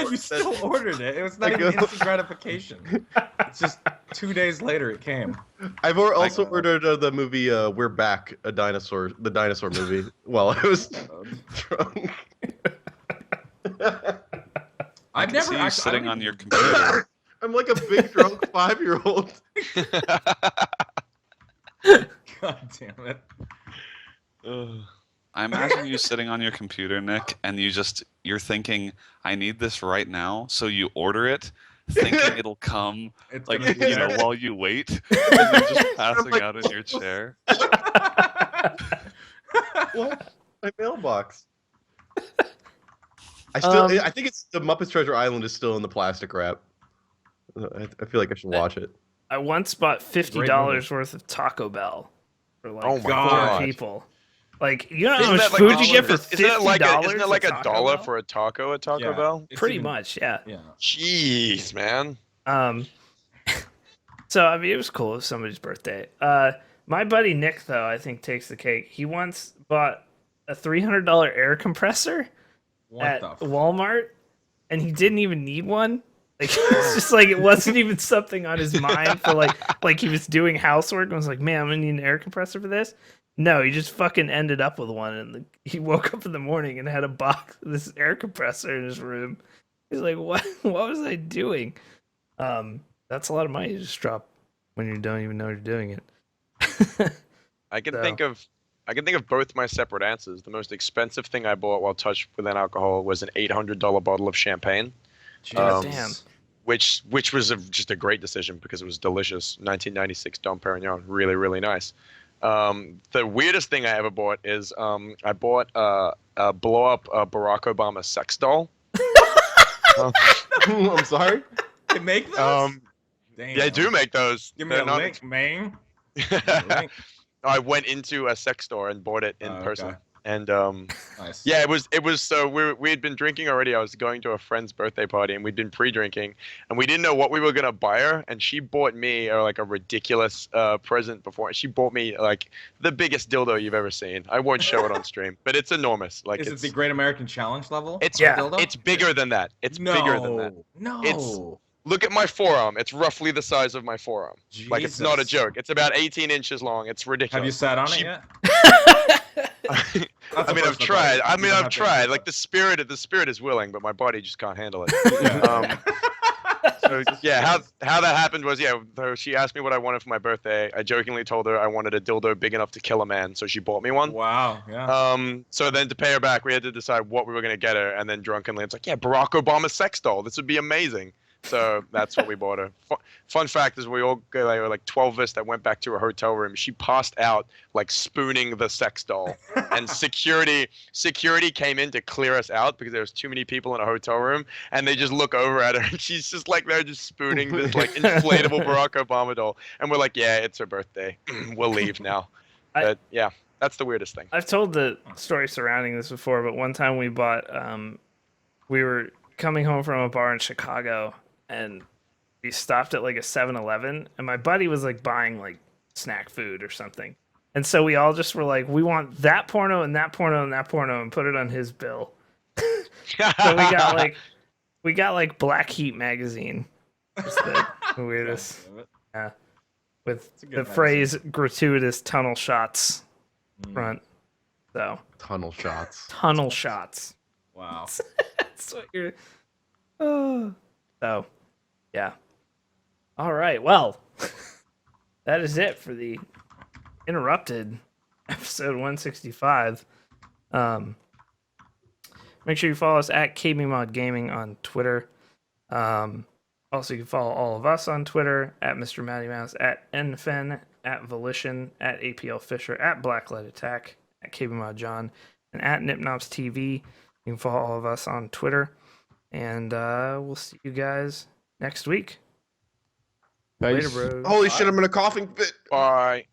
A: You still ordered it. It was not
E: I
A: even
E: go-
A: instant gratification. It's just 2 days later it came.
E: I've also ordered the movie We're Back, the dinosaur movie. While I was drunk.
A: I've
G: I
A: never
G: see you
A: actually,
G: sitting on your computer.
E: I'm like a big drunk 5-year-old.
A: God damn it.
G: I imagine you sitting on your computer, Nick, and you're thinking, I need this right now, so you order it, thinking it'll come,
A: It's
G: like,
A: gonna be
G: you know,
A: there.
G: while you wait, and you're just passing out in your chair.
E: What? My mailbox. I think it's the Muppets Treasure Island is still in the plastic wrap. I feel like I should watch it.
B: I once bought
A: Great
B: $50 worth of Taco Bell for like
F: Oh my
B: 4
A: God.
B: people. Like, you know how
F: Isn't
B: much
F: that like
B: food
F: a
B: you get for
F: cheaper- isn't that like
B: $50?
F: isn't that like
B: at
F: a
B: Taco
F: dollar
B: Bell?
F: for a taco at Taco
A: Yeah.
F: Bell?
A: It's
B: Pretty
A: even-
B: much, yeah.
A: Yeah.
F: Jeez, man.
B: So I mean, it was cool. It was somebody's birthday. My buddy Nick, though, I think takes the cake. He once bought a $300 air compressor
A: What
B: at
A: the f-
B: Walmart, and he didn't even need one. Like, it's just like it wasn't even something on his mind for like he was doing housework and was like, "Man, I'm gonna need an air compressor for this." No, he just fucking ended up with one, and he woke up in the morning and had a box of this air compressor in his room. He's like, "What? What was I doing?" That's a lot of money to just drop when you don't even know you're doing it.
F: I can
B: So-
F: think of both my separate answers. The most expensive thing I bought while touched with an alcohol was an $800 bottle of champagne,
B: God damn.
F: which was just a great decision because it was delicious. 1996 Dom Perignon, really really nice. The weirdest thing I ever bought is I bought a blow up Barack Obama sex doll.
E: I'm sorry.
A: They make those? Damn.
F: Yeah, I do make those.
A: Give me
F: They're
A: a
F: not-
A: link, man.
F: I went into a sex store and bought it in
A: Oh,
F: person.
A: okay.
F: And
A: Nice.
F: yeah, it was so we had been drinking already. I was going to a friend's birthday party and we'd been pre-drinking and we didn't know what we were gonna buy her, and she bought me like a ridiculous present before. She bought me like the biggest dildo you've ever seen. I won't show it on stream, but it's enormous. Like
A: Is
F: it's
A: it the Great American Challenge level?
F: it's
B: Yeah.
A: dildo?
F: it's bigger than that. It's bigger than that.
A: No.
F: It's- Look at my forearm. It's roughly the size of my forearm. Like, it's not a
A: Jesus.
F: joke. It's about 18 inches long. It's ridiculous.
A: Have you sat on it
F: She-
A: yet?
F: I mean, I've tried. I've tried. Like, the spirit is willing, but my body just can't handle it. So yeah, how that happened was, so she asked me what I wanted for my birthday. I jokingly told her I wanted a dildo big enough to kill a man, so she bought me one.
A: Wow. Yeah.
F: So then to pay her back, we had to decide what we were gonna get her, and then drunkenly it's like, yeah, Barack Obama's sex doll. This would be amazing. So that's what we bought her. Fun fact is, we all were like 12 of us that went back to her hotel room. She passed out like spooning the sex doll, and security came in to clear us out because there was too many people in a hotel room, and they just look over at her, and she's just like they're just spooning this like inflatable Barack Obama doll, and we're like, yeah, it's her birthday. We'll leave now. But yeah, that's the weirdest thing.
B: I've told the story surrounding this before, but one time we bought, we were coming home from a bar in Chicago, and we stopped at like a 7-Eleven, and my buddy was like buying like snack food or something. And so we all just were like, we want that porno and that porno and that porno, and put it on his bill. So we got like Black Heat magazine. Just the weirdest. Yeah. With the
A: magazine.
B: phrase gratuitous tunnel shots front. So
E: Tunnel shots.
B: tunnel shots.
A: Wow.
B: That's what you're. Oh. So, yeah. All right. Well, that is it for the interrupted episode 165. Make sure you follow us at KBMOD Gaming on Twitter. Also, you can follow all of us on Twitter at Mr. Matty Mouse, at NFen, at Volition, at APL Fisher, at Blacklight Attack, at KBMOD John, and at NipNops TV. You can follow all of us on Twitter. And we'll see you guys next week. Later, bros.
E: Holy shit, I'm in a coughing fit.
F: Bye.